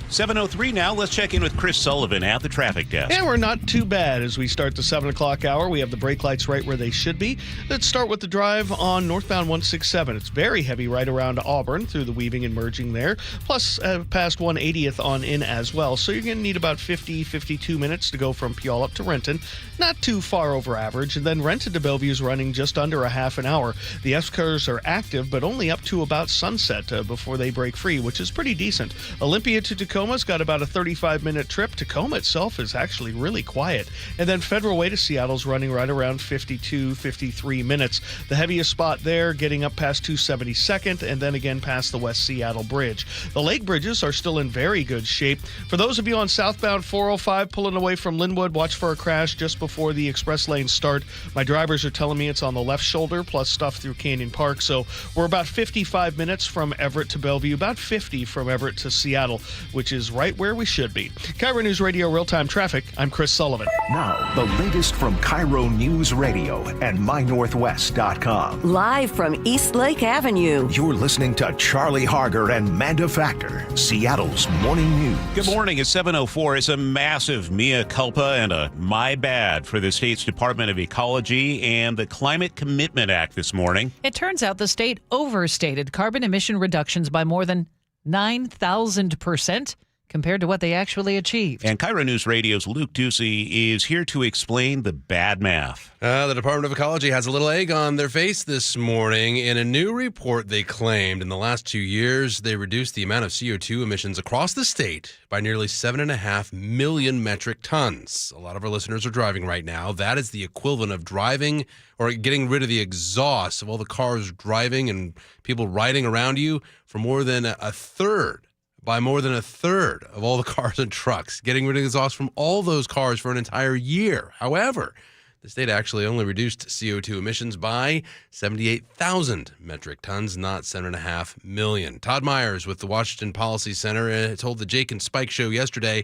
7:03 now. Let's check in with Chris Sullivan at the traffic desk. And we're not too bad as we start the 7 o'clock hour. We have the brake lights right where they should be. Let's start with the drive on northbound 167. It's very heavy right around Auburn through the weaving and merging there, plus past 180th on in as well. So you're going to need about 52 minutes to go from Puyallup to Renton. Not too far over average. And then Renton to Bellevue is running just under a half an hour. The S-cars are active, but only up to about sunset before they break free, which is pretty decent. Olympia to Tacoma's got about a 35-minute trip. Tacoma itself is actually really quiet. And then Federal Way to Seattle's running right around 53 minutes. The heaviest spot there getting up past 272nd and then again past the West Seattle Bridge. The lake bridges are still in very good shape. For those of you on southbound 405 pulling away from Linwood, watch for a crash just before the express lanes start. My drivers are telling me it's on the left shoulder plus stuff through Canyon Park. So we're about 55 minutes from Everett to Bellevue, about 50 from Everett to Seattle, which is right where we should be. KIRO Newsradio Real-Time Traffic. I'm Chris Sullivan. Now, the latest from KIRO Newsradio and MyNorthwest.com. Live from East Lake Avenue. You're listening to Charlie Harger and Manda Factor, Seattle's morning news. Good morning. It's 7:04. It's a massive mea culpa and a my bad for the state's Department of Ecology and the Climate Commitment Act this morning. It turns out the state overstated carbon emission reductions by more than 9,000% compared to what they actually achieved. And KIRO News Radio's Luke Ducey is here to explain the bad math. The Department of Ecology has a little egg on their face this morning. In a new report, they claimed in the last 2 years, they reduced the amount of CO2 emissions across the state by nearly 7.5 million metric tons. A lot of our listeners are driving right now. That is the equivalent of driving or getting rid of the exhaust of all the cars driving and people riding around you for more than a third. By more than a third of all the cars and trucks, getting rid of exhaust from all those cars for an entire year. However, the state actually only reduced CO2 emissions by 78,000 metric tons, not 7.5 million. Todd Myers with the Washington Policy Center told the Jake and Spike show yesterday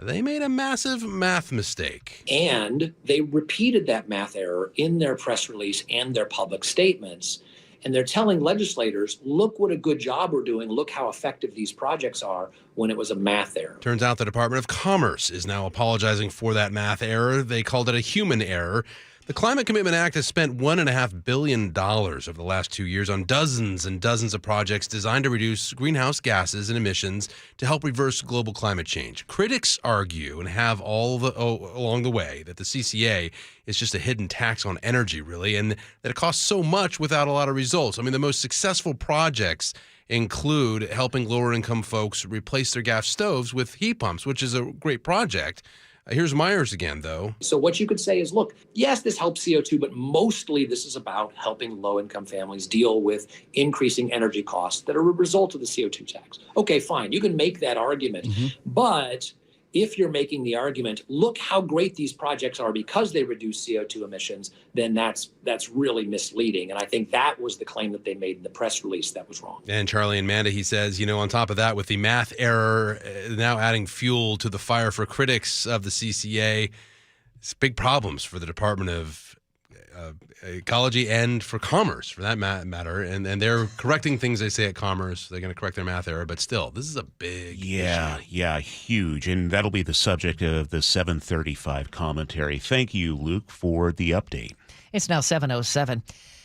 they made a massive math mistake. And they repeated that math error in their press release and their public statements. And they're telling legislators, look what a good job we're doing. Look how effective these projects are when it was a math error. Turns out the Department of Commerce is now apologizing for that math error. They called it a human error. The Climate Commitment Act has spent $1.5 billion over the last 2 years on dozens and dozens of projects designed to reduce greenhouse gases and emissions to help reverse global climate change. Critics argue and have along the way that the CCA is just a hidden tax on energy, really, and that it costs so much without a lot of results. I mean, the most successful projects include helping lower-income folks replace their gas stoves with heat pumps, which is a great project. Here's Myers again, though. So what you could say is, look, yes, this helps CO2, but mostly this is about helping low-income families deal with increasing energy costs that are a result of the CO2 tax. Okay, fine. You can make that argument. But if you're making the argument, look how great these projects are because they reduce CO2 emissions, then that's really misleading. And I think that was the claim that they made in the press release that was wrong. And Charlie and Manda, he says, on top of that, with the math error now adding fuel to the fire for critics of the CCA, it's big problems for the Department of Ecology and for Commerce, for that matter. And they're correcting things they say at Commerce. They're going to correct their math error. But still, this is a big issue. Yeah, huge. And that'll be the subject of the 7:35 commentary. Thank you, Luke, for the update. It's now 7:07.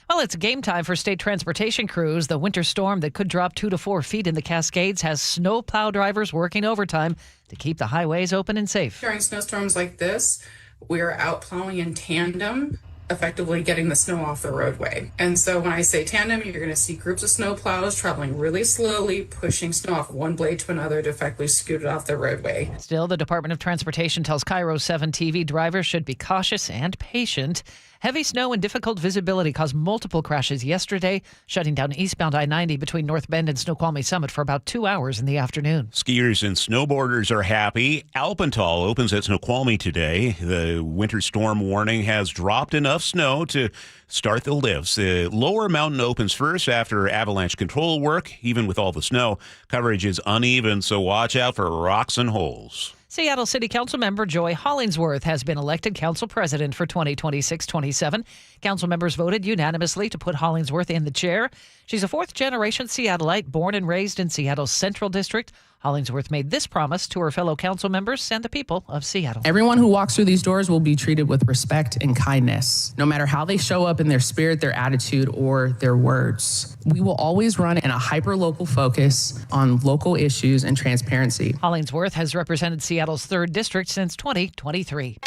Well, it's game time for state transportation crews. The winter storm that could drop 2 to 4 feet in the Cascades has snowplow drivers working overtime to keep the highways open and safe. During snowstorms like this, we are out plowing in tandem, effectively getting the snow off the roadway. And so when I say tandem, you're going to see groups of snow plows traveling really slowly, pushing snow off one blade to another to effectively scoot it off the roadway. Still, the Department of Transportation tells KIRO 7 TV drivers should be cautious and patient Heavy snow and difficult visibility caused multiple crashes yesterday, shutting down eastbound I-90 between North Bend and Snoqualmie Summit for about 2 hours in the afternoon. Skiers and snowboarders are happy. Alpental opens at Snoqualmie today. The winter storm warning has dropped enough snow to start the lifts. The lower mountain opens first after avalanche control work. Even with all the snow, coverage is uneven, so watch out for rocks and holes. Seattle City Council member Joy Hollingsworth has been elected council president for 2026-27. Council members voted unanimously to put Hollingsworth in the chair. She's a fourth-generation Seattleite, born and raised in Seattle's Central District. Hollingsworth made this promise to her fellow council members and the people of Seattle. Everyone who walks through these doors will be treated with respect and kindness, no matter how they show up in their spirit, their attitude, or their words. We will always run in a hyper-local focus on local issues and transparency. Hollingsworth has represented Seattle's 3rd District since 2023.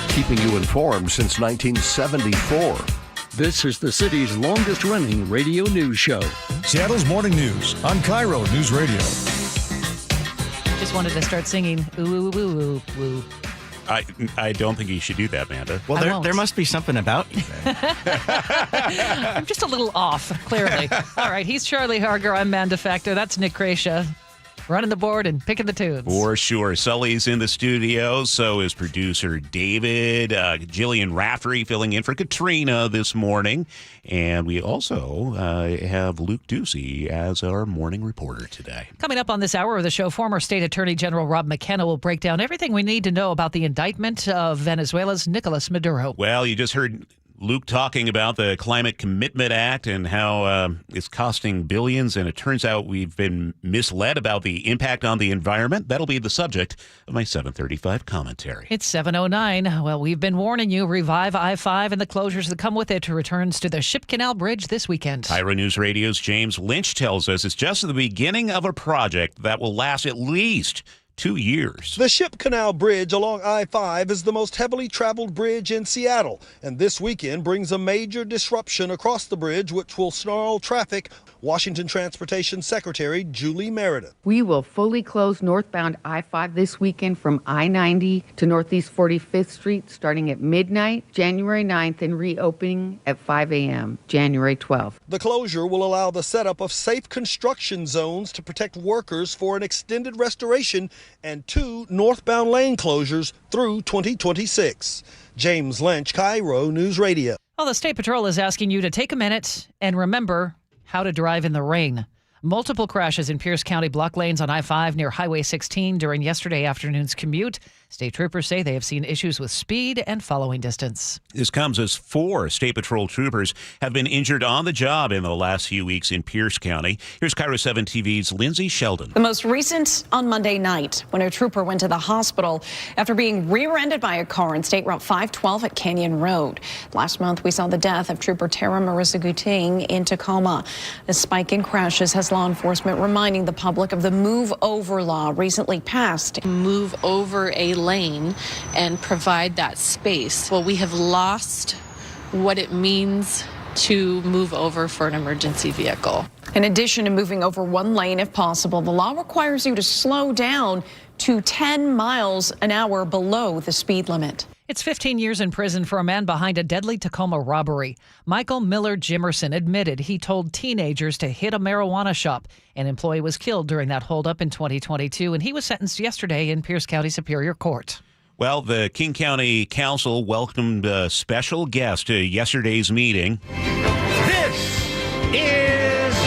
Keeping you informed since 1974. This is the city's longest-running radio news show. Seattle's Morning News on KIRO Newsradio. Just wanted to start singing ooh, ooh, ooh, ooh, ooh. I don't think you should do that, Manda. Well, there must be something about you. I'm just a little off, clearly. All right, he's Charlie Harger. I'm Manda Factor. That's Nick Gracia. Running the board and picking the tunes. For sure. Sully's in the studio. So is producer David. Jillian Raftery filling in for Katrina this morning. And we also have Luke Ducey as our morning reporter today. Coming up on this hour of the show, former State Attorney General Rob McKenna will break down everything we need to know about the indictment of Venezuela's Nicolas Maduro. Well, you just heard Luke talking about the Climate Commitment Act and how it's costing billions, and it turns out we've been misled about the impact on the environment. That'll be the subject of my 7:35 commentary. It's 7:09. Well, we've been warning you. Revive I-5 and the closures that come with it returns to the Ship Canal Bridge this weekend. KIRO News Radio's James Lynch tells us it's just the beginning of a project that will last at least 2 years. The Ship Canal Bridge along I-5 is the most heavily traveled bridge in Seattle, and this weekend brings a major disruption across the bridge, which will snarl traffic. Washington Transportation Secretary Julie Meredith. We will fully close northbound I-5 this weekend from I-90 to Northeast 45th Street starting at midnight, January 9th, and reopening at 5 a.m., January 12th. The closure will allow the setup of safe construction zones to protect workers for an extended restoration and 2 northbound lane closures through 2026. James Lynch, KIRO News Radio. Well, the State Patrol is asking you to take a minute and remember how to drive in the rain. Multiple crashes in Pierce County block lanes on I-5 near Highway 16 during yesterday afternoon's commute. State troopers say they have seen issues with speed and following distance. This comes as 4 State Patrol troopers have been injured on the job in the last few weeks in Pierce County. Here's KIRO 7 TV's Lindsay Sheldon. The most recent on Monday night when a trooper went to the hospital after being rear-ended by a car on State Route 512 at Canyon Road. Last month, we saw the death of Trooper Tara Marissa Guting in Tacoma. The spike in crashes has law enforcement reminding the public of the move over law recently passed. Move over a lane and provide that space. Well, we have lost what it means to move over for an emergency vehicle. In addition to moving over one lane if possible, the law requires you to slow down to 10 miles an hour below the speed limit. It's 15 years in prison for a man behind a deadly Tacoma robbery. Michael Miller Jimerson admitted he told teenagers to hit a marijuana shop. An employee was killed during that holdup in 2022, and he was sentenced yesterday in Pierce County Superior Court. Well, the King County Council welcomed a special guest to yesterday's meeting. This is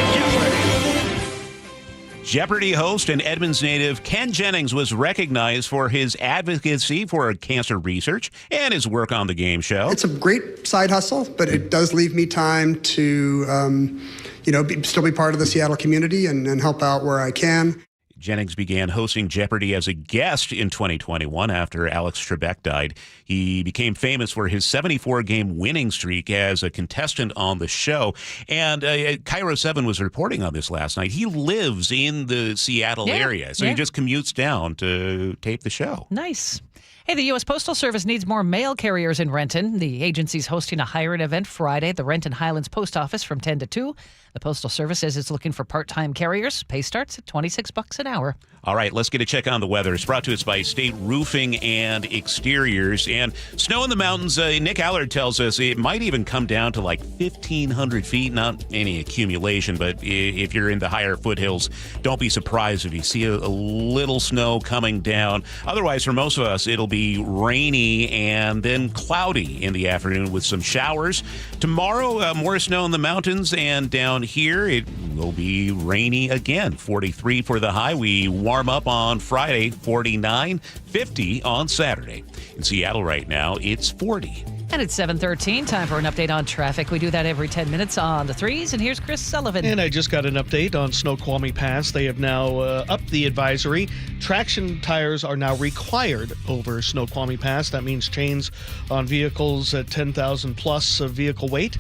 Jeopardy host and Edmonds native Ken Jennings was recognized for his advocacy for cancer research and his work on the game show. It's a great side hustle, but it does leave me time to, still be part of the Seattle community and help out where I can. Jennings began hosting Jeopardy as a guest in 2021 after Alex Trebek died. He became famous for his 74-game winning streak as a contestant on the show. And KIRO 7 was reporting on this last night. He lives in the Seattle area, so he just commutes down to tape the show. Nice. Hey, the U.S. Postal Service needs more mail carriers in Renton. The agency's hosting a hiring event Friday at the Renton Highlands Post Office from 10 to 2. The Postal Service says it's looking for part-time carriers. Pay starts at $26 an hour. All right, let's get a check on the weather. It's brought to us by State Roofing and Exteriors. And snow in the mountains, Nick Allard tells us it might even come down to like 1,500 feet. Not any accumulation, but if you're in the higher foothills, don't be surprised if you see a little snow coming down. Otherwise, for most of us, it'll be rainy and then cloudy in the afternoon with some showers. Tomorrow, more snow in the mountains, and down here, it will be rainy again. 43 for the high. We warm up on Friday, 49, 50 on Saturday. In Seattle right now, it's 40. And it's 7:13. Time for an update on traffic. We do that every 10 minutes on the threes. And here's Chris Sullivan. And I just got an update on Snoqualmie Pass. They have now upped the advisory. Traction tires are now required over Snoqualmie Pass. That means chains on vehicles at 10,000 plus of vehicle weight.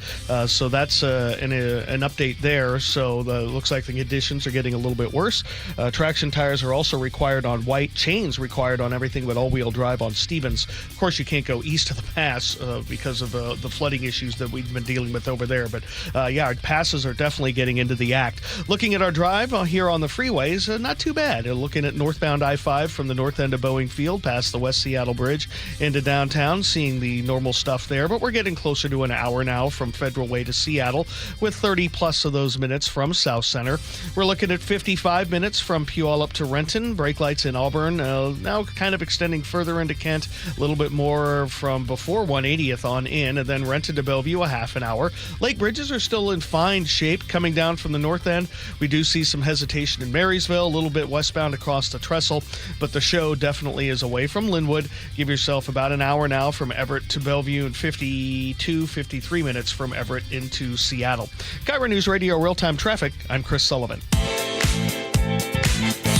So that's an update there. So it looks like the conditions are getting a little bit worse. Traction tires are also required on white, chains required on everything but all-wheel drive on Stevens. Of course, you can't go east of the pass because of the flooding issues that we've been dealing with over there. But our passes are definitely getting into the act. Looking at our drive here on the freeways, not too bad. Looking at northbound I-5 from the north end of Boeing Field past the West Seattle Bridge into downtown, seeing the normal stuff there. But we're getting closer to an hour now from Federal Way to Seattle, with 30 plus of those minutes from South Center. We're looking at 55 minutes from Puyallup up to Renton. Brake lights in Auburn, now kind of extending further into Kent, a little bit more from before 180th on in, and then Renton to Bellevue a half an hour. Lake bridges are still in fine shape. Coming down from the north end, we do see some hesitation in Marysville, a little bit westbound across the Trestle, but the show definitely is away from Linwood. Give yourself about an hour now from Everett to Bellevue, and 53 minutes from Everett into Seattle. KIRO News Radio real-time traffic. I'm Chris Sullivan.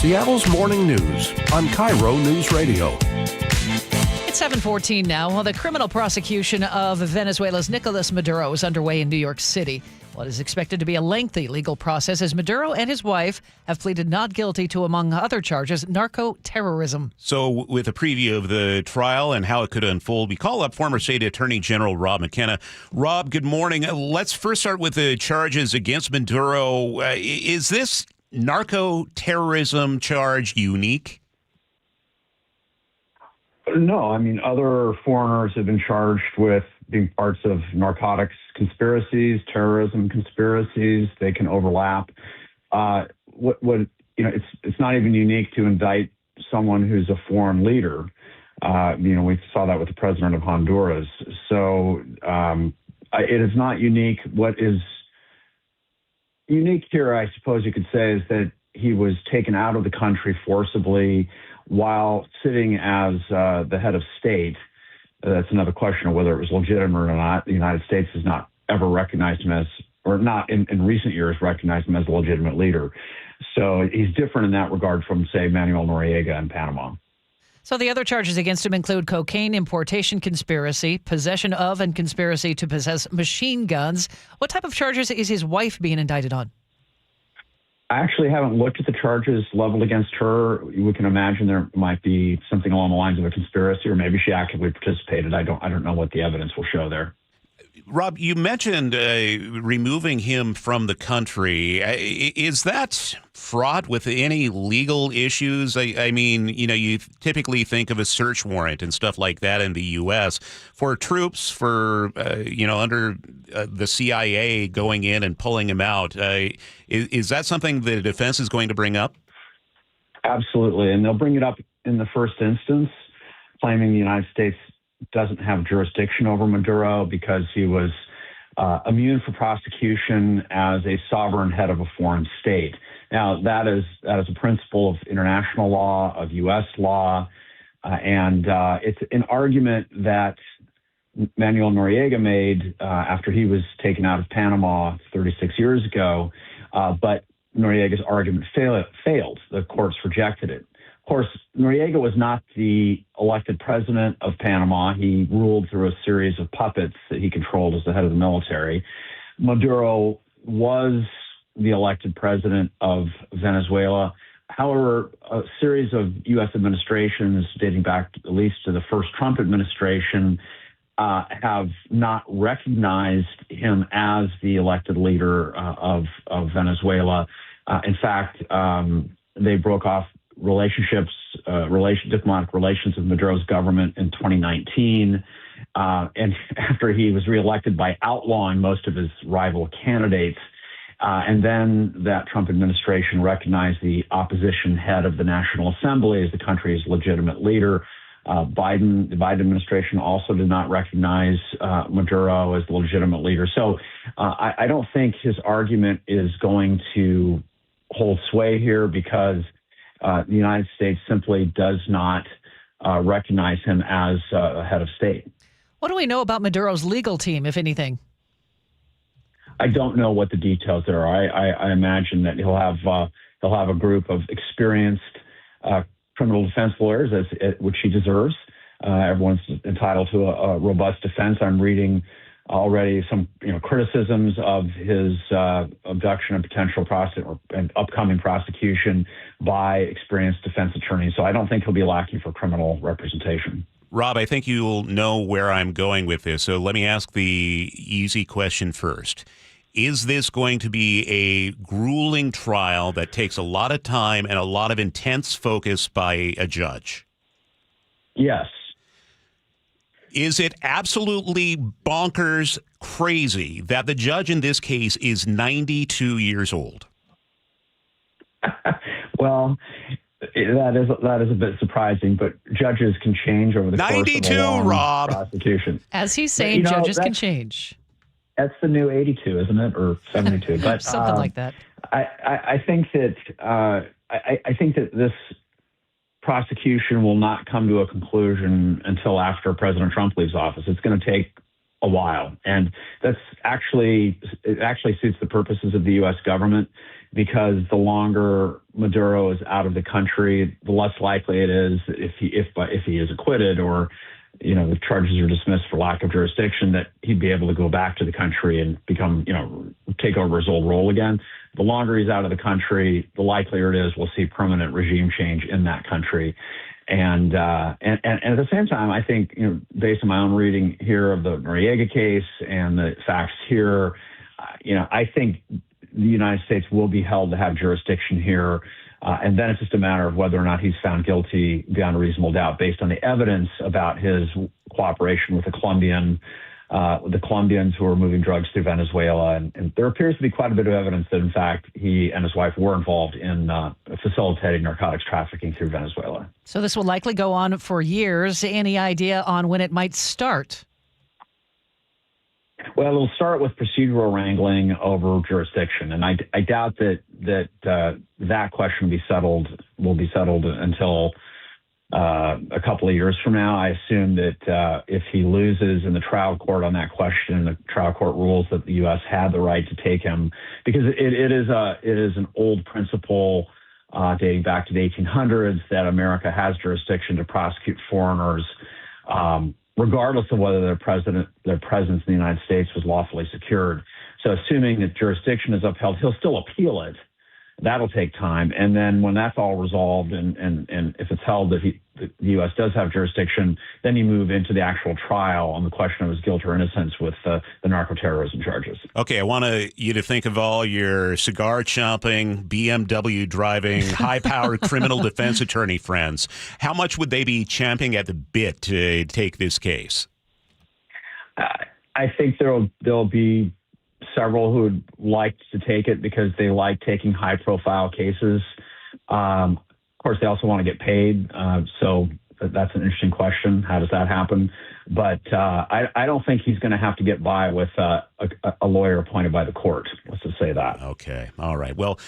Seattle's morning news on KIRO News Radio. It's 7:14 now. Well, the criminal prosecution of Venezuela's Nicolas Maduro is underway in New York City. What is expected to be a lengthy legal process, as Maduro and his wife have pleaded not guilty to, among other charges, narco-terrorism. So with a preview of the trial and how it could unfold, we call up former State Attorney General Rob McKenna. Rob, good morning. Let's first start with the charges against Maduro. Is this narco-terrorism charge unique? No, I mean, other foreigners have been charged with being parts of narcotics conspiracies, terrorism conspiracies. They can overlap. It's not even unique to indict someone who's a foreign leader. We saw that with the president of Honduras. So it is not unique. What is unique here, I suppose you could say, is that he was taken out of the country forcibly while sitting as the head of state. That's another question of whether it was legitimate or not. The United States has not ever recognized him as, or not in recent years recognized him as a legitimate leader. So he's different in that regard from, say, Manuel Noriega in Panama. So the other charges against him include cocaine importation conspiracy, possession of and conspiracy to possess machine guns. What type of charges is his wife being indicted on? I actually haven't looked at the charges leveled against her. We can imagine there might be something along the lines of a conspiracy, or maybe she actively participated. I don't know what the evidence will show there. Rob, you mentioned removing him from the country. Is that fraught with any legal issues? I mean, you typically think of a search warrant and stuff like that in the U.S. for troops, for, under the CIA going in and pulling him out. Is that something the defense is going to bring up? Absolutely. And they'll bring it up in the first instance, claiming the United States doesn't have jurisdiction over Maduro because he was immune for prosecution as a sovereign head of a foreign state. Now, that is a principle of international law, of U.S. law, and it's an argument that Manuel Noriega made after he was taken out of Panama 36 years ago, but Noriega's argument failed. The courts rejected it. Of course, Noriega was not the elected president of Panama. He ruled through a series of puppets that he controlled as the head of the military. Maduro was the elected president of Venezuela. However, a series of U.S. administrations dating back at least to the first Trump administration have not recognized him as the elected leader of Venezuela. In fact, they broke off diplomatic relations with Maduro's government in 2019. And after he was reelected by outlawing most of his rival candidates. And then that Trump administration recognized the opposition head of the National Assembly as the country's legitimate leader. The Biden administration also did not recognize Maduro as the legitimate leader. So I don't think his argument is going to hold sway here because the United States simply does not recognize him as a head of state. What do we know about Maduro's legal team, if anything? I don't know what the details are. I imagine that he'll have a group of experienced criminal defense lawyers, which he deserves. Everyone's entitled to a robust defense. I'm reading already some criticisms of his abduction and potential and upcoming prosecution by experienced defense attorneys. So I don't think he'll be lacking for criminal representation. Rob, I think you'll know where I'm going with this. So let me ask the easy question first. Is this going to be a grueling trial that takes a lot of time and a lot of intense focus by a judge? Yes. Is it absolutely bonkers crazy that the judge in this case is 92 years old? Well, that is a bit surprising, but judges can change over the course of a long prosecution. As he's saying, judges can change. That's the new 82, isn't it, or 72? But something like that. I think that I think that this prosecution will not come to a conclusion until after President Trump leaves office. It's going to take a while, and it actually suits the purposes of the U.S. government, because the longer Maduro is out of the country, the less likely it is if he is acquitted or the charges are dismissed for lack of jurisdiction, that he'd be able to go back to the country and become take over his old role again. The longer he's out of the country, the likelier it is we'll see permanent regime change in that country. And at the same time, I think, based on my own reading here of the Noriega case and the facts here, I think the United States will be held to have jurisdiction here. And then it's just a matter of whether or not he's found guilty beyond a reasonable doubt based on the evidence about his cooperation with the Colombians who were moving drugs through Venezuela. And there appears to be quite a bit of evidence that, in fact, he and his wife were involved in facilitating narcotics trafficking through Venezuela. So this will likely go on for years. Any idea on when it might start? Well, it'll start with procedural wrangling over jurisdiction, and I doubt that question will be settled until a couple of years from now. I assume that if he loses in the trial court on that question, the trial court rules that the U.S. had the right to take him, because it is an old principle dating back to the 1800s that America has jurisdiction to prosecute foreigners, regardless of whether their presence in the United States was lawfully secured. So assuming that jurisdiction is upheld, he'll still appeal it. That'll take time. And then when that's all resolved and if it's held that the U.S. does have jurisdiction, then you move into the actual trial on the question of his guilt or innocence with the narco-terrorism charges. Okay, I want you to think of all your cigar-chomping, BMW driving, high-powered criminal defense attorney friends. How much would they be champing at the bit to take this case? I think there'll be several who would like to take it because they like taking high-profile cases. Of course, they also want to get paid. So that's an interesting question. How does that happen? But I don't think he's going to have to get by with a lawyer appointed by the court. Let's just say that. Okay. All right. Well,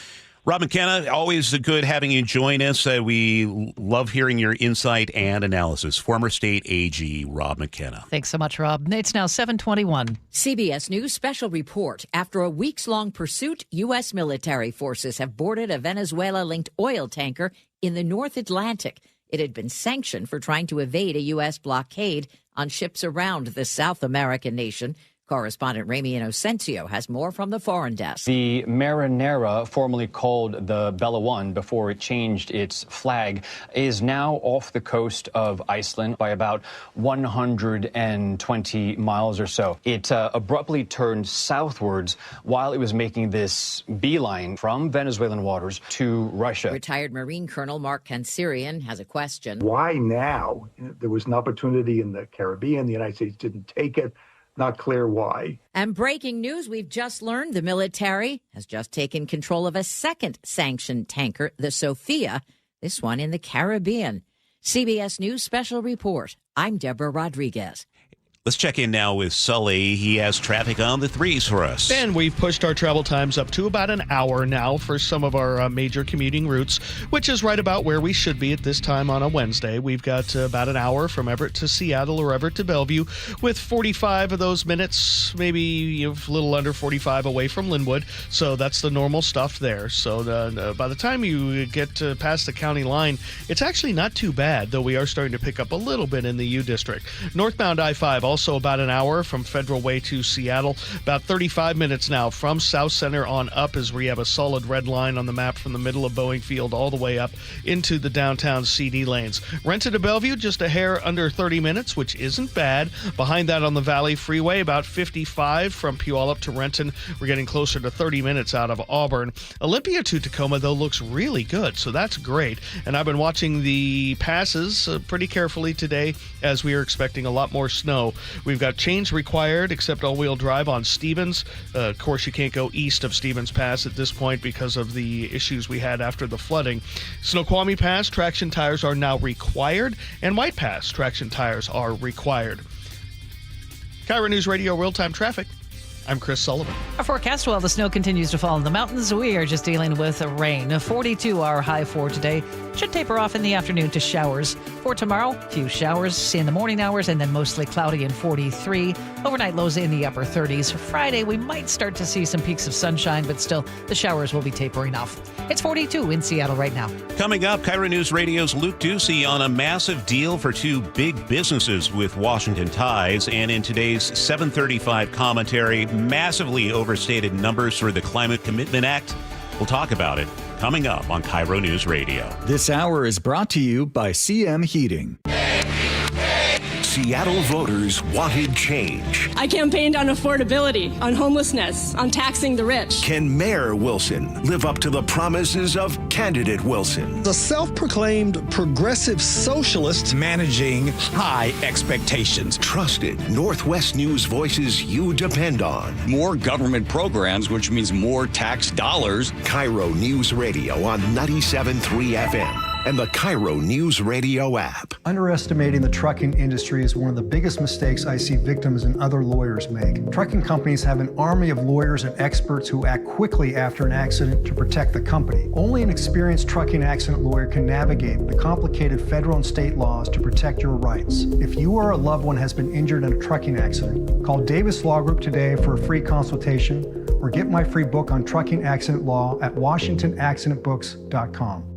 Rob McKenna, always good having you join us. We love hearing your insight and analysis. Former state AG Rob McKenna. Thanks so much, Rob. It's now 7:21. CBS News special report. After a weeks-long pursuit, U.S. military forces have boarded a Venezuela-linked oil tanker in the North Atlantic. It had been sanctioned for trying to evade a U.S. blockade on ships around the South American nation. Correspondent Ramy Inocencio has more from the foreign desk. The Marinera, formerly called the Bella One before it changed its flag, is now off the coast of Iceland by about 120 miles or so. It abruptly turned southwards while it was making this beeline from Venezuelan waters to Russia. Retired Marine Colonel Mark Kansirian has a question. Why now? There was an opportunity in the Caribbean. The United States didn't take it. Not clear why. And breaking news, we've just learned the military has just taken control of a second sanctioned tanker, the Sophia, this one in the Caribbean. CBS News Special Report. I'm Deborah Rodriguez. Let's check in now with Sully. He has traffic on the 3s for us. And we've pushed our travel times up to about an hour now for some of our major commuting routes, which is right about where we should be at this time on a Wednesday. We've got about an hour from Everett to Seattle or Everett to Bellevue, with 45 of those minutes, maybe a little under 45 away from Linwood. So that's the normal stuff there. So by the time you get past the county line, it's actually not too bad, though we are starting to pick up a little bit in the U District. Northbound I-5, also about an hour from Federal Way to Seattle. About 35 minutes now from South Center on up, as we have a solid red line on the map from the middle of Boeing Field all the way up into the downtown CD lanes. Renton to Bellevue, just a hair under 30 minutes, which isn't bad. Behind that on the Valley Freeway, about 55 from Puyallup to Renton. We're getting closer to 30 minutes out of Auburn. Olympia to Tacoma, though, looks really good, so that's great. And I've been watching the passes pretty carefully today, as we are expecting a lot more snow. We've got change required, except all-wheel drive on Stevens. Of course, you can't go east of Stevens Pass at this point because of the issues we had after the flooding. Snoqualmie Pass, traction tires are now required, and White Pass, traction tires are required. KIRO News Radio real-time traffic. I'm Chris Sullivan. Our forecast, while the snow continues to fall in the mountains, we are just dealing with rain. 42 our high for today. Should taper off in the afternoon to showers. For tomorrow, few showers in the morning hours and then mostly cloudy and 43. Overnight lows in the upper 30s. Friday, we might start to see some peaks of sunshine, but still the showers will be tapering off. It's 42 in Seattle right now. Coming up, KIRO News Radio's Luke Ducey on a massive deal for two big businesses with Washington ties. And in today's 7:35 commentary, massively overstated numbers for the Climate Commitment Act. We'll talk about it coming up on KIRO News Radio. This hour is brought to you by CM Heating. Seattle voters wanted change. I campaigned on affordability, on homelessness, on taxing the rich. Can Mayor Wilson live up to the promises of candidate Wilson? The self-proclaimed progressive socialist Managing high expectations. Trusted Northwest News voices you depend on. More government programs, which means more tax dollars. KIRO News Radio on 97.3 FM. And the KIRO News Radio app. Underestimating the trucking industry is one of the biggest mistakes I see victims and other lawyers make. Trucking companies have an army of lawyers and experts who act quickly after an accident to protect the company. Only an experienced trucking accident lawyer can navigate the complicated federal and state laws to protect your rights. If you or a loved one has been injured in a trucking accident, call Davis Law Group today for a free consultation or get my free book on trucking accident law at WashingtonAccidentBooks.com.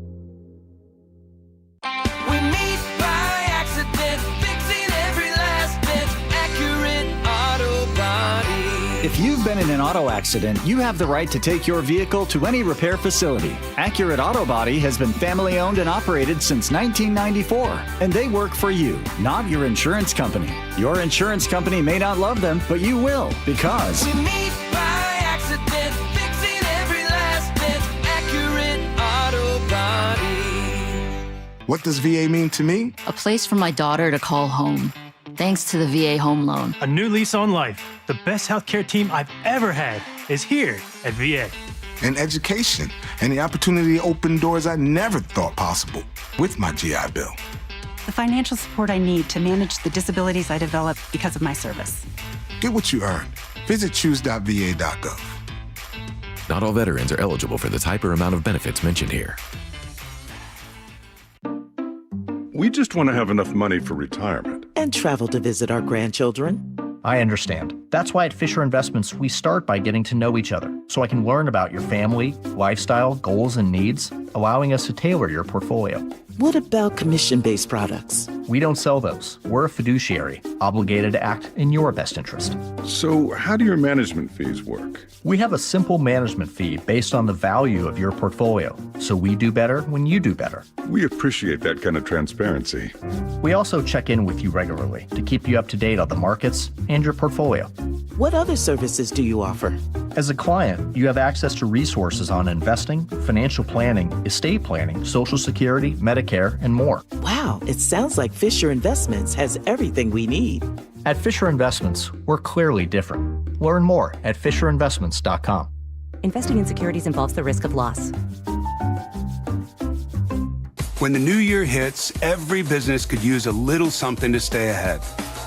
If you've been in an auto accident, you have the right to take your vehicle to any repair facility. Accurate Auto Body has been family owned and operated since 1994, and they work for you, not your insurance company. Your insurance company may not love them, but you will, because we meet by accident, fixing every last bit. Accurate Auto Body. What does VA mean to me? A place for my daughter to call home. Thanks to the VA Home Loan. A new lease on life. The best healthcare team I've ever had is here at VA. And education, and the opportunity to open doors I never thought possible with my GI Bill. The financial support I need to manage the disabilities I developed because of my service. Get what you earned. Visit choose.va.gov. Not all veterans are eligible for the type or amount of benefits mentioned here. We just want to have enough money for retirement. And travel to visit our grandchildren. I understand. That's why at Fisher Investments, we start by getting to know each other, so I can learn about your family, lifestyle, goals, and needs. allowing us to tailor your portfolio. What about commission-based products? We don't sell those. We're a fiduciary, obligated to act in your best interest. So how do your management fees work? We have a simple management fee based on the value of your portfolio, so we do better when you do better. We appreciate that kind of transparency. We also check in with you regularly to keep you up to date on the markets and your portfolio. What other services do you offer? As a client, you have access to resources on investing, financial planning, estate planning, Social Security, Medicare, and more. Wow, it sounds like Fisher Investments has everything we need. At Fisher Investments, we're clearly different. Learn more at FisherInvestments.com. Investing in securities involves the risk of loss. When the new year hits, every business could use a little something to stay ahead.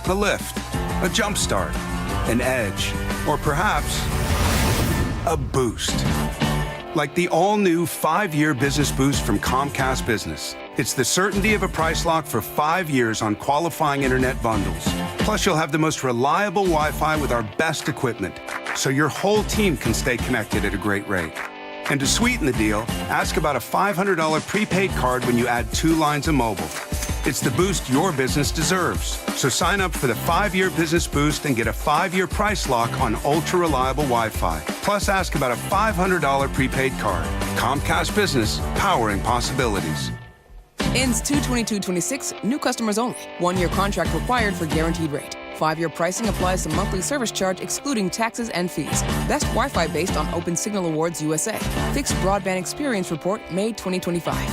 A lift, a jump start, an edge, or perhaps a boost. Like the all-new 5-year business boost from Comcast Business. It's the certainty of a price lock for 5 years on qualifying internet bundles. Plus, you'll have the most reliable Wi-Fi with our best equipment, so your whole team can stay connected at a great rate. And to sweeten the deal, ask about a $500 prepaid card when you add 2 lines of mobile. It's the boost your business deserves. So sign up for the 5-year business boost and get a 5-year price lock on ultra-reliable Wi-Fi. Plus, ask about a $500 prepaid card. Comcast Business, powering possibilities. Ends 2/22/26, new customers only. 1-year contract required for guaranteed rate. 5-year pricing applies to monthly service charge excluding taxes and fees. Best Wi-Fi based on Open Signal Awards USA. Fixed Broadband Experience Report, May 2025.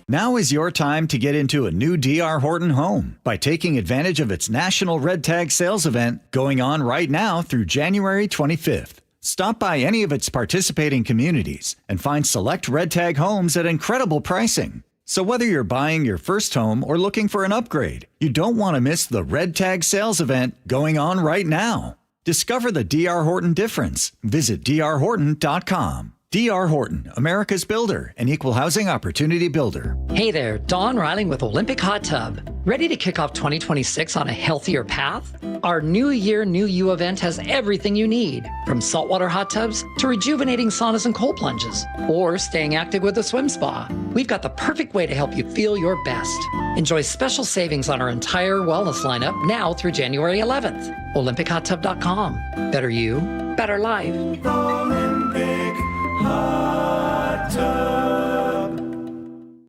Now is your time to get into a new D.R. Horton home by taking advantage of its National Red Tag Sales event going on right now through January 25th. Stop by any of its participating communities and find select Red Tag homes at incredible pricing. So whether you're buying your first home or looking for an upgrade, you don't want to miss the Red Tag Sales event going on right now. Discover the D.R. Horton difference. Visit drhorton.com. D.R. Horton, America's builder and equal housing opportunity builder. Hey there, Dawn Riling with Olympic Hot Tub. Ready to kick off 2026 on a healthier path? Our New Year, New You event has everything you need, from saltwater hot tubs to rejuvenating saunas and cold plunges, or staying active with a swim spa. We've got the perfect way to help you feel your best. Enjoy special savings on our entire wellness lineup now through January 11th. OlympicHotTub.com. Better you, better life. Olympic Hot Tub.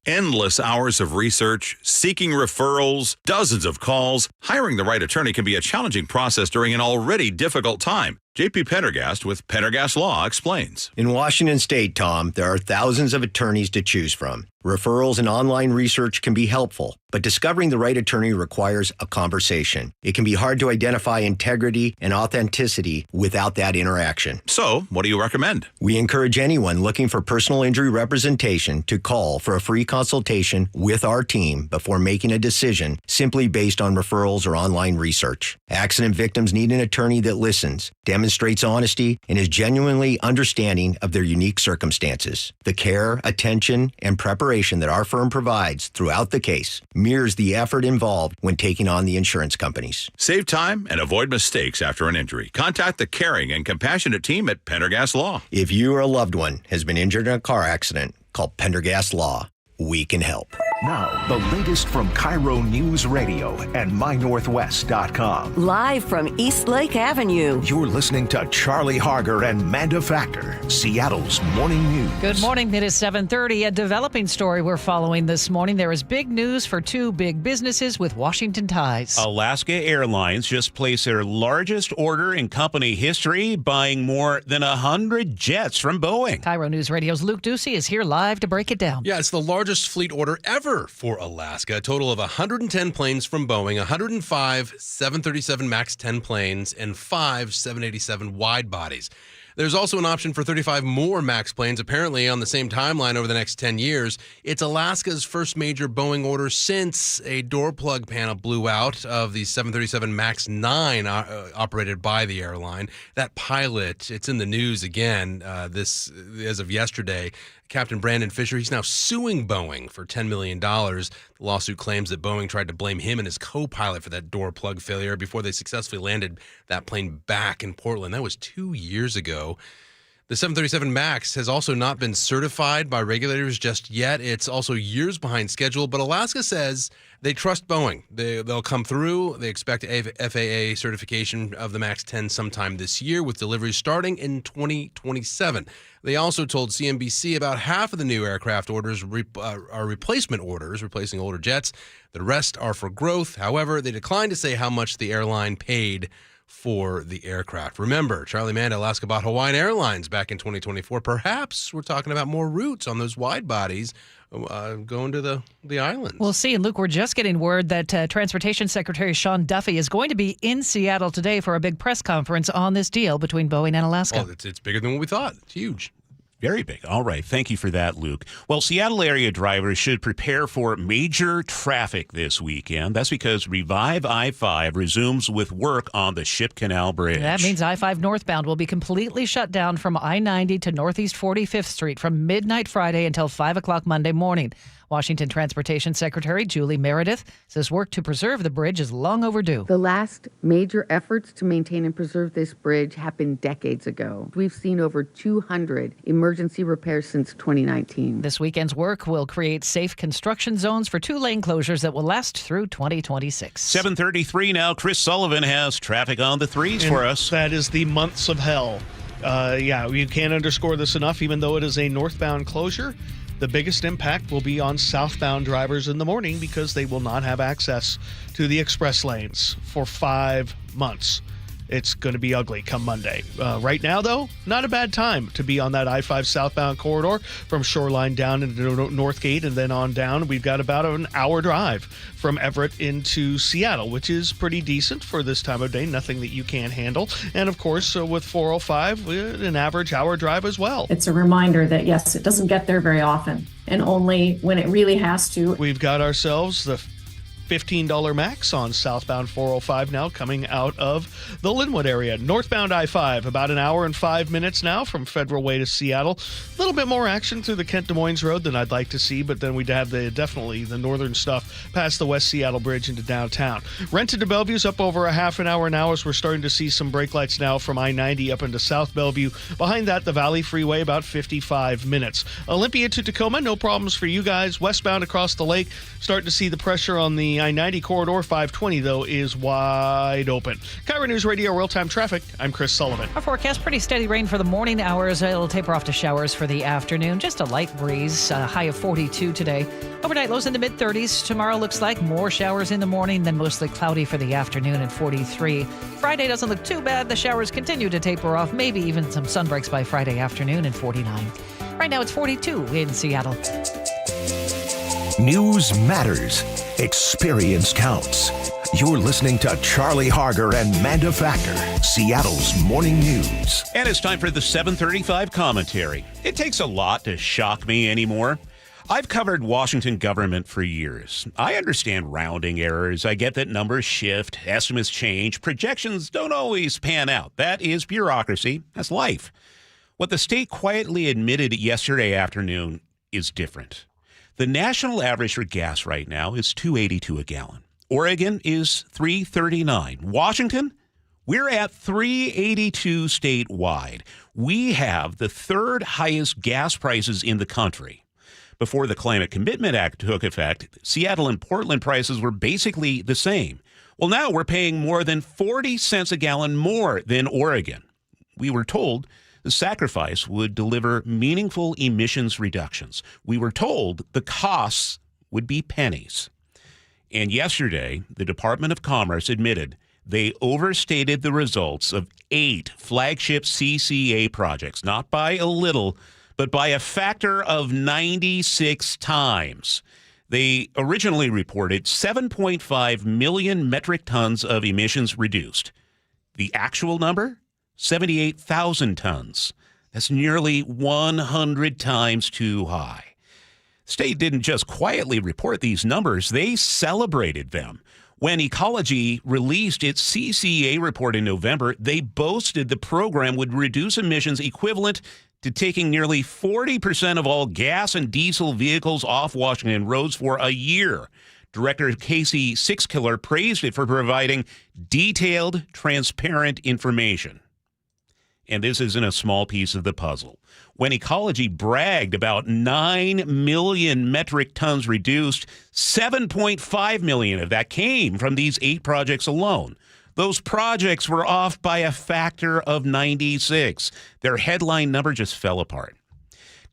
Endless hours of research, seeking referrals, dozens of calls. Hiring the right attorney can be a challenging process during an already difficult time. JP Pendergast with Pendergast Law explains. In Washington State, Tom, there are thousands of attorneys to choose from. Referrals and online research can be helpful, but discovering the right attorney requires a conversation. It can be hard to identify integrity and authenticity without that interaction. So, what do you recommend? We encourage anyone looking for personal injury representation to call for a free consultation with our team before making a decision simply based on referrals or online research. Accident victims need an attorney that listens, demonstrates honesty, and is genuinely understanding of their unique circumstances. The care, attention, and preparation that our firm provides throughout the case mirrors the effort involved when taking on the insurance companies. Save time and avoid mistakes after an injury. Contact the caring and compassionate team at Pendergast Law. If you or a loved one has been injured in a car accident, call Pendergast Law. We can help. Now, the latest from KIRO Newsradio and MyNorthwest.com. Live from East Lake Avenue. You're listening to Charlie Harger and Manda Factor, Seattle's morning news. Good morning. It is 7:30. A developing story we're following this morning. There is big news for 2 big businesses with Washington ties. Alaska Airlines just placed their largest order in company history, buying more than 100 jets from Boeing. KIRO News Radio's Luke Ducey is here live to break it down. Yeah, it's the largest fleet order ever for Alaska. A total of 110 planes from Boeing, 105 737 MAX 10 planes, and 5 787 wide bodies. There's also an option for 35 more MAX planes, apparently on the same timeline over the next 10 years. It's Alaska's first major Boeing order since a door plug panel blew out of the 737 MAX 9 operated by the airline. That pilot, it's in the news again, this as of yesterday. Captain Brandon Fisher, he's now suing Boeing for $10 million. The lawsuit claims that Boeing tried to blame him and his co-pilot for that door plug failure before they successfully landed that plane back in Portland. That was 2 years ago. The 737 MAX has also not been certified by regulators just yet. It's also years behind schedule, but Alaska says they trust Boeing. They'll come through. They expect FAA certification of the MAX 10 sometime this year, with deliveries starting in 2027. They also told CNBC about half of the new aircraft orders are replacement orders, replacing older jets. The rest are for growth. However, they declined to say how much the airline paid for the aircraft. Remember, Charlie Manda, Alaska bought Hawaiian Airlines back in 2024. Perhaps we're talking about more routes on those wide bodies going to the islands. We'll see. And Luke, we're just getting word that Transportation Secretary Sean Duffy is going to be in Seattle today for a big press conference on this deal between Boeing and Alaska. Well, it's bigger than what we thought. It's huge. Very big. All right. Thank you for that, Luke. Well, Seattle area drivers should prepare for major traffic this weekend. That's because Revive I-5 resumes with work on the Ship Canal Bridge. That means I-5 northbound will be completely shut down from I-90 to Northeast 45th Street from midnight Friday until 5 o'clock Monday morning. Washington Transportation Secretary Julie Meredith says work to preserve the bridge is long overdue. The last major efforts to maintain and preserve this bridge happened decades ago. We've seen over 200 emergency repairs since 2019. This weekend's work will create safe construction zones for 2-lane closures that will last through 2026. 7:33 now. Chris Sullivan has traffic on the threes for us. That is the months of hell. You can't underscore this enough, even though it is a northbound closure. The biggest impact will be on southbound drivers in the morning because they will not have access to the express lanes for 5 months. It's going to be ugly come Monday. Right now, though, not a bad time to be on that I-5 southbound corridor from Shoreline down into Northgate and then on down. We've got about an hour drive from Everett into Seattle, which is pretty decent for this time of day. Nothing that you can't handle. And, of course, with 405, an average hour drive as well. It's a reminder that, yes, it doesn't get there very often, and only when it really has to. We've got ourselves the $15 max on southbound 405 now coming out of the Linwood area. Northbound I-5, about an hour and 5 minutes now from Federal Way to Seattle. A little bit more action through the Kent Des Moines Road than I'd like to see, but then we'd have definitely the northern stuff past the West Seattle Bridge into downtown. Renton to Bellevue's up over a half an hour now as we're starting to see some brake lights now from I-90 up into South Bellevue. Behind that, the Valley Freeway, about 55 minutes. Olympia to Tacoma, no problems for you guys. Westbound across the lake, starting to see the pressure on the I-90 corridor. 520, though, is wide open. KIRO Newsradio real-time traffic. I'm Chris Sullivan. Our forecast, pretty steady rain for the morning hours. It'll taper off to showers for the afternoon. Just a light breeze, a high of 42 today. Overnight lows in the mid-30s. Tomorrow looks like more showers in the morning, then mostly cloudy for the afternoon at 43. Friday doesn't look too bad. The showers continue to taper off. Maybe even some sun breaks by Friday afternoon at 49. Right now it's 42 in Seattle. News matters. Experience counts. You're listening to Charlie Harger and Manda Factor, Seattle's morning news. And it's time for the 7:35 commentary. It takes a lot to shock me anymore. I've covered Washington government for years. I understand rounding errors. I get that numbers shift, estimates change, projections don't always pan out. That is bureaucracy. That's life. What the state quietly admitted yesterday afternoon is different. The national average for gas right now is $2.82 a gallon. Oregon is $3.39. Washington, we're at $3.82 statewide. We have the third highest gas prices in the country. Before the Climate Commitment Act took effect, Seattle and Portland prices were basically the same. Well, now we're paying more than 40 cents a gallon more than Oregon. We were told the sacrifice would deliver meaningful emissions reductions. We were told the costs would be pennies. And yesterday, the Department of Commerce admitted they overstated the results of 8 flagship CCA projects, not by a little, but by a factor of 96 times. They originally reported 7.5 million metric tons of emissions reduced. The actual number? 78,000 tons. That's nearly 100 times too high. State didn't just quietly report these numbers, they celebrated them. When Ecology released its CCA report in November, they boasted the program would reduce emissions equivalent to taking nearly 40% of all gas and diesel vehicles off Washington roads for a year. Director Casey Sixkiller praised it for providing detailed, transparent information. And this isn't a small piece of the puzzle. When Ecology bragged about 9 million metric tons reduced, 7.5 million of that came from these 8 projects alone. Those projects were off by a factor of 96. Their headline number just fell apart.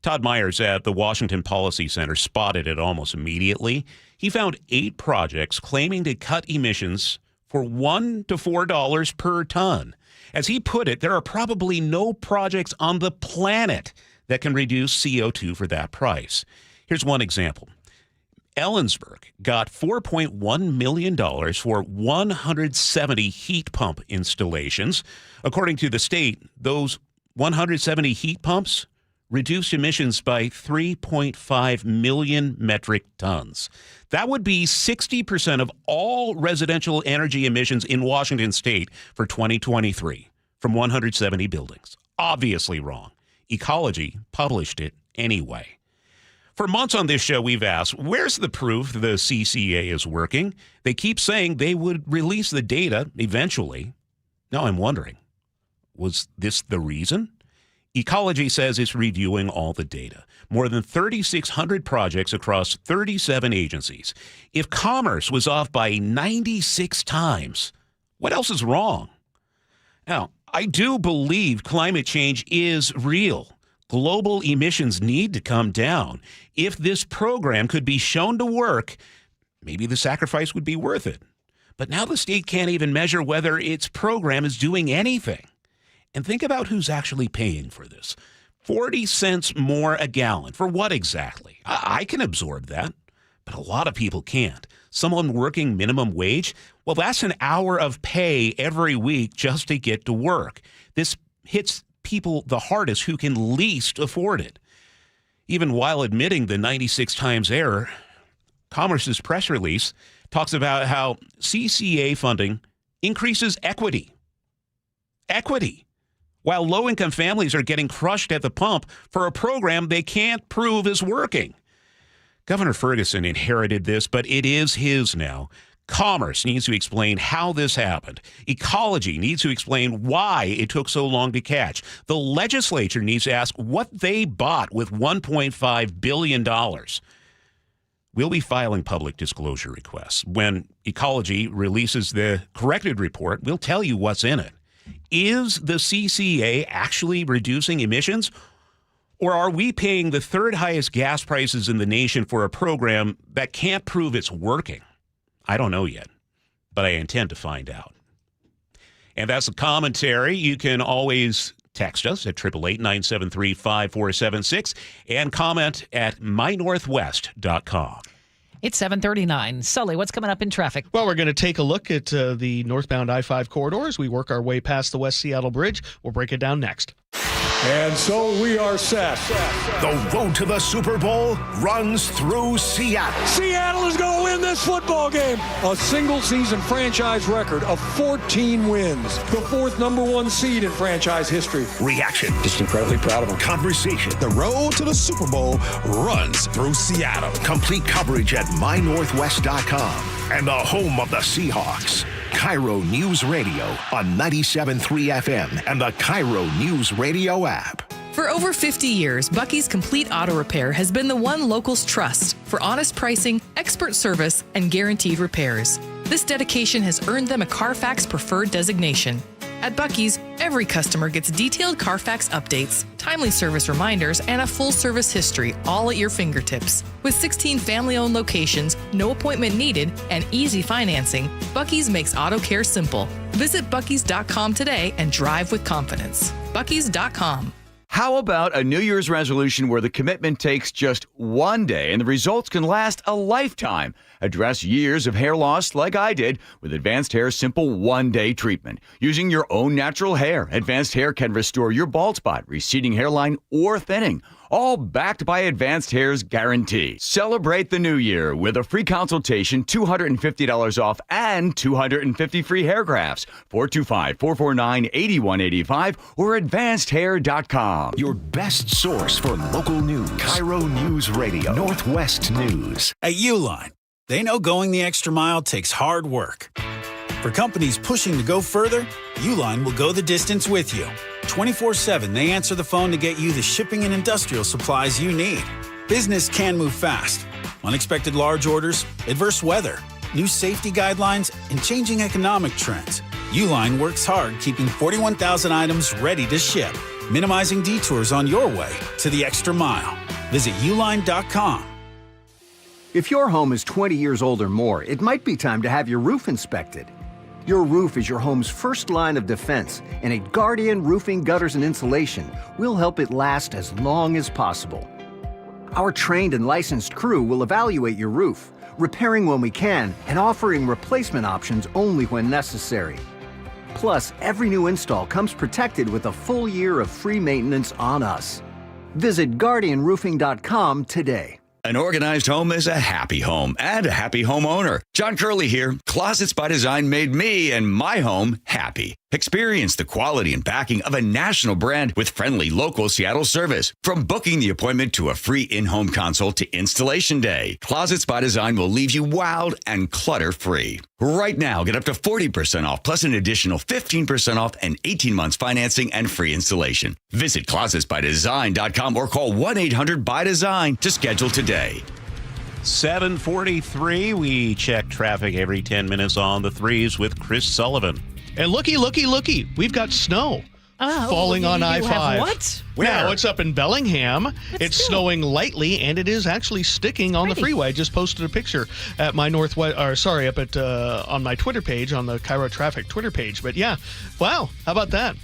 Todd Myers at the Washington Policy Center spotted it almost immediately. He found 8 projects claiming to cut emissions for $1 to $4 per ton. As he put it, there are probably no projects on the planet that can reduce CO2 for that price. Here's one example. Ellensburg got $4.1 million for 170 heat pump installations. According to the state, those 170 heat pumps reduced emissions by 3.5 million metric tons. That would be 60% of all residential energy emissions in Washington state for 2023 from 170 buildings. Obviously wrong. Ecology published it anyway. For months on this show, we've asked, where's the proof the CCA is working? They keep saying they would release the data eventually. Now I'm wondering, was this the reason? Ecology says it's reviewing all the data. More than 3,600 projects across 37 agencies. If Commerce was off by 96 times, what else is wrong? Now, I do believe climate change is real. Global emissions need to come down. If this program could be shown to work, maybe the sacrifice would be worth it. But now the state can't even measure whether its program is doing anything. And think about who's actually paying for this. 40 cents more a gallon. For what exactly? I can absorb that, but a lot of people can't. Someone working minimum wage, well, that's an hour of pay every week just to get to work. This hits people the hardest who can least afford it. Even while admitting the 96 times error, Commerce's press release talks about how CCA funding increases equity. Equity. While low-income families are getting crushed at the pump for a program they can't prove is working. Governor Ferguson inherited this, but it is his now. Commerce needs to explain how this happened. Ecology needs to explain why it took so long to catch. The legislature needs to ask what they bought with $1.5 billion. We'll be filing public disclosure requests. When Ecology releases the corrected report, we'll tell you what's in it. Is the CCA actually reducing emissions? Or are we paying the third highest gas prices in the nation for a program that can't prove it's working? I don't know yet, but I intend to find out. And that's a commentary. You can always text us at 888-973-5476 and comment at mynorthwest.com. It's 7:39. Sully, what's coming up in traffic? Well, we're going to take a look at the northbound I-5 corridor as we work our way past the West Seattle Bridge. We'll break it down next. And so we are set. The road to the Super Bowl runs through Seattle. Seattle is going to win this football game. A single-season franchise record of 14 wins. The 4th #1 seed in franchise history. Reaction. Just incredibly proud of them. Conversation. The road to the Super Bowl runs through Seattle. Complete coverage at mynorthwest.com and the home of the Seahawks. KIRO News Radio on 97.3 FM and the KIRO Newsradio app. For over 50 years, Bucky's Complete Auto Repair has been the one locals trust for honest pricing, expert service, and guaranteed repairs. This dedication has earned them a Carfax Preferred designation. At Bucky's, every customer gets detailed Carfax updates, timely service reminders, and a full service history, all at your fingertips. With 16 family-owned locations, no appointment needed, and easy financing, Bucky's makes auto care simple. Visit Bucky's.com today and drive with confidence. Bucky's.com. How about a New Year's resolution where the commitment takes just one day and the results can last a lifetime? Address years of hair loss like I did with Advanced Hair's simple one-day treatment. Using your own natural hair, Advanced Hair can restore your bald spot, receding hairline, or thinning. All backed by Advanced Hair's guarantee. Celebrate the new year with a free consultation, $250 off, and 250 free hair grafts. 425-449-8185 or advancedhair.com. Your best source for local news. KIRO News Radio. Northwest News. At Uline, they know going the extra mile takes hard work. For companies pushing to go further, Uline will go the distance with you. 24/7, they answer the phone to get you the shipping and industrial supplies you need. Business can move fast. Unexpected large orders, adverse weather, new safety guidelines, and changing economic trends. Uline works hard keeping 41,000 items ready to ship, minimizing detours on your way to the extra mile. Visit uline.com. If your home is 20 years old or more, it might be time to have your roof inspected. Your roof is your home's first line of defense, and at Guardian Roofing, Gutters, and Insulation, we'll help it last as long as possible. Our trained and licensed crew will evaluate your roof, repairing when we can and offering replacement options only when necessary. Plus, every new install comes protected with a full year of free maintenance on us. Visit GuardianRoofing.com today. An organized home is a happy home and a happy homeowner. John Curley here. Closets by Design made me and my home happy. Experience the quality and backing of a national brand with friendly local Seattle service. From booking the appointment to a free in-home consult to installation day, Closets by Design will leave you wowed and clutter-free. Right now, get up to 40% off plus an additional 15% off and 18 months financing and free installation. Visit closetsbydesign.com or call 1-800-BY-DESIGN to schedule today. 7:43. We check traffic every 10 minutes on the threes with Chris Sullivan. And looky, we've got snow falling on I-5. What? Now, it's up in Bellingham. It's snowing lightly, and it is actually sticking on the freeway. I just posted a picture at my on my Twitter page, on the KIRO Traffic Twitter page. But yeah, wow, how about that?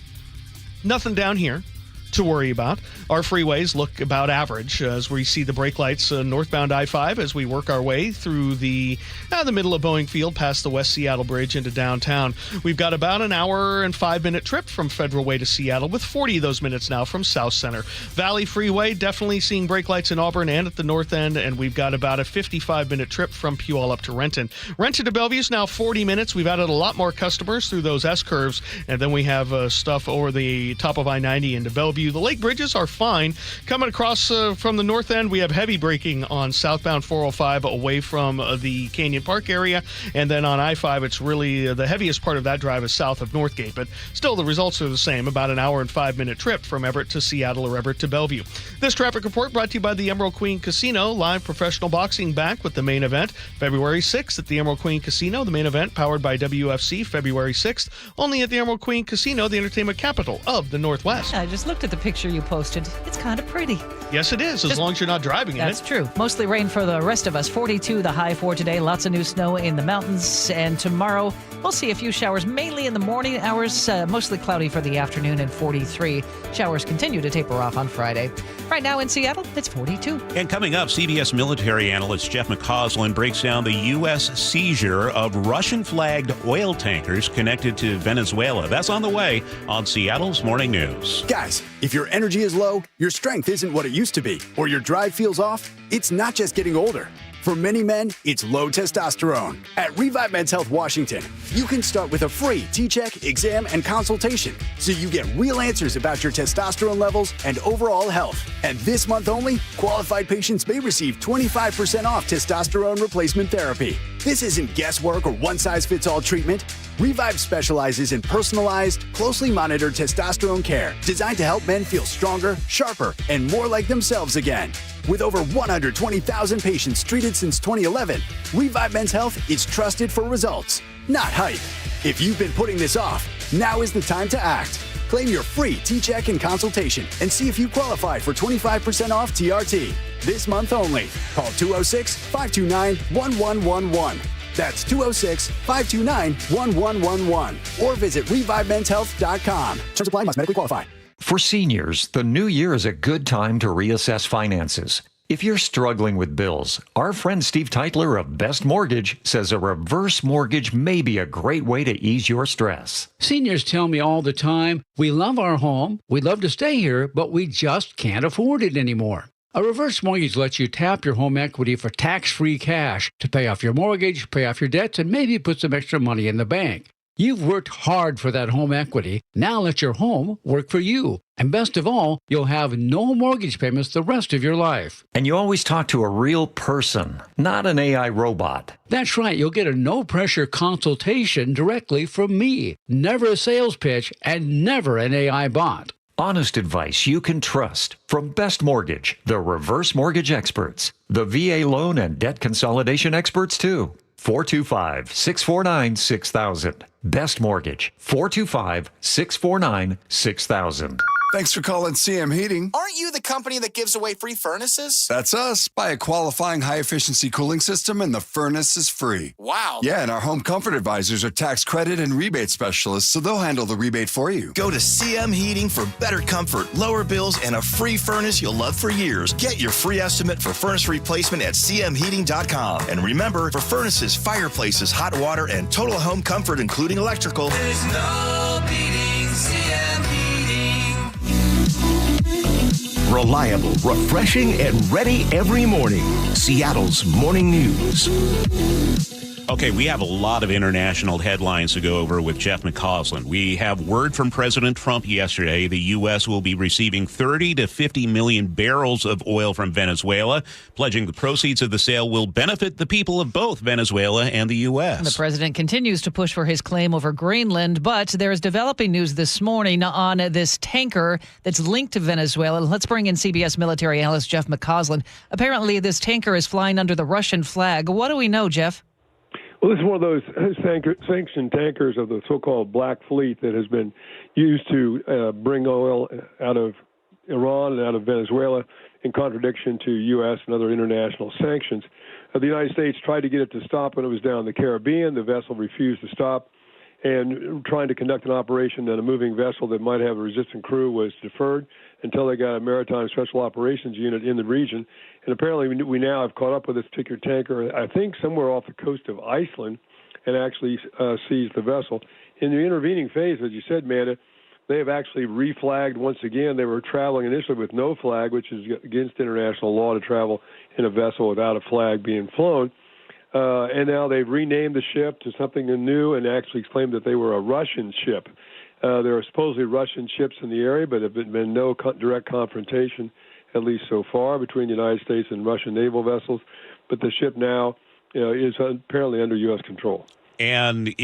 Nothing down here to worry about. Our freeways look about average as we see the brake lights northbound I-5 as we work our way through the middle of Boeing Field past the West Seattle Bridge into downtown. We've got about an hour and 5-minute trip from Federal Way to Seattle, with 40 of those minutes now from South Center. Valley Freeway, definitely seeing brake lights in Auburn and at the north end, and we've got about a 55-minute trip from Puyallup up to Renton. Renton to Bellevue is now 40 minutes. We've added a lot more customers through those S-curves, and then we have stuff over the top of I-90 into Bellevue. The lake bridges are fine. Coming across from the north end, we have heavy braking on southbound 405 away from the Canyon Park area. And then on I-5, it's really the heaviest part of that drive is south of Northgate. But still, the results are the same, about an hour and 5-minute trip from Everett to Seattle or Everett to Bellevue. This traffic report brought to you by the Emerald Queen Casino. Live professional boxing back with the main event February 6th at the Emerald Queen Casino. The main event powered by WFC February 6th. Only at the Emerald Queen Casino, the entertainment capital of the Northwest. I just looked at the picture you posted. It's kind of pretty. Yes, it is, as long as you're not driving in it. That's true. Mostly rain for the rest of us. 42 the high for today. Lots of new snow in the mountains. And tomorrow, we'll see a few showers, mainly in the morning hours. Mostly cloudy for the afternoon, and 43. Showers continue to taper off on Friday. Right now in Seattle, it's 42. And coming up, CBS military analyst Jeff McCausland breaks down the U.S. seizure of Russian-flagged oil tankers connected to Venezuela. That's on the way on Seattle's Morning News. Guys, if your energy is low, your strength isn't what it used to be, or your drive feels off, it's not just getting older. For many men, it's low testosterone. At Revive Men's Health Washington, you can start with a free T-check, exam, and consultation, so you get real answers about your testosterone levels and overall health. And this month only, qualified patients may receive 25% off testosterone replacement therapy. This isn't guesswork or one-size-fits-all treatment. Revive specializes in personalized, closely monitored testosterone care designed to help men feel stronger, sharper, and more like themselves again. With over 120,000 patients treated since 2011, Revive Men's Health is trusted for results, not hype. If you've been putting this off, now is the time to act. Claim your free T-check and consultation and see if you qualify for 25% off TRT. This month only. Call 206-529-1111. That's 206-529-1111. Or visit ReviveMen'sHealth.com. Terms apply, must medically qualify. For seniors, the new year is a good time to reassess finances. If you're struggling with bills, our friend Steve Teitler of Best Mortgage says a reverse mortgage may be a great way to ease your stress. Seniors tell me all the time, we love our home, we'd love to stay here, but we just can't afford it anymore. A reverse mortgage lets you tap your home equity for tax-free cash to pay off your mortgage, pay off your debts, and maybe put some extra money in the bank. You've worked hard for that home equity. Now let your home work for you. And best of all, you'll have no mortgage payments the rest of your life. And you always talk to a real person, not an AI robot. That's right. You'll get a no-pressure consultation directly from me. Never a sales pitch and never an AI bot. Honest advice you can trust from Best Mortgage, the reverse mortgage experts, the VA loan and debt consolidation experts too. 425-649-6000. Best Mortgage, 425-649-6000. Thanks for calling CM Heating. Aren't you the company that gives away free furnaces? That's us. Buy a qualifying high-efficiency cooling system and the furnace is free. Wow. Yeah, and our home comfort advisors are tax credit and rebate specialists, so they'll handle the rebate for you. Go to CM Heating for better comfort, lower bills, and a free furnace you'll love for years. Get your free estimate for furnace replacement at cmheating.com. And remember, for furnaces, fireplaces, hot water, and total home comfort, including electrical, there's no beating CM Heating. Reliable, refreshing, and ready every morning. Seattle's Morning News. Okay, we have a lot of international headlines to go over with Jeff McCausland. We have word from President Trump yesterday. The U.S. will be receiving 30 to 50 million barrels of oil from Venezuela, pledging the proceeds of the sale will benefit the people of both Venezuela and the U.S. And the president continues to push for his claim over Greenland, but there is developing news this morning on this tanker that's linked to Venezuela. Let's bring in CBS military analyst Jeff McCausland. Apparently, this tanker is flying under the Russian flag. What do we know, Jeff? Well, this is one of those sanctioned tankers of the so-called Black Fleet that has been used to bring oil out of Iran and out of Venezuela in contradiction to U.S. and other international sanctions. The United States tried to get it to stop when it was down in the Caribbean. The vessel refused to stop, and trying to conduct an operation on a moving vessel that might have a resistant crew was deferred until they got a maritime special operations unit in the region. And apparently we now have caught up with this particular tanker, I think somewhere off the coast of Iceland, and actually seized the vessel. In the intervening phase, as you said, Manda, they have actually reflagged once again. They were traveling initially with no flag, which is against international law to travel in a vessel without a flag being flown. And now they've renamed the ship to something new and actually claimed that they were a Russian ship. There are supposedly Russian ships in the area, but there have been no direct confrontation, at least so far, between the United States and Russian naval vessels. But the ship now is apparently under U.S. control. And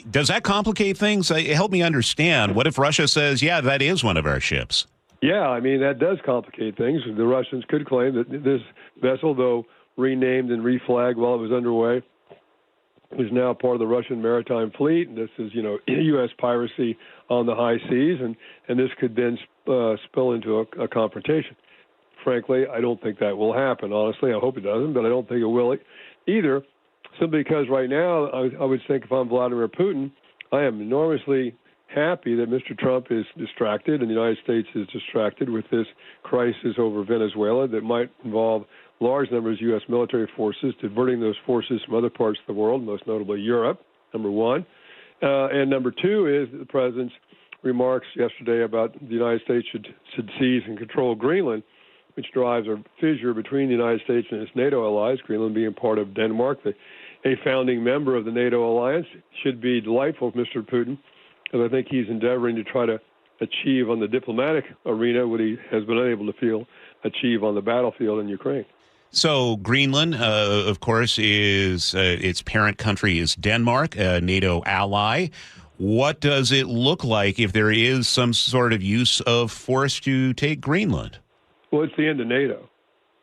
does that complicate things? Help me understand. What if Russia says, yeah, that is one of our ships? Yeah, I mean, that does complicate things. The Russians could claim that this vessel, though renamed and reflagged while it was underway, is now part of the Russian maritime fleet. And this is, U.S. piracy on the high seas, and this could then spill into a confrontation. Frankly, I don't think that will happen. Honestly, I hope it doesn't, but I don't think it will either, simply because right now I would think if I'm Vladimir Putin, I am enormously happy that Mr. Trump is distracted and the United States is distracted with this crisis over Venezuela that might involve large numbers of U.S. military forces, diverting those forces from other parts of the world, most notably Europe, number one. And number two is the president's remarks yesterday about the United States should seize and control Greenland, which drives a fissure between the United States and its NATO allies, Greenland being part of Denmark, a founding member of the NATO alliance. Should be delightful for Mr. Putin, and I think he's endeavoring to try to achieve on the diplomatic arena what he has been unable to achieve on the battlefield in Ukraine. So Greenland, of course, is its parent country is Denmark, a NATO ally. What does it look like if there is some sort of use of force to take Greenland? Well, it's the end of NATO.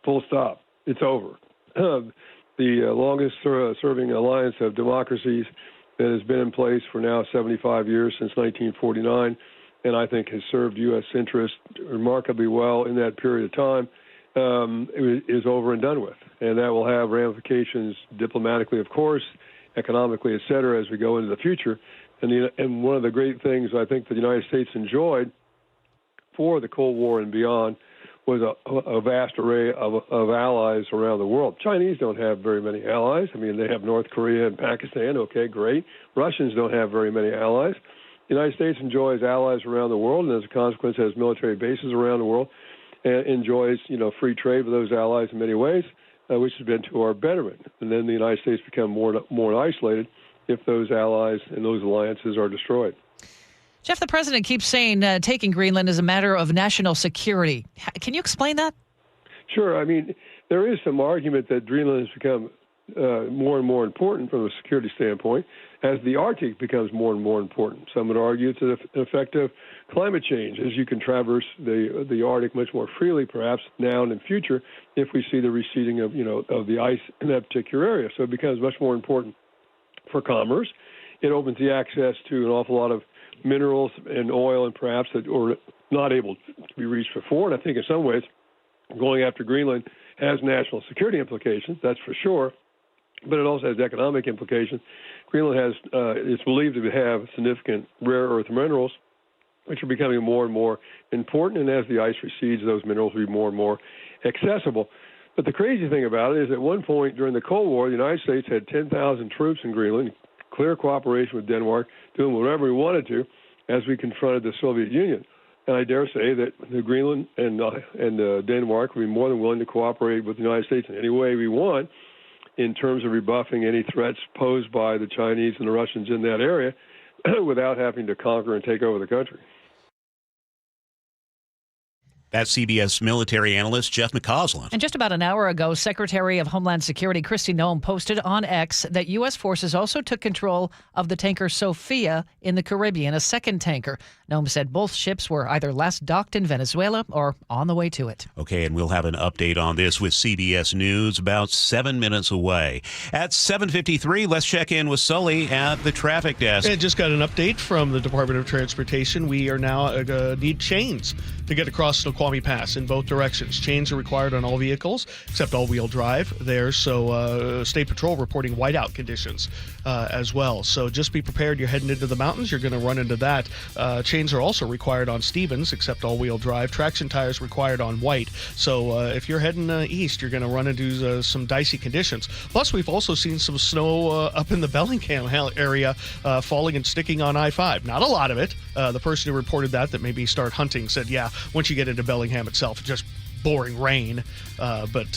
Full stop. It's over. The longest serving alliance of democracies that has been in place for now 75 years, since 1949, and I think has served U.S. interests remarkably well in that period of time, is over and done with. And that will have ramifications diplomatically, of course, economically, et cetera, as we go into the future. And one of the great things I think that the United States enjoyed for the Cold War and beyond was a vast array of allies around the world. Chinese don't have very many allies. I mean, they have North Korea and Pakistan. Okay, great. Russians don't have very many allies. The United States enjoys allies around the world, and as a consequence has military bases around the world, and enjoys, free trade with those allies in many ways, which has been to our betterment. And then the United States become more isolated if those allies and those alliances are destroyed. Jeff, the president keeps saying taking Greenland is a matter of national security. Can you explain that? Sure. I mean, there is some argument that Greenland has become more and more important from a security standpoint as the Arctic becomes more and more important. Some would argue it's an effect of climate change, as you can traverse the Arctic much more freely, perhaps now and in future, if we see the receding of the ice in that particular area. So it becomes much more important for commerce. It opens the access to an awful lot of minerals and oil, and perhaps that were not able to be reached before. And I think in some ways, going after Greenland has national security implications, that's for sure, but it also has economic implications. Greenland has, it's believed to have significant rare earth minerals, which are becoming more and more important, and as the ice recedes, those minerals will be more and more accessible. But the crazy thing about it is at one point during the Cold War, the United States had 10,000 troops in Greenland, clear cooperation with Denmark, doing whatever we wanted to as we confronted the Soviet Union. And I dare say that Greenland and Denmark would be more than willing to cooperate with the United States in any way we want in terms of rebuffing any threats posed by the Chinese and the Russians in that area without having to conquer and take over the country. That's CBS military analyst Jeff McCausland. And just about an hour ago, Secretary of Homeland Security Kristi Noem posted on X that U.S. forces also took control of the tanker Sophia in the Caribbean, a second tanker. Noem said both ships were either last docked in Venezuela or on the way to it. Okay, and we'll have an update on this with CBS News about 7 minutes away. At 7:53, let's check in with Sully at the traffic desk. I just got an update from the Department of Transportation. We are now need chains to get across Snoqualmie Pass in both directions. Chains are required on all vehicles except all-wheel drive there. So State Patrol reporting whiteout conditions as well. So just be prepared. You're heading into the mountains. You're going to run into that. Chains are also required on Stevens except all-wheel drive. Traction tires required on white. So if you're heading east, you're going to run into some dicey conditions. Plus, we've also seen some snow up in the Bellingham area falling and sticking on I-5. Not a lot of it. The person who reported that maybe start hunting said, yeah, once you get into Bellingham itself, just pouring rain. But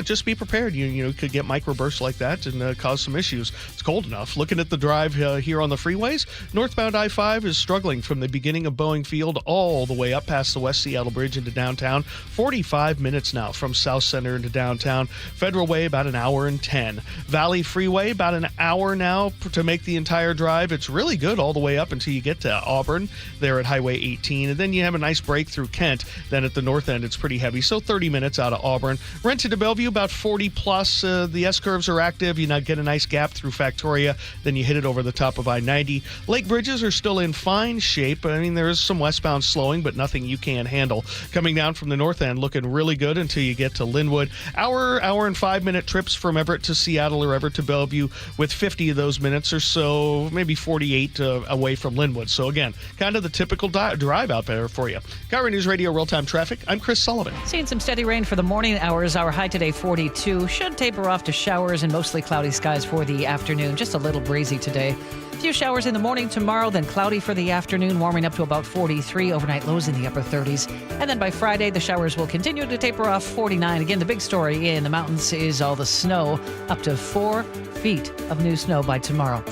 just be prepared. You could get microbursts like that and cause some issues. It's cold enough. Looking at the drive here on the freeways, northbound I-5 is struggling from the beginning of Boeing Field all the way up past the West Seattle Bridge into downtown. 45 minutes now from South Center into downtown. Federal Way, about an hour and 10. Valley Freeway, about an hour now to make the entire drive. It's really good all the way up until you get to Auburn there at Highway 18. And then you have a nice break through Kent. Then at the north end, it's pretty heavy. So 30 minutes out of Auburn. Rented to Bellevue, about 40 plus. The S-curves are active. You now get a nice gap through Factoria. Then you hit it over the top of I-90. Lake bridges are still in fine shape. I mean, there is some westbound slowing, but nothing you can't handle. Coming down from the north end, looking really good until you get to Linwood. Hour and 5 minute trips from Everett to Seattle or Everett to Bellevue, with 50 of those minutes or so, maybe 48 away from Linwood. So again, kind of the typical drive out there for you. KIRO Newsradio real-time traffic. I'm Chris Sullivan. Seeing some steady rain for the morning hours. Our high today 42. Should taper off to showers and mostly cloudy skies for the afternoon. Just a little breezy today. A few showers in the morning tomorrow, then cloudy for the afternoon, warming up to about 43. Overnight lows in the upper 30s. And then by Friday, the showers will continue to taper off 49. Again, the big story in the mountains is all the snow. Up to 4 feet of new snow by tomorrow.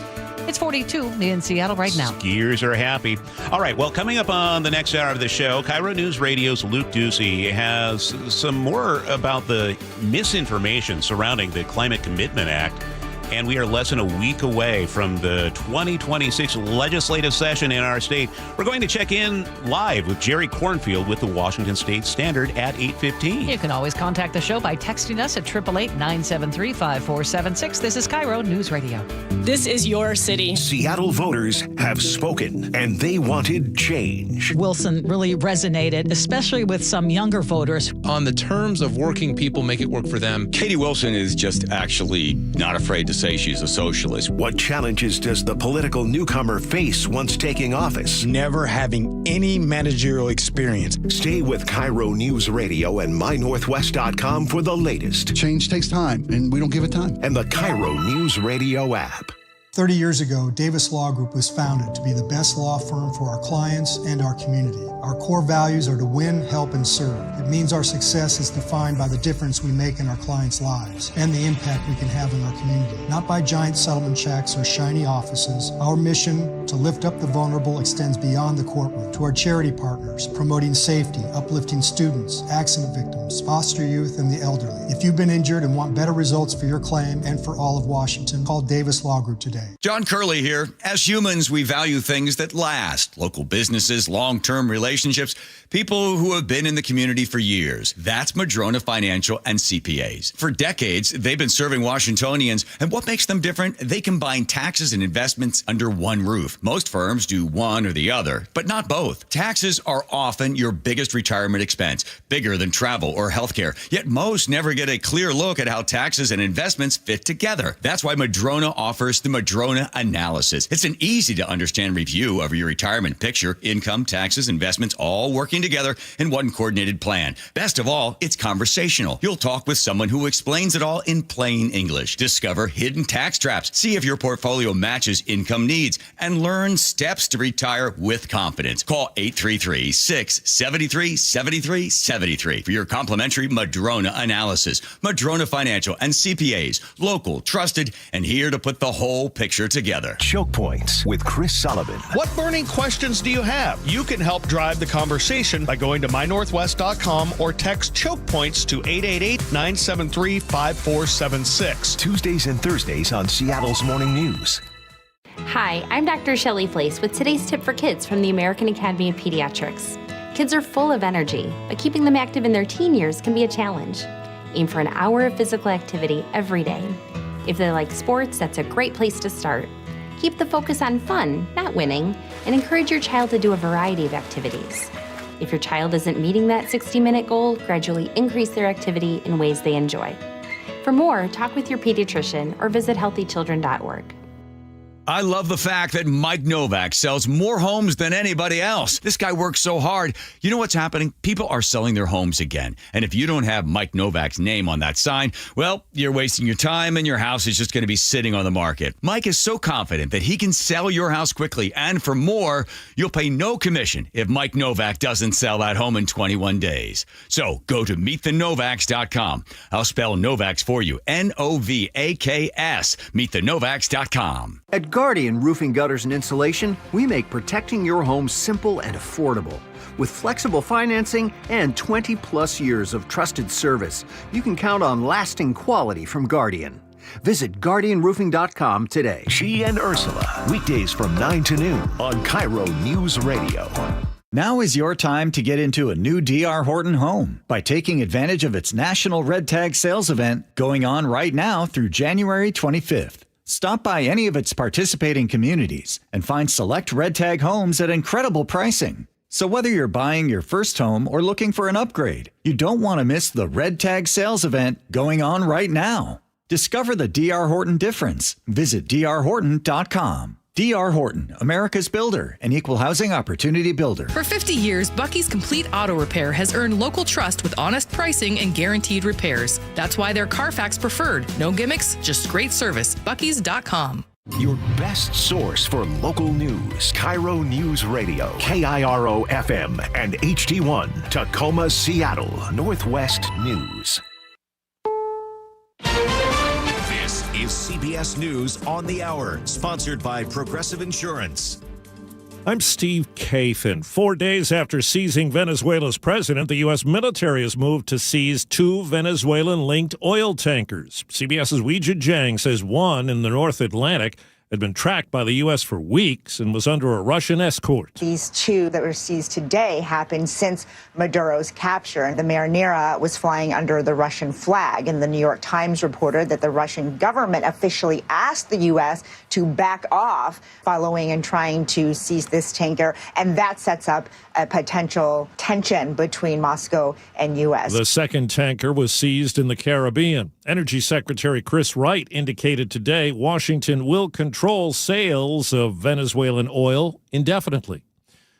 It's 42 in Seattle right now. Skiers are happy. All right, well, coming up on the next hour of the show, KIRO News Radio's Luke Ducey has some more about the misinformation surrounding the Climate Commitment Act. And we are less than a week away from the 2026 legislative session in our state. We're going to check in live with Jerry Cornfield with the Washington State Standard at 8:15. You can always contact the show by texting us at 888-973-5476. This is KIRO News Radio. This is your city. Seattle voters have spoken, and they wanted change. Wilson really resonated, especially with some younger voters. On the terms of working people, make it work for them. Katie Wilson is just actually not afraid to say she's a socialist. What challenges does the political newcomer face once taking office? Never having any managerial experience. Stay with KIRO News Radio and mynorthwest.com for the latest. Change takes time, and we don't give it time. And the KIRO News Radio app. 30 years ago, Davis Law Group was founded to be the best law firm for our clients and our community. Our core values are to win, help, and serve. It means our success is defined by the difference we make in our clients' lives and the impact we can have in our community, not by giant settlement checks or shiny offices. Our mission to lift up the vulnerable extends beyond the courtroom to our charity partners, promoting safety, uplifting students, accident victims, foster youth, and the elderly. If you've been injured and want better results for your claim and for all of Washington, call Davis Law Group today. John Curley here. As humans, we value things that last. Local businesses, long-term relationships, people who have been in the community for years. That's Madrona Financial and CPAs. For decades, they've been serving Washingtonians, and what makes them different? They combine taxes and investments under one roof. Most firms do one or the other, but not both. Taxes are often your biggest retirement expense, bigger than travel or healthcare. Yet most never get a clear look at how taxes and investments fit together. That's why Madrona offers the Madrona Analysis. It's an easy-to-understand review of your retirement picture, income, taxes, investments, all working together in one coordinated plan. Best of all, it's conversational. You'll talk with someone who explains it all in plain English. Discover hidden tax traps, see if your portfolio matches income needs, and learn steps to retire with confidence. Call 833-673-7373 for your complimentary Madrona Analysis. Madrona Financial and CPAs, local, trusted, and here to put the whole picture together. Choke Points with Chris Sullivan. What burning questions do you have? You can help drive the conversation by going to mynorthwest.com or text Choke Points to 888-973-5476. Tuesdays and Thursdays on Seattle's Morning News. Hi, I'm Dr. Shelley Flace with today's tip for kids from the American Academy of Pediatrics. Kids are full of energy, but keeping them active in their teen years can be a challenge. Aim for an hour of physical activity every day. If they like sports, that's a great place to start. Keep the focus on fun, not winning, and encourage your child to do a variety of activities. If your child isn't meeting that 60-minute goal, gradually increase their activity in ways they enjoy. For more, talk with your pediatrician or visit healthychildren.org. I love the fact that Mike Novak sells more homes than anybody else. This guy works so hard. You know what's happening? People are selling their homes again. And if you don't have Mike Novak's name on that sign, well, you're wasting your time and your house is just going to be sitting on the market. Mike is so confident that he can sell your house quickly. And for more, you'll pay no commission if Mike Novak doesn't sell that home in 21 days. So go to meetthenovaks.com. I'll spell Novaks for you. Novaks. Meetthenovaks.com. At Guardian Roofing, Gutters, and Insulation, we make protecting your home simple and affordable. With flexible financing and 20-plus years of trusted service, you can count on lasting quality from Guardian. Visit GuardianRoofing.com today. She and Ursula, weekdays from 9 to noon on KIRO Newsradio. Now is your time to get into a new D.R. Horton home by taking advantage of its National Red Tag Sales event going on right now through January 25th. Stop by any of its participating communities and find select Red Tag homes at incredible pricing. So whether you're buying your first home or looking for an upgrade, you don't want to miss the Red Tag Sales event going on right now. Discover the D.R. Horton difference. Visit drhorton.com. D.R. Horton, America's builder and equal housing opportunity builder. For 50 years, Bucky's Complete Auto Repair has earned local trust with honest pricing and guaranteed repairs. That's why they're Carfax preferred. No gimmicks, just great service. Bucky's.com. Your best source for local news. KIRO News Radio, KIRO FM and HD1, Tacoma, Seattle, Northwest News. This is CBS News on the Hour, sponsored by Progressive Insurance. I'm Steve Kathan. 4 days after seizing Venezuela's president, the U.S. military has moved to seize 2 Venezuelan-linked oil tankers. CBS's Weijia Jiang says one in the North Atlantic had been tracked by the U.S. for weeks and was under a Russian escort. These 2 that were seized today happened since Maduro's capture. The Marinera was flying under the Russian flag, and the New York Times reported that the Russian government officially asked the U.S. to back off following and trying to seize this tanker, and that sets up a potential tension between Moscow and U.S. The second tanker was seized in the Caribbean. Energy Secretary Chris Wright indicated today Washington will control sales of Venezuelan oil indefinitely.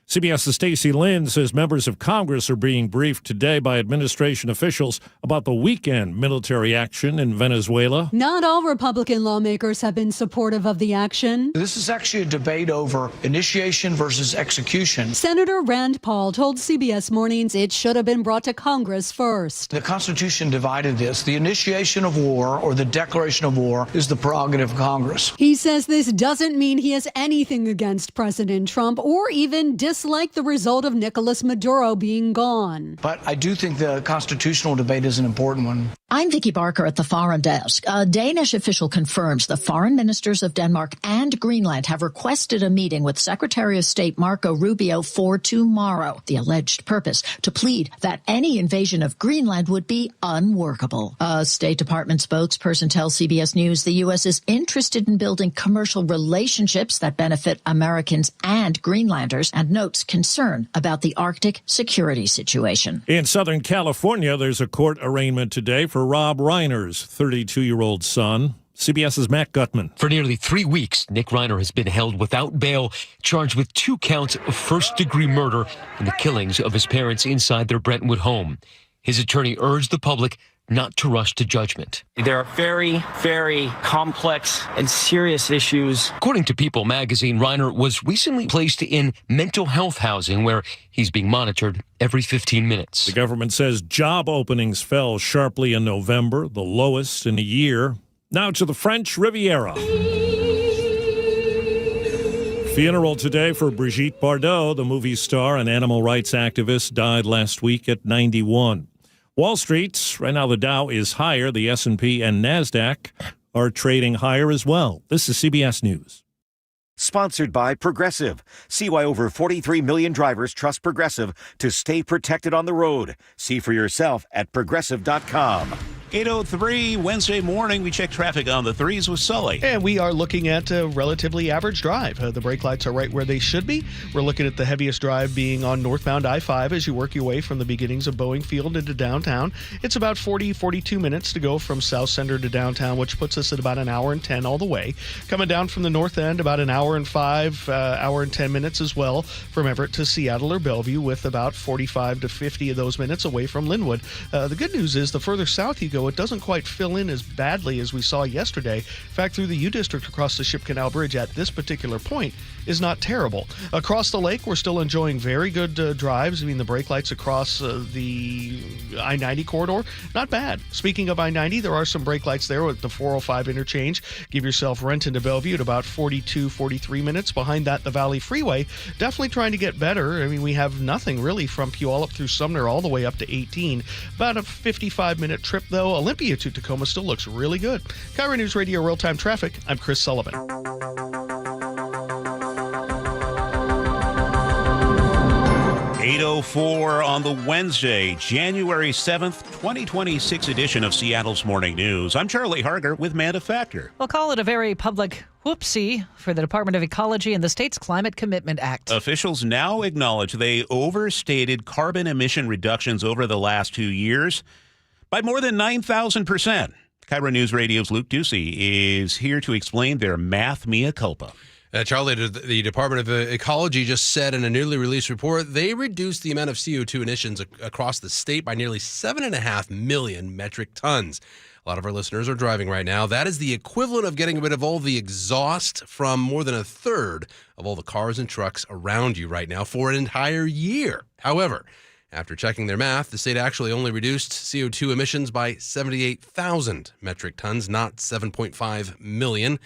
CBS's Stacey Lynn says members of Congress are being briefed today by administration officials about the weekend military action in Venezuela. Not all Republican lawmakers have been supportive of the action. This is actually a debate over initiation versus execution. Senator Rand Paul told CBS Mornings it should have been brought to Congress first. The Constitution divided this. The initiation of war or the declaration of war is the prerogative of Congress. He says this doesn't mean he has anything against President Trump or even dislike the result of Nicolas Maduro being gone. But I do think the constitutional debate is an important one. I'm Vicky Barker at the Foreign Desk. A Danish official confirms the foreign ministers of Denmark and Greenland have requested a meeting with Secretary of State Marco Rubio for tomorrow. The alleged purpose to plead that any invasion of Greenland would be unworkable. A State Department spokesperson tells CBS News the U.S. is interested in building commercial relationships that benefit Americans and Greenlanders and notes concern about the Arctic security situation. In Southern California, there's a court arraignment today for Rob Reiner's 32-year-old son. CBS's Matt Gutman. For nearly 3 weeks, Nick Reiner has been held without bail, charged with 2 counts of first-degree murder in the killings of his parents inside their Brentwood home. His attorney urged the public not to rush to judgment. There are very, very complex and serious issues. According to People magazine, Reiner was recently placed in mental health housing where he's being monitored every 15 minutes. The government says job openings fell sharply in November, the lowest in a year. Now to the French Riviera. Funeral today for Brigitte Bardot, the movie star and animal rights activist, died last week at 91. Wall Street, right now the Dow is higher. The S&P and NASDAQ are trading higher as well. This is CBS News. Sponsored by Progressive. See why over 43 million drivers trust Progressive to stay protected on the road. See for yourself at Progressive.com. 8:03 Wednesday morning. We check traffic on the 3s with Sully. And we are looking at a relatively average drive. The brake lights are right where they should be. We're looking at the heaviest drive being on northbound I-5 as you work your way from the beginnings of Boeing Field into downtown. It's about 42 minutes to go from South Center to downtown, which puts us at about an hour and 10 all the way. Coming down from the north end, about an hour and 5, hour and 10 minutes as well from Everett to Seattle or Bellevue, with about 45 to 50 of those minutes away from Linwood. The good news is the further south you go, it doesn't quite fill in as badly as we saw yesterday. In fact, through the U District across the Ship Canal Bridge at this particular point is not terrible. Across the lake, we're still enjoying very good drives. I mean, the brake lights across the I-90 corridor, not bad. Speaking of I-90, there are some brake lights there with the 405 interchange. Give yourself Renton to Bellevue at about 43 minutes. Behind that, the Valley Freeway, definitely trying to get better. I mean, we have nothing really from Puyallup through Sumner all the way up to 18. About a 55-minute trip, though. Olympia to Tacoma still looks really good. KIRO Newsradio Real-Time Traffic, I'm Chris Sullivan. 8:04 on the Wednesday, January 7th, 2026 edition of Seattle's Morning News. I'm Charlie Harger with Manda Factor. We'll call it a very public whoopsie for the Department of Ecology and the state's Climate Commitment Act. Officials now acknowledge they overstated carbon emission reductions over the last 2 years by more than 9,000%. KIRO News Radio's Luke Ducey is here to explain their math mea culpa. Charlie, the Department of Ecology just said in a newly released report they reduced the amount of CO2 emissions across the state by nearly 7.5 million metric tons. A lot of our listeners are driving right now. That is the equivalent of getting rid of all the exhaust from more than a third of all the cars and trucks around you right now for an entire year. However, after checking their math, the state actually only reduced CO2 emissions by 78,000 metric tons, not 7.5 million.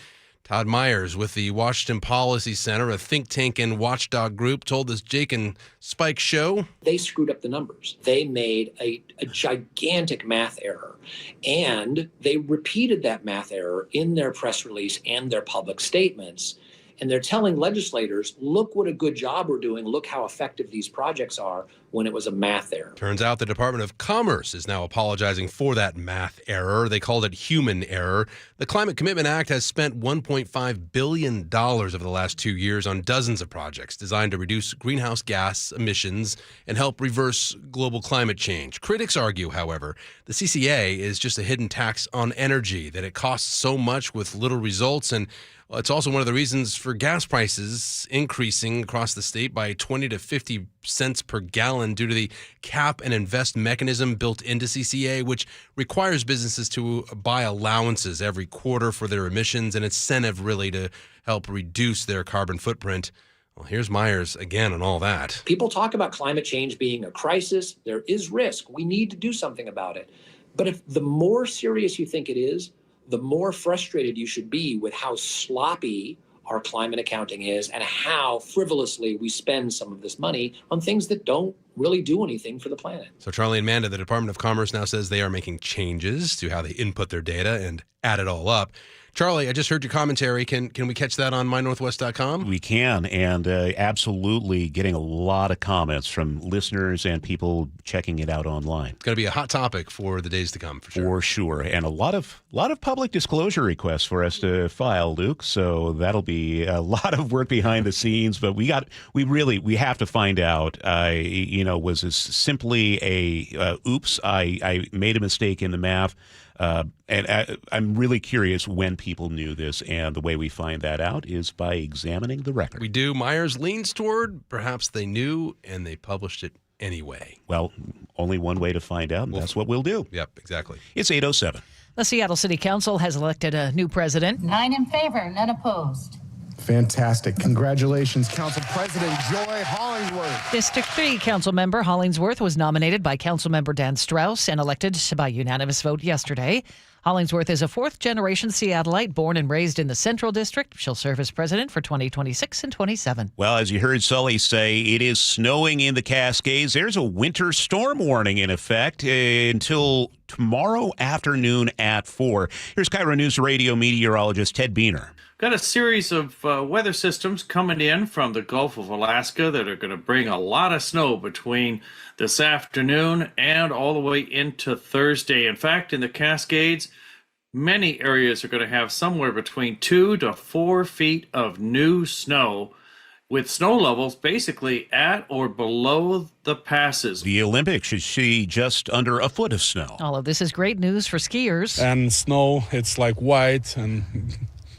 Todd Myers with the Washington Policy Center, a think tank and watchdog group, told this Jake and Spike show. They screwed up the numbers. They made a gigantic math error, and they repeated that math error in their press release and their public statements. And they're telling legislators, look what a good job we're doing. Look how effective these projects are, when it was a math error. Turns out the Department of Commerce is now apologizing for that math error. They called it human error. The Climate Commitment Act has spent $1.5 billion over the last 2 years on dozens of projects designed to reduce greenhouse gas emissions and help reverse global climate change. Critics argue, however, the CCA is just a hidden tax on energy, that it costs so much with little results, and Well, it's also one of the reasons for gas prices increasing across the state by 20 to 50 cents per gallon due to the cap and invest mechanism built into CCA, which requires businesses to buy allowances every quarter for their emissions, an incentive really to help reduce their carbon footprint. Well, here's Myers again on all that. People talk about climate change being a crisis. There is risk. We need to do something about it. But if the more serious you think it is, the more frustrated you should be with how sloppy our climate accounting is and how frivolously we spend some of this money on things that don't really do anything for the planet. So Charlie and Manda, the Department of Commerce now says they are making changes to how they input their data and add it all up. Charlie, I just heard your commentary. Can we catch that on mynorthwest.com? We can, and absolutely getting a lot of comments from listeners and people checking it out online. It's going to be a hot topic for the days to come, for sure. For sure, and a lot of public disclosure requests for us to file, Luke. So that'll be a lot of work behind the scenes. But we have to find out. Was this simply a oops? I made a mistake in the math. And I'm really curious when people knew this, and the way we find that out is by examining the record. We do. Myers leans toward perhaps they knew and they published it anyway. Well, only one way to find out, and that's what we'll do. Yep, exactly. It's 8:07. The Seattle City Council has elected a new president. 9 in favor, none opposed. Fantastic. Congratulations, Council President Joy Hollingsworth. District 3 Council Member Hollingsworth was nominated by Councilmember Dan Strauss and elected by unanimous vote yesterday. Hollingsworth is a fourth-generation Seattleite born and raised in the Central District. She'll serve as president for 2026 and 27. Well, as you heard Sully say, it is snowing in the Cascades. There's a winter storm warning in effect until tomorrow afternoon at 4. Here's KIRO Newsradio meteorologist Ted Beener. Got a series of weather systems coming in from the Gulf of Alaska that are going to bring a lot of snow between this afternoon and all the way into Thursday. In fact, in the Cascades, many areas are going to have somewhere between 2 to 4 feet of new snow, with snow levels basically at or below the passes. The Olympics should see just under a foot of snow. All of this is great news for skiers. And snow, it's like white and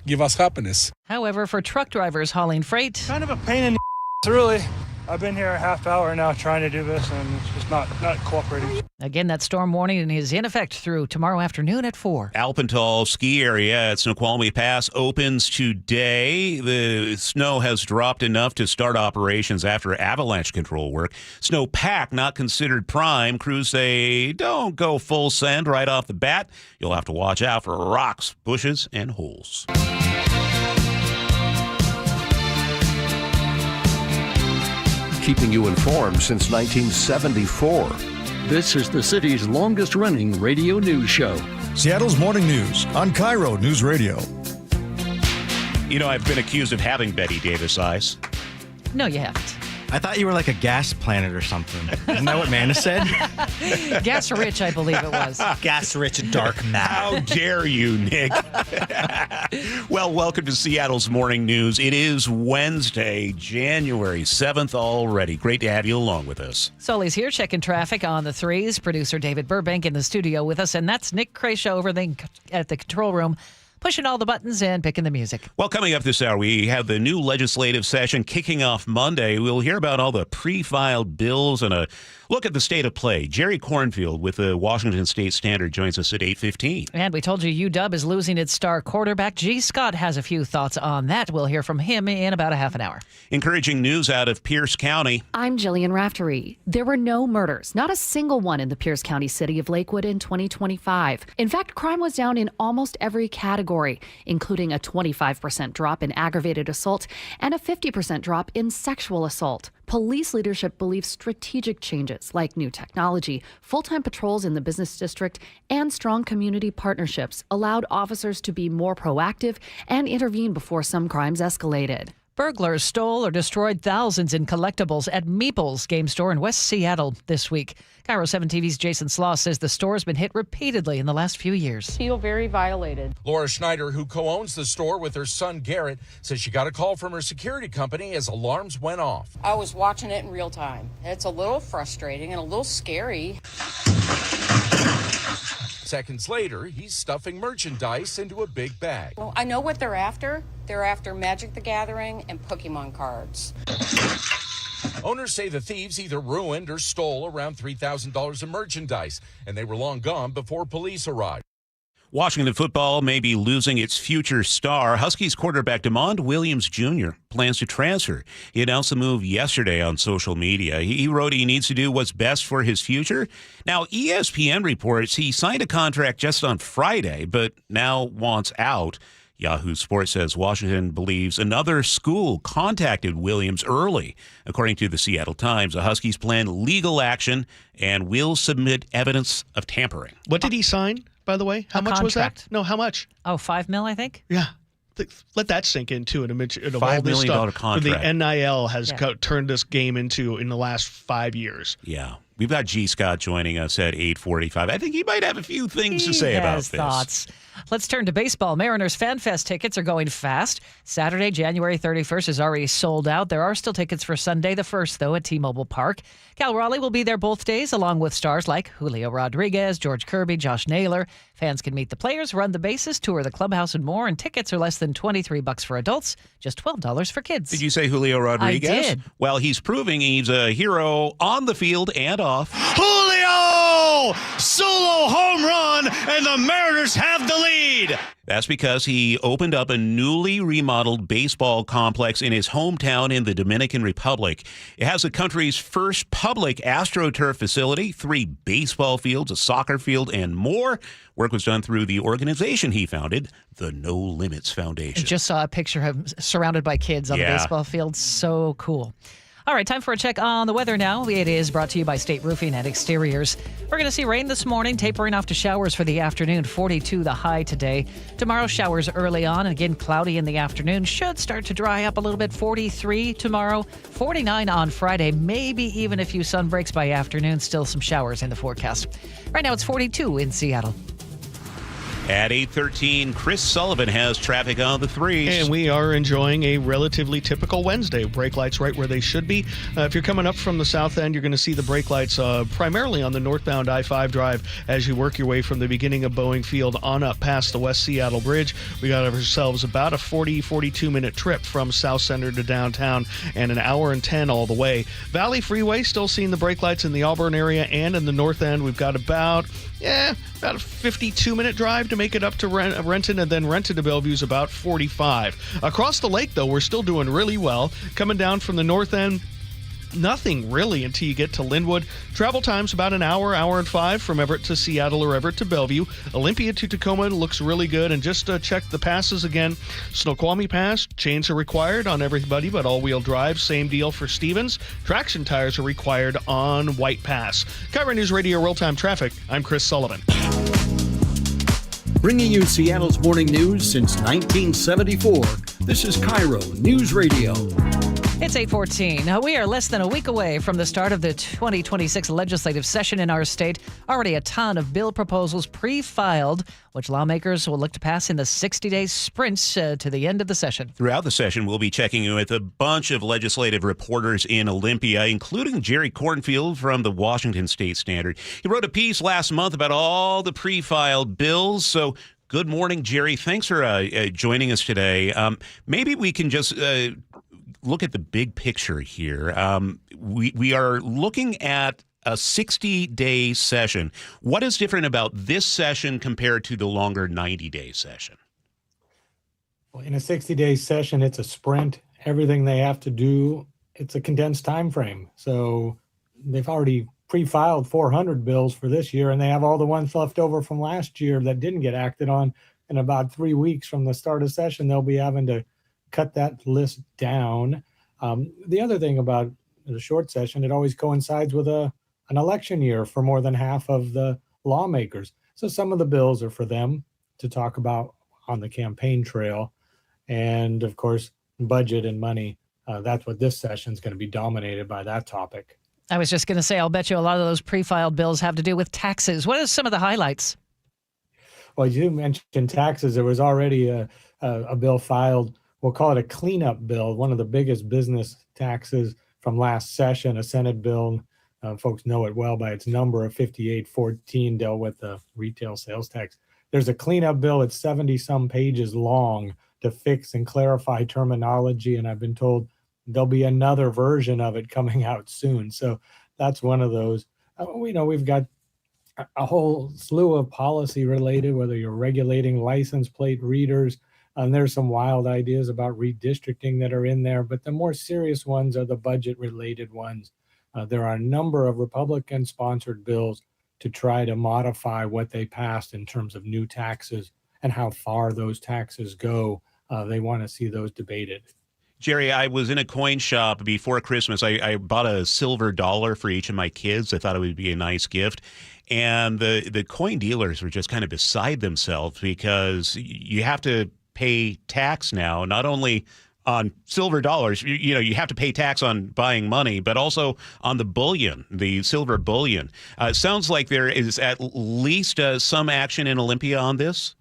give us happiness. However, for truck drivers hauling freight, kind of a pain in the really. I've been here a half hour now trying to do this, and it's just not cooperating. Again, that storm warning is in effect through tomorrow afternoon at 4. Alpental ski area at Snoqualmie Pass opens today. The snow has dropped enough to start operations after avalanche control work. Snowpack not considered prime. Crews say don't go full send right off the bat. You'll have to watch out for rocks, bushes, and holes. Keeping you informed since 1974. This is the city's longest-running radio news show. Seattle's Morning News on KIRO News Radio. You know, I've been accused of having Betty Davis eyes. No, you haven't. I thought you were like a gas planet or something. Isn't that what Manda said? Gas rich, I believe it was. Gas rich dark matter. How dare you, Nick? Well, welcome to Seattle's Morning News. It is Wednesday, January 7th already. Great to have you along with us. Sully's here checking traffic on the 3s. Producer David Burbank in the studio with us, and that's Nick Kreisha over at the control room, pushing all the buttons and picking the music. Well, coming up this hour, we have the new legislative session kicking off Monday. We'll hear about all the pre-filed bills and a look at the state of play. Jerry Cornfield with the Washington State Standard joins us at 8:15. And we told you UW is losing its star quarterback. G. Scott has a few thoughts on that. We'll hear from him in about a half an hour. Encouraging news out of Pierce County. I'm Jillian Raftery. There were no murders, not a single one in the Pierce County city of Lakewood in 2025. In fact, crime was down in almost every category, including a 25% drop in aggravated assault and a 50% drop in sexual assault. Police leadership believes strategic changes like new technology, full-time patrols in the business district, and strong community partnerships allowed officers to be more proactive and intervene before some crimes escalated. Burglars stole or destroyed thousands in collectibles at Meeple's game store in West Seattle this week. KIRO 7 TV's Jason Sloss says the store has been hit repeatedly in the last few years. Feel very violated. Laura Schneider, who co-owns the store with her son Garrett, says she got a call from her security company as alarms went off. I was watching it in real time. It's a little frustrating and a little scary. Seconds later, he's stuffing merchandise into a big bag. Well, I know what they're after. They're after Magic the Gathering and Pokemon cards. Owners say the thieves either ruined or stole around $3,000 of merchandise, and they were long gone before police arrived. Washington football may be losing its future star. Huskies quarterback DeMond Williams Jr. plans to transfer. He announced the move yesterday on social media. He wrote he needs to do what's best for his future. Now, ESPN reports he signed a contract just on Friday, but now wants out. Yahoo Sports says Washington believes another school contacted Williams early. According to the Seattle Times, the Huskies plan legal action and will submit evidence of tampering. What did he sign, by the way? How much was that? No, how much? Oh, $5 million, I think. Yeah. Let that sink into it. $5 million contract. The NIL has turned this game into in the last 5 years. Yeah. We've got G. Scott joining us at 8:45. I think he might have a few things to say about this. Thoughts. Let's turn to baseball. Mariners Fan Fest tickets are going fast. Saturday, January 31st is already sold out. There are still tickets for Sunday the 1st, though, at T-Mobile Park. Cal Raleigh will be there both days, along with stars like Julio Rodriguez, George Kirby, Josh Naylor. Fans can meet the players, run the bases, tour the clubhouse, and more. And tickets are less than $23 for adults, just $12 for kids. Did you say Julio Rodriguez? I did. Well, he's proving he's a hero on the field and off. Julio! Solo home run, and the Mariners have the lead. That's because he opened up a newly remodeled baseball complex in his hometown in the Dominican Republic. It has the country's first public AstroTurf facility, 3 baseball fields, a soccer field, and more. Work was done through the organization he founded, the No Limits Foundation. I just saw a picture of him surrounded by kids on the baseball field. So cool. All right, time for a check on the weather now. It is brought to you by State Roofing and Exteriors. We're going to see rain this morning, tapering off to showers for the afternoon. 42 the high today. Tomorrow, showers early on, and again, cloudy in the afternoon. Should start to dry up a little bit. 43 tomorrow, 49 on Friday. Maybe even a few sun breaks by afternoon. Still some showers in the forecast. Right now, it's 42 in Seattle. At 8:13, Chris Sullivan has traffic on the 3s. And we are enjoying a relatively typical Wednesday. Brake lights right where they should be. If you're coming up from the south end, you're going to see the brake lights primarily on the northbound I-5 drive as you work your way from the beginning of Boeing Field on up past the West Seattle Bridge. We got ourselves about a 42-minute trip from South Center to downtown and an hour and 10 all the way. Valley Freeway, still seeing the brake lights in the Auburn area and in the north end. We've got about a 52-minute drive to make it up to Renton, and then Renton to Bellevue is about 45. Across the lake, though, we're still doing really well. Coming down from the north end, nothing really until you get to Linwood. Travel time's about an hour and 5 from Everett to Seattle or Everett to Bellevue. Olympia to Tacoma looks really good. And just check the passes again. Snoqualmie Pass, chains are required on everybody but all-wheel drive. Same deal for Stevens. Traction tires are required on White Pass. KIRO Newsradio Real-Time Traffic, I'm Chris Sullivan. Bringing you Seattle's morning news since 1974, this is KIRO Newsradio. It's 8:14. We are less than a week away from the start of the 2026 legislative session in our state. Already a ton of bill proposals pre-filed, which lawmakers will look to pass in the 60-day sprints to the end of the session. Throughout the session, we'll be checking in with a bunch of legislative reporters in Olympia, including Jerry Cornfield from the Washington State Standard. He wrote a piece last month about all the pre-filed bills. So good morning, Jerry. Thanks for joining us today. Maybe we can just look at the big picture here. We are looking at a 60-day session. What is different about this session compared to the longer 90-day session? Well, in a 60-day session, it's a sprint. Everything they have to do, it's a condensed time frame. So they've already pre-filed 400 bills for this year, and they have all the ones left over from last year that didn't get acted on. In about 3 weeks from the start of session, they'll be having to cut that list down. The other thing about the short session, it always coincides with an election year for more than half of the lawmakers. So some of the bills are for them to talk about on the campaign trail. And of course, budget and money. That's what this session is going to be dominated by, that topic. I was just going to say, I'll bet you a lot of those pre-filed bills have to do with taxes. What are some of the highlights? Well, you mentioned taxes. There was already a bill filed. We'll call it a cleanup bill, one of the biggest business taxes from last session, a Senate bill folks know it well by its number of 5814, dealt with the retail sales tax. There's a cleanup bill. It's 70 some pages long to fix and clarify terminology. And I've been told there'll be another version of it coming out soon. So that's one of those. We've got a whole slew of policy related, whether you're regulating license plate readers. There's some wild ideas about redistricting that are in there, but the more serious ones are the budget related ones. There are a number of Republican sponsored bills to try to modify what they passed in terms of new taxes and how far those taxes go. They want to see those debated. Jerry, I was in a coin shop before Christmas. I bought a silver dollar for each of my kids. I thought it would be a nice gift. And the coin dealers were just kind of beside themselves because you have to pay tax now, not only on silver dollars, you have to pay tax on buying money, but also on the bullion, the silver bullion. Sounds like there is at least some action in Olympia on this.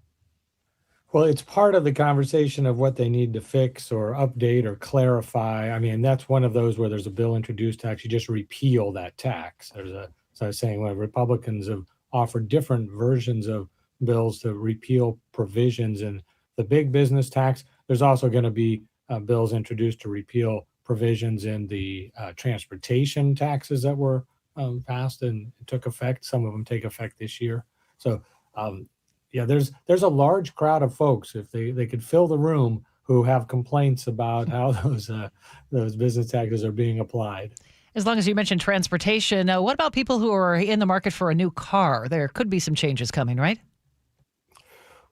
Well, it's part of the conversation of what they need to fix or update or clarify. I mean, that's one of those where there's a bill introduced to actually just repeal that tax. So I was saying, well, Republicans have offered different versions of bills to repeal provisions in the big business tax. There's also going to be bills introduced to repeal provisions in the transportation taxes that were passed and took effect. Some of them take effect this year. So, there's a large crowd of folks, if they could fill the room, who have complaints about how those business taxes are being applied. As long as you mentioned transportation, what about people who are in the market for a new car? There could be some changes coming, right?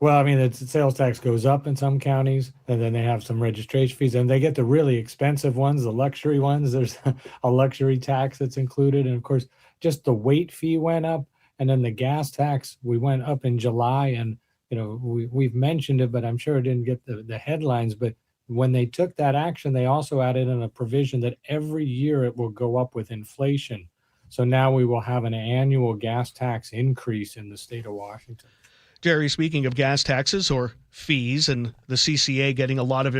Well, I mean, the sales tax goes up in some counties, and then they have some registration fees, and they get the really expensive ones, the luxury ones. There's a luxury tax that's included, and of course, just the weight fee went up, and then the gas tax, we went up in July, and we've mentioned it, but I'm sure it didn't get the headlines. But when they took that action, they also added in a provision that every year it will go up with inflation. So now we will have an annual gas tax increase in the state of Washington. Jerry, speaking of gas taxes or fees and the CCA getting a lot of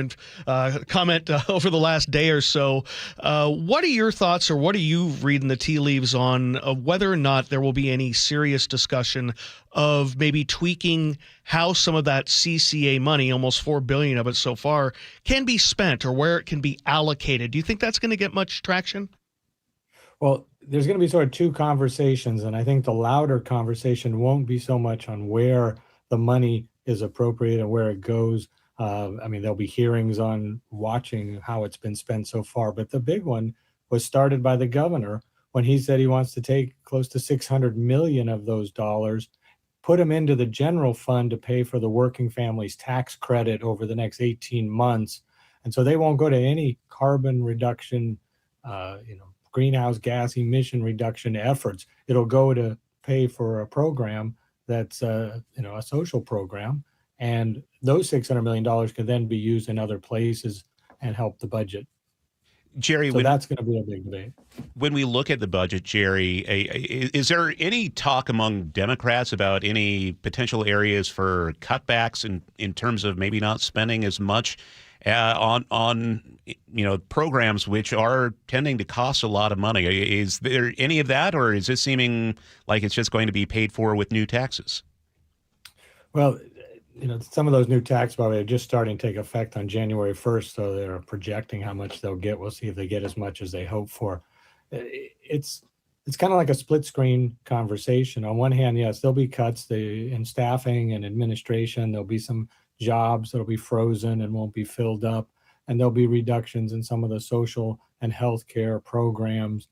comment over the last day or so, what are your thoughts, or what are you reading the tea leaves on whether or not there will be any serious discussion of maybe tweaking how some of that CCA money, almost $4 billion of it so far, can be spent or where it can be allocated? Do you think that's going to get much traction? Well, there's going to be sort of two conversations, and I think the louder conversation won't be so much on where the money is appropriate and where it goes. There'll be hearings on watching how it's been spent so far, but the big one was started by the governor when he said he wants to take close to $600 million of those dollars, put them into the general fund to pay for the working families tax credit over the next 18 months. And so they won't go to any carbon reduction, greenhouse gas emission reduction efforts. It'll go to pay for a program that's a social program, and those $600 million can then be used in other places and help the budget. Jerry, so that's going to be a big debate. When we look at the budget, Jerry, is there any talk among Democrats about any potential areas for cutbacks in terms of maybe not spending as much on programs which are tending to cost a lot of money? Is there any of that, or is this seeming like it's just going to be paid for with new taxes? Well, some of those new tax probably are just starting to take effect on January 1st, so they're projecting how much they'll get. We'll see if they get as much as they hope for. It's kind of like a split screen conversation. On one hand, yes, there'll be cuts in staffing and administration. There'll be some jobs that'll be frozen and won't be filled up, and there'll be reductions in some of the social and healthcare programs.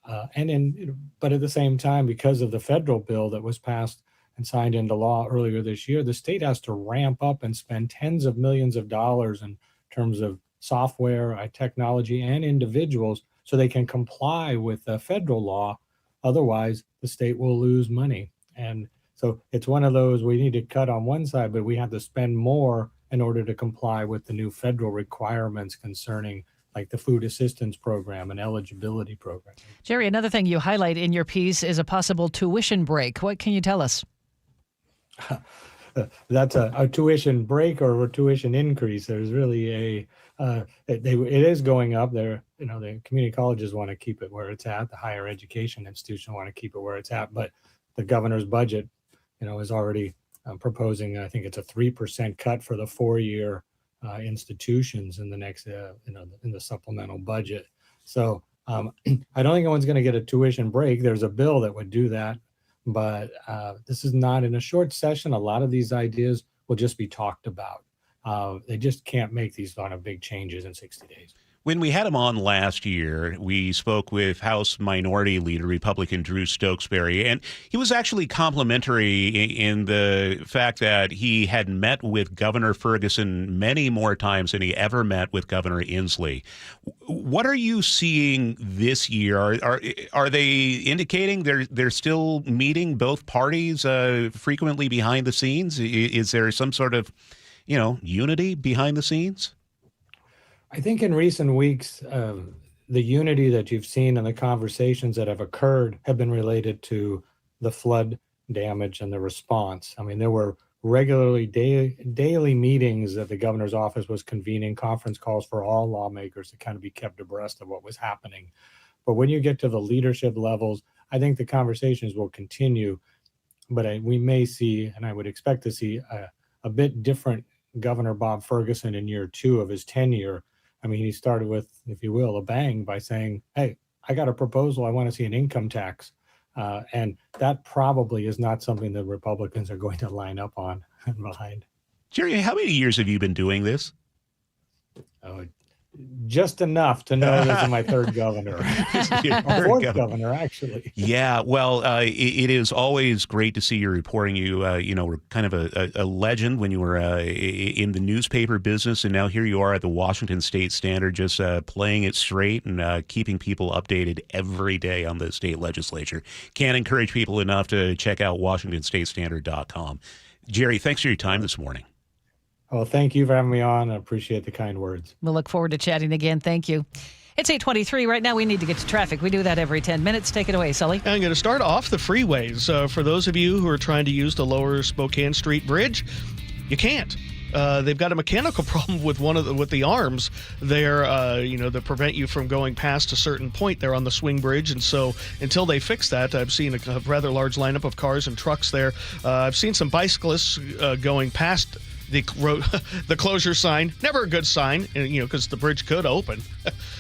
But at the same time, because of the federal bill that was passed and signed into law earlier this year, the state has to ramp up and spend tens of millions of dollars in terms of software, technology, and individuals so they can comply with the federal law. Otherwise, the state will lose money. And so it's one of those, we need to cut on one side, but we have to spend more in order to comply with the new federal requirements concerning like the food assistance program and eligibility program. Jerry, another thing you highlight in your piece is a possible tuition break. What can you tell us? that's a tuition break or a tuition increase. There's really it is going up there. The community colleges want to keep it where it's at. The higher education institution want to keep it where it's at. But the governor's budget, is already proposing, I think it's a 3% cut for the 4-year institutions in the next, in the supplemental budget. So I don't think anyone's going to get a tuition break. There's a bill that would do that. But this is not in a short session. A lot of these ideas will just be talked about. They just can't make these kind of big changes in 60 days. When we had him on last year, we spoke with House Minority Leader Republican Drew Stokesbury, and he was actually complimentary in the fact that he had met with Governor Ferguson many more times than he ever met with Governor Inslee. What are you seeing this year? Are they indicating they're still meeting both parties frequently behind the scenes? Is there some sort of unity behind the scenes? I think in recent weeks, the unity that you've seen and the conversations that have occurred have been related to the flood damage and the response. I mean, there were regularly daily meetings that the governor's office was convening, conference calls for all lawmakers to kind of be kept abreast of what was happening. But when you get to the leadership levels, I think the conversations will continue, but we may see, and I would expect to see, a bit different Governor Bob Ferguson in year 2 of his tenure. I mean, he started with, if you will, a bang by saying, hey, I got a proposal. I want to see an income tax. And that probably is not something that Republicans are going to line up on and behind. Jerry, how many years have you been doing this? Just enough to know this is my third governor. Fourth governor, actually. Yeah, well, it is always great to see you reporting. You were kind of a legend when you were in the newspaper business, and now here you are at the Washington State Standard, just playing it straight and keeping people updated every day on the state legislature. Can't encourage people enough to check out WashingtonStateStandard.com. Jerry, thanks for your time this morning. Well, thank you for having me on. I appreciate the kind words. We'll look forward to chatting again. Thank you. It's 8:23 right now. We need to get to traffic. We do that every 10 minutes. Take it away, Sully. I'm going to start off the freeways. For those of you who are trying to use the lower Spokane Street Bridge, you can't. They've got a mechanical problem with with the arms there, that prevent you from going past a certain point there on the swing bridge. And so until they fix that, I've seen a rather large lineup of cars and trucks there. I've seen some bicyclists going past the closure sign. Never a good sign, because the bridge could open.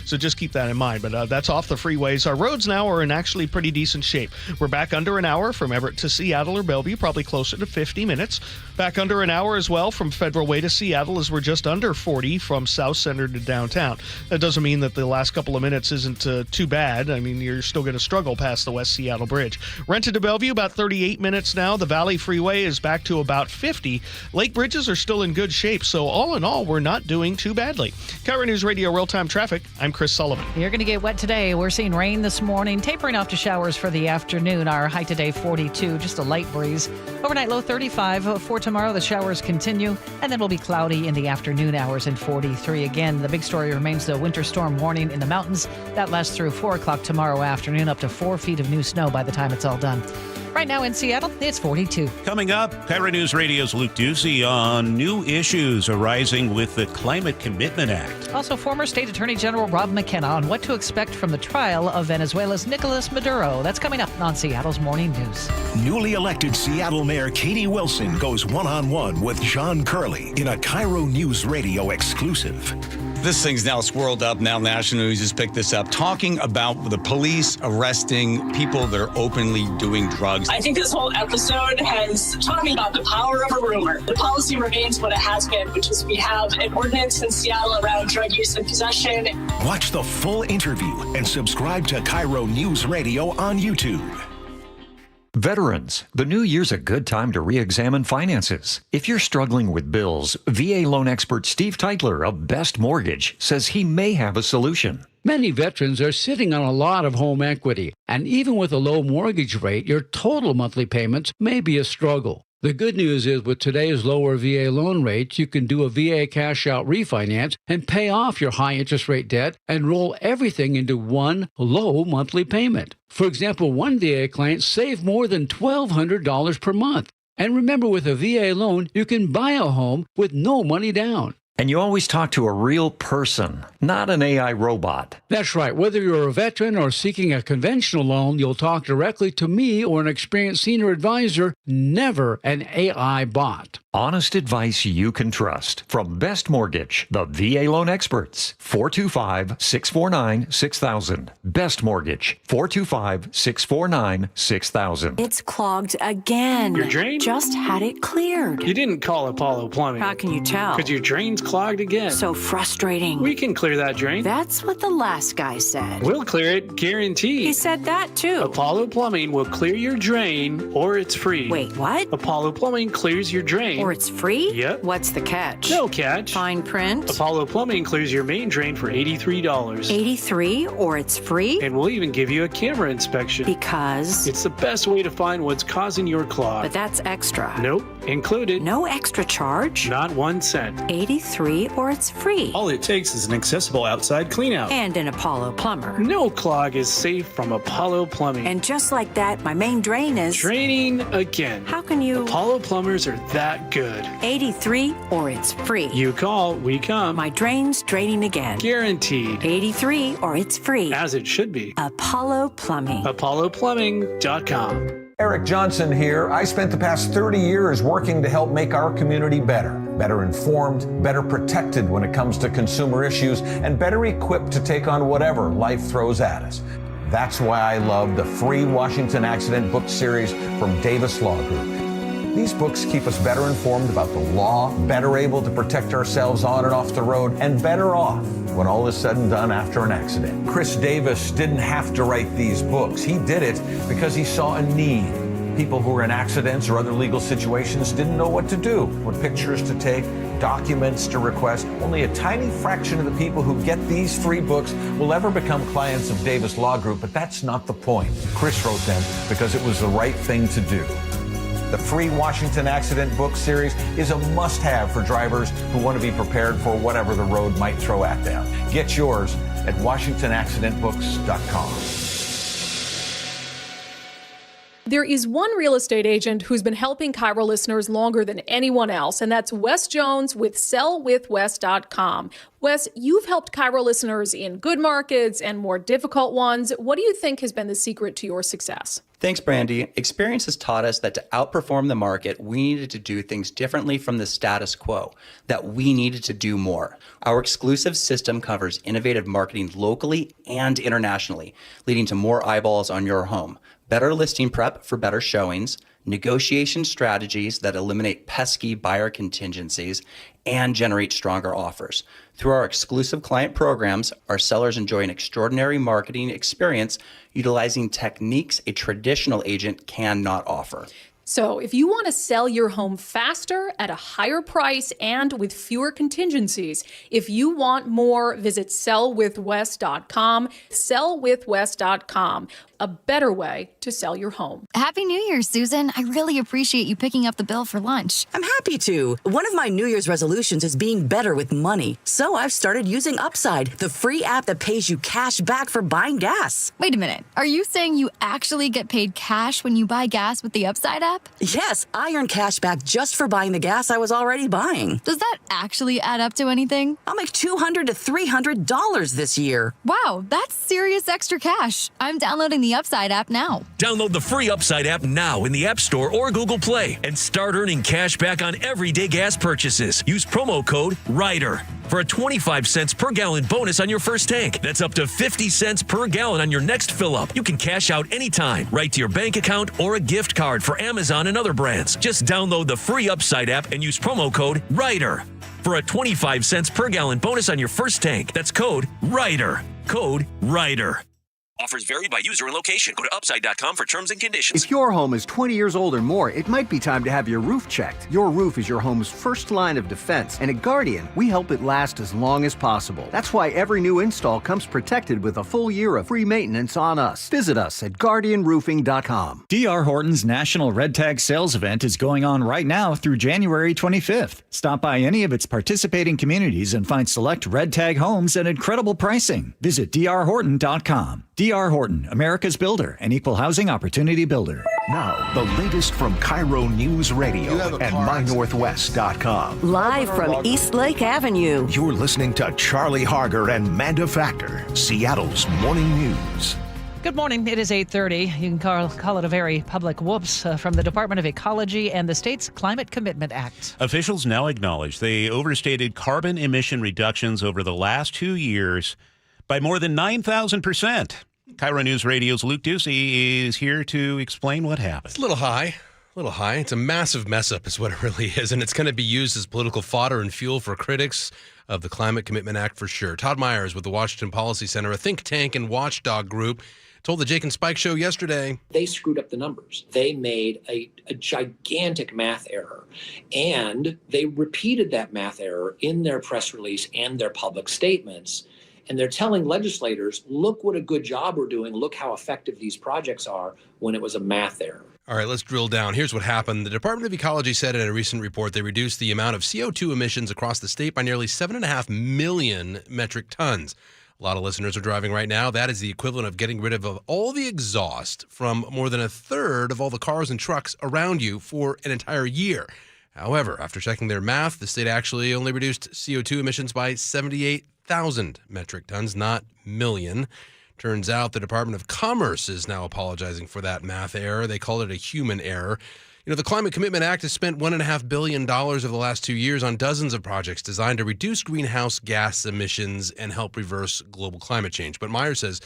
So just keep that in mind. But that's off the freeways. Our roads now are in actually pretty decent shape. We're back under an hour from Everett to Seattle or Bellevue, probably closer to 50 minutes. Back under an hour as well from Federal Way to Seattle, as we're just under 40 from South Center to downtown. That doesn't mean that the last couple of minutes isn't too bad. I mean, you're still going to struggle past the West Seattle Bridge. Renton to Bellevue, about 38 minutes now. The Valley Freeway is back to about 50. Lake bridges are still in good shape, so all in all, we're not doing too badly. KIRO News Radio Real-Time Traffic, I'm Chris Sullivan. You're going to get wet today. We're seeing rain this morning, tapering off to showers for the afternoon. Our high today, 42, just a light breeze. Overnight low, 35. For tomorrow, the showers continue, and then we'll be cloudy in the afternoon hours and 43. Again, the big story remains the winter storm warning in the mountains. That lasts through 4 o'clock tomorrow afternoon, up to 4 feet of new snow by the time it's all done. Right now in Seattle, it's 42. Coming up, KIRO News Radio's Luke Ducey on new issues arising with the Climate Commitment Act. Also, former State Attorney General Rob McKenna on what to expect from the trial of Venezuela's Nicolas Maduro. That's coming up on Seattle's Morning News. Newly elected Seattle Mayor Katie Wilson goes one-on-one with John Curley in a KIRO News Radio exclusive. This thing's now swirled up. Now national news has picked this up, talking about the police arresting people that are openly doing drugs. I think this whole episode has taught me about the power of a rumor. The policy remains what it has been, which is we have an ordinance in Seattle around drug use and possession. Watch the full interview and subscribe to KIRO News Radio on YouTube. Veterans, the new year's a good time to re-examine finances. If you're struggling with bills, VA loan expert Steve Teitler of Best Mortgage says he may have a solution. Many veterans are sitting on a lot of home equity, and even with a low mortgage rate, your total monthly payments may be a struggle. The good news is with today's lower VA loan rates, you can do a VA cash-out refinance and pay off your high-interest rate debt and roll everything into one low monthly payment. For example, one VA client saved more than $1,200 per month. And remember, with a VA loan, you can buy a home with no money down. And you always talk to a real person, not an AI robot. That's right. Whether you're a veteran or seeking a conventional loan, you'll talk directly to me or an experienced senior advisor, never an AI bot. Honest advice you can trust. From Best Mortgage, the VA loan experts. 425-649-6000. Best Mortgage. 425-649-6000. It's clogged again. Your drain? Just had it cleared. You didn't call Apollo Plumbing. How can you tell? Because your drain's clogged again. So frustrating. We can clear that drain. That's what the last guy said. We'll clear it, guaranteed. He said that too. Apollo Plumbing will clear your drain, or it's free. Wait, what? Apollo Plumbing clears your drain. Or it's free? Yep. What's the catch? No catch. Fine print? Apollo Plumbing clears your main drain for $83. $83 or it's free? And we'll even give you a camera inspection. Because? It's the best way to find what's causing your clog. But that's extra. Nope. Included. No extra charge? Not 1 cent. $83 or it's free. All it takes is an accessible outside cleanout. And an Apollo plumber. No clog is safe from Apollo Plumbing. And just like that, my main drain is... draining again. How can you... Apollo plumbers are that good. 83 or it's free. You call, we come. My drain's draining again. Guaranteed. 83 or it's free. As it should be. Apollo Plumbing. ApolloPlumbing.com. Eric Johnson here. I spent the past 30 years working to help make our community better informed, better protected when it comes to consumer issues, and better equipped to take on whatever life throws at us. That's why I love the free Washington Accident book series from Davis Law Group. These books keep us better informed about the law, better able to protect ourselves on and off the road, and better off when all is said and done after an accident. Chris Davis didn't have to write these books. He did it because he saw a need. People who were in accidents or other legal situations didn't know what to do, what pictures to take, documents to request. Only a tiny fraction of the people who get these free books will ever become clients of Davis Law Group, but that's not the point. Chris wrote them because it was the right thing to do. The free Washington Accident book series is a must-have for drivers who want to be prepared for whatever the road might throw at them. Get yours at WashingtonAccidentBooks.com. There is one real estate agent who's been helping KIRO listeners longer than anyone else, and that's Wes Jones with sellwithwes.com. Wes, you've helped KIRO listeners in good markets and more difficult ones. What do you think has been the secret to your success? Thanks, Brandy. Experience has taught us that to outperform the market, we needed to do things differently from the status quo, that we needed to do more. Our exclusive system covers innovative marketing locally and internationally, leading to more eyeballs on your home, better listing prep for better showings, negotiation strategies that eliminate pesky buyer contingencies, and generate stronger offers. Through our exclusive client programs, our sellers enjoy an extraordinary marketing experience utilizing techniques a traditional agent cannot offer. So if you want to sell your home faster, at a higher price, and with fewer contingencies, if you want more, visit sellwithwes.com, sellwithwes.com, a better way to sell your home. Happy New Year, Susan. I really appreciate you picking up the bill for lunch. I'm happy to. One of my New Year's resolutions is being better with money. So I've started using Upside, the free app that pays you cash back for buying gas. Wait a minute. Are you saying you actually get paid cash when you buy gas with the Upside app? Yes, I earn cash back just for buying the gas I was already buying. Does that actually add up to anything? I'll make $200 to $300 this year. Wow, that's serious extra cash. I'm downloading the Upside app now. Download the free Upside app now in the App Store or Google Play and start earning cash back on everyday gas purchases. Use promo code RIDER for a 25 cents per gallon bonus on your first tank. That's up to 50 cents per gallon on your next fill up. You can cash out anytime, right to your bank account or a gift card for Amazon and other brands. Just download the free Upside app and use promo code RIDER for a 25 cents per gallon bonus on your first tank. That's code RIDER. Code RIDER. Offers vary by user and location. Go to upside.com for terms and conditions. If your home is 20 years old or more, it might be time to have your roof checked. Your roof is your home's first line of defense, and at Guardian, we help it last as long as possible. That's why every new install comes protected with a full year of free maintenance on us. Visit us at guardianroofing.com. D.R. Horton's National Red Tag Sales Event is going on right now through January 25th. Stop by any of its participating communities and find select Red Tag homes at incredible pricing. Visit drhorton.com. D.R. Horton, America's builder and equal housing opportunity builder. Now, the latest from KIRO Newsradio and MyNorthwest.com. Live from East Lake Avenue. You're listening to Charlie Harger and Manda Factor, Seattle's morning news. Good morning. It is 8:30. You can call it a very public whoops from the Department of Ecology and the state's Climate Commitment Act. Officials now acknowledge they overstated carbon emission reductions over the last 2 years by more than 9,000%. KIRO News Radio's Luke Ducey is here to explain what happened. It's a little high. It's a massive mess up is what it really is, and it's going to be used as political fodder and fuel for critics of the Climate Commitment Act for sure. Todd Myers with the Washington Policy Center, a think tank and watchdog group, told the Jake and Spike show yesterday. They screwed up the numbers. They made a gigantic math error, and they repeated that math error in their press release and their public statements. And they're telling legislators, look what a good job we're doing. Look how effective these projects are, when it was a math error. All right, let's drill down. Here's what happened. The Department of Ecology said in a recent report they reduced the amount of CO2 emissions across the state by nearly 7.5 million metric tons. A lot of listeners are driving right now. That is the equivalent of getting rid of all the exhaust from more than a third of all the cars and trucks around you for an entire year. However, after checking their math, the state actually only reduced CO2 emissions by 78,000 metric tons, not million. Turns out the Department of Commerce is now apologizing for that math error. They call it a human error. You know, the Climate Commitment Act has spent $1.5 billion over the last 2 years on dozens of projects designed to reduce greenhouse gas emissions and help reverse global climate change. But Myers says,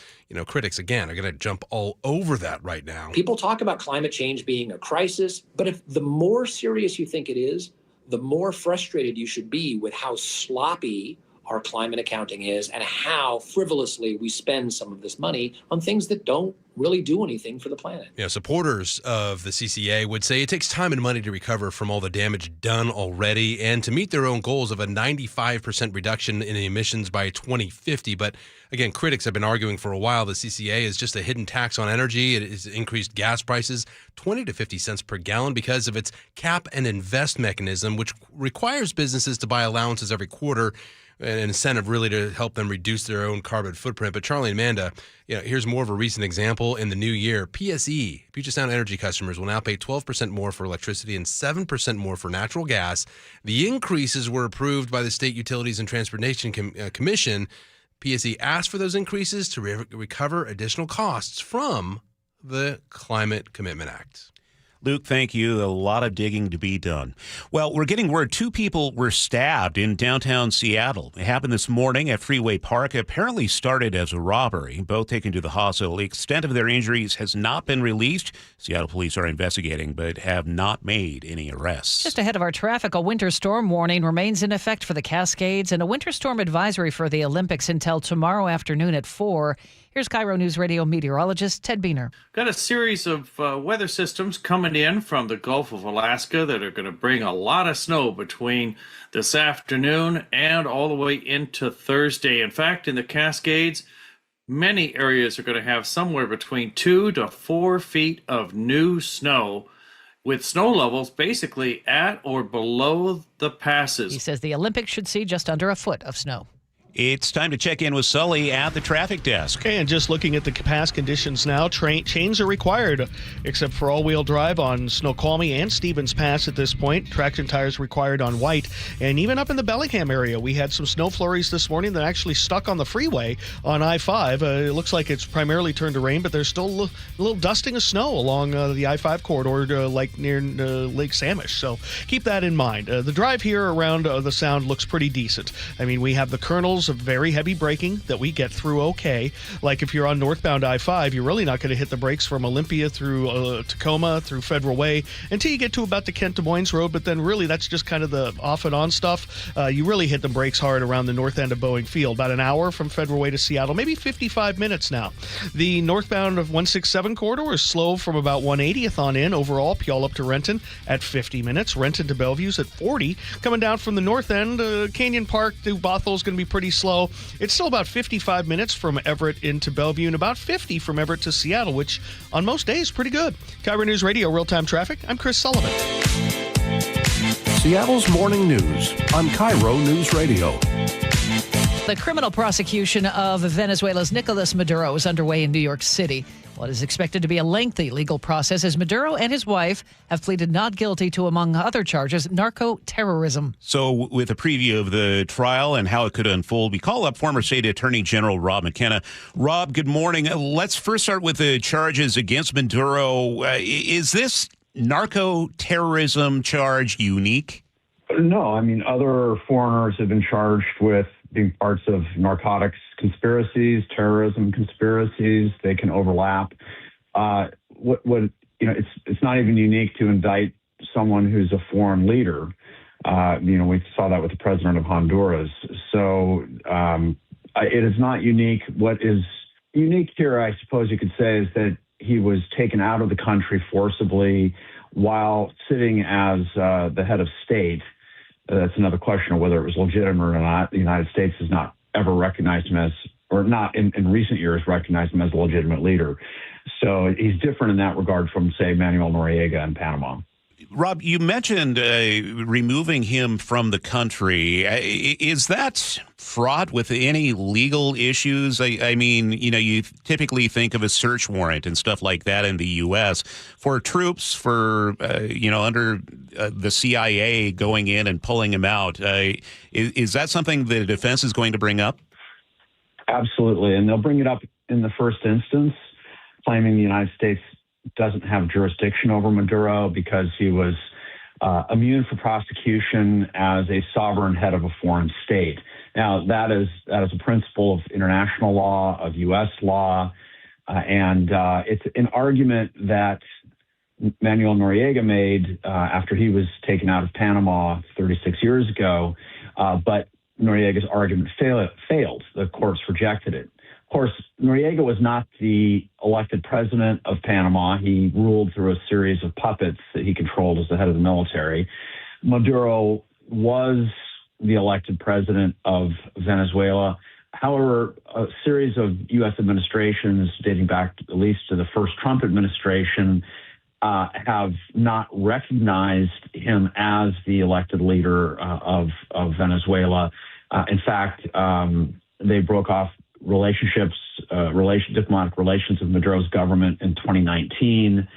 critics, again, are going to jump all over that right now. People talk about climate change being a crisis, but if the more serious you think it is, the more frustrated you should be with how sloppy our climate accounting is and how frivolously we spend some of this money on things that don't really do anything for the planet. Yeah, supporters of the CCA would say it takes time and money to recover from all the damage done already and to meet their own goals of a 95% reduction in emissions by 2050. But again, critics have been arguing for a while the CCA is just a hidden tax on energy. It has increased gas prices 20 to 50 cents per gallon because of its cap and invest mechanism, which requires businesses to buy allowances every quarter, an incentive really to help them reduce their own carbon footprint. But Charlie and Amanda, here's more of a recent example. In the new year, PSE, Puget Sound Energy customers, will now pay 12% more for electricity and 7% more for natural gas. The increases were approved by the State Utilities and Transportation Commission. PSE asked for those increases to recover additional costs from the Climate Commitment Act. Luke, thank you. A lot of digging to be done. Well, we're getting word 2 people were stabbed in downtown Seattle. It happened this morning at Freeway Park. Apparently started as a robbery. Both taken to the hospital. The extent of their injuries has not been released. Seattle police are investigating, but have not made any arrests. Just ahead of our traffic, a winter storm warning remains in effect for the Cascades and a winter storm advisory for the Olympics until tomorrow afternoon at 4. Here's KIRO News Radio meteorologist Ted Beener. Got a series of weather systems coming in from the Gulf of Alaska that are going to bring a lot of snow between this afternoon and all the way into Thursday. In fact, in the Cascades, many areas are going to have somewhere between 2 to 4 feet of new snow, with snow levels basically at or below the passes. He says the Olympics should see just under a foot of snow. It's time to check in with Sully at the traffic desk. Okay, and just looking at the past conditions now, chains are required, except for all-wheel drive on Snoqualmie and Stevens Pass at this point. Traction tires required on White. And even up in the Bellingham area, we had some snow flurries this morning that actually stuck on the freeway on I-5. It looks like it's primarily turned to rain, but there's still a little dusting of snow along the I-5 corridor, like near Lake Samish. So keep that in mind. The drive here around the Sound looks pretty decent. I mean, we have the kernels of very heavy braking that we get through okay. Like if you're on northbound I-5, you're really not going to hit the brakes from Olympia through Tacoma, through Federal Way, until you get to about the Kent-Des Moines Road, but then really that's just kind of the off and on stuff. You really hit the brakes hard around the north end of Boeing Field, about an hour from Federal Way to Seattle, maybe 55 minutes now. The northbound of 167 corridor is slow from about 180th on in. Overall, Puyallup up to Renton at 50 minutes. Renton to Bellevue's at 40. Coming down from the north end, Canyon Park to Bothell is going to be pretty slow. It's still about 55 minutes from Everett into Bellevue and about 50 from Everett to Seattle, which on most days is pretty good. KIRO News Radio real-time traffic. I'm Chris Sullivan. Seattle's morning news on KIRO News Radio. The criminal prosecution of Venezuela's Nicolas Maduro is underway in New York City. What is expected to be a lengthy legal process as Maduro and his wife have pleaded not guilty to, among other charges, narco-terrorism. So with a preview of the trial and how it could unfold, we call up former State Attorney General Rob McKenna. Rob, good morning. Let's first start with the charges against Maduro. Is this narco-terrorism charge unique? No, I mean, other foreigners have been charged with being parts of narcotics conspiracies, terrorism conspiracies. They can overlap. It's not even unique to indict someone who's a foreign leader. We saw that with the president of Honduras. So it is not unique. What is unique here, I suppose you could say, is that he was taken out of the country forcibly while sitting as the head of state. That's another question of whether it was legitimate or not. The United States has not ever recognized him as, or not in recent years recognized him as a legitimate leader. So he's different in that regard from, say, Manuel Noriega in Panama. Rob, you mentioned removing him from the country. Is that fraught with any legal issues? I mean, you typically think of a search warrant and stuff like that in the U.S. for troops, for, under the CIA going in and pulling him out. Is that something the defense is going to bring up? Absolutely. And they'll bring it up in the first instance, claiming the United States doesn't have jurisdiction over Maduro because he was immune for prosecution as a sovereign head of a foreign state. Now, that is a principle of international law, of U.S. law, and it's an argument that Manuel Noriega made after he was taken out of Panama 36 years ago, but Noriega's argument failed. The courts rejected it. Of course, Noriega was not the elected president of Panama. He ruled through a series of puppets that he controlled as the head of the military. Maduro was the elected president of Venezuela. However, a series of U.S. administrations dating back at least to the first Trump administration have not recognized him as the elected leader of Venezuela. In fact, they broke off diplomatic relations with Maduro's government in 2019.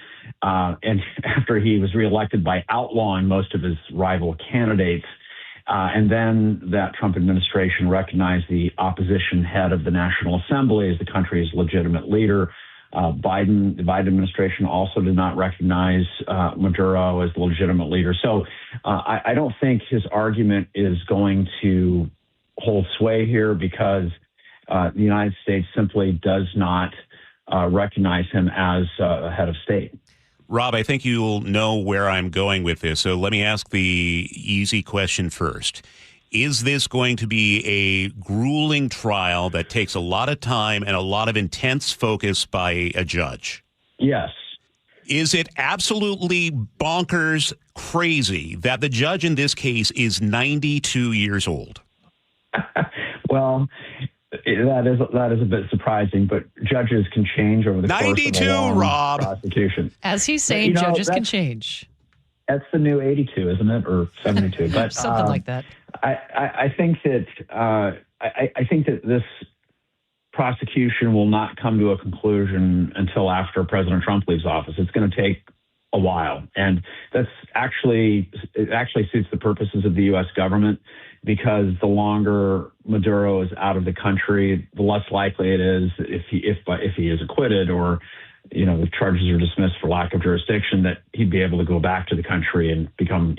And after he was reelected by outlawing most of his rival candidates. And then that Trump administration recognized the opposition head of the National Assembly as the country's legitimate leader. The Biden administration also did not recognize Maduro as the legitimate leader. So I don't think his argument is going to hold sway here because the United States simply does not recognize him as head of state. Rob, I think you'll know where I'm going with this, so let me ask the easy question first. Is this going to be a grueling trial that takes a lot of time and a lot of intense focus by a judge? Yes. Is it absolutely bonkers crazy that the judge in this case is 92 years old? Well, that is a bit surprising, but judges can change over the course of a long Rob. prosecution. As he's saying, judges can change. That's the new 82, isn't it, or 72? But something like that. I think that this prosecution will not come to a conclusion until after President Trump leaves office. It's going to take a while, and it actually suits the purposes of the U.S. government, because the longer Maduro is out of the country, the less likely it is if he is acquitted or the charges are dismissed for lack of jurisdiction, that he'd be able to go back to the country and become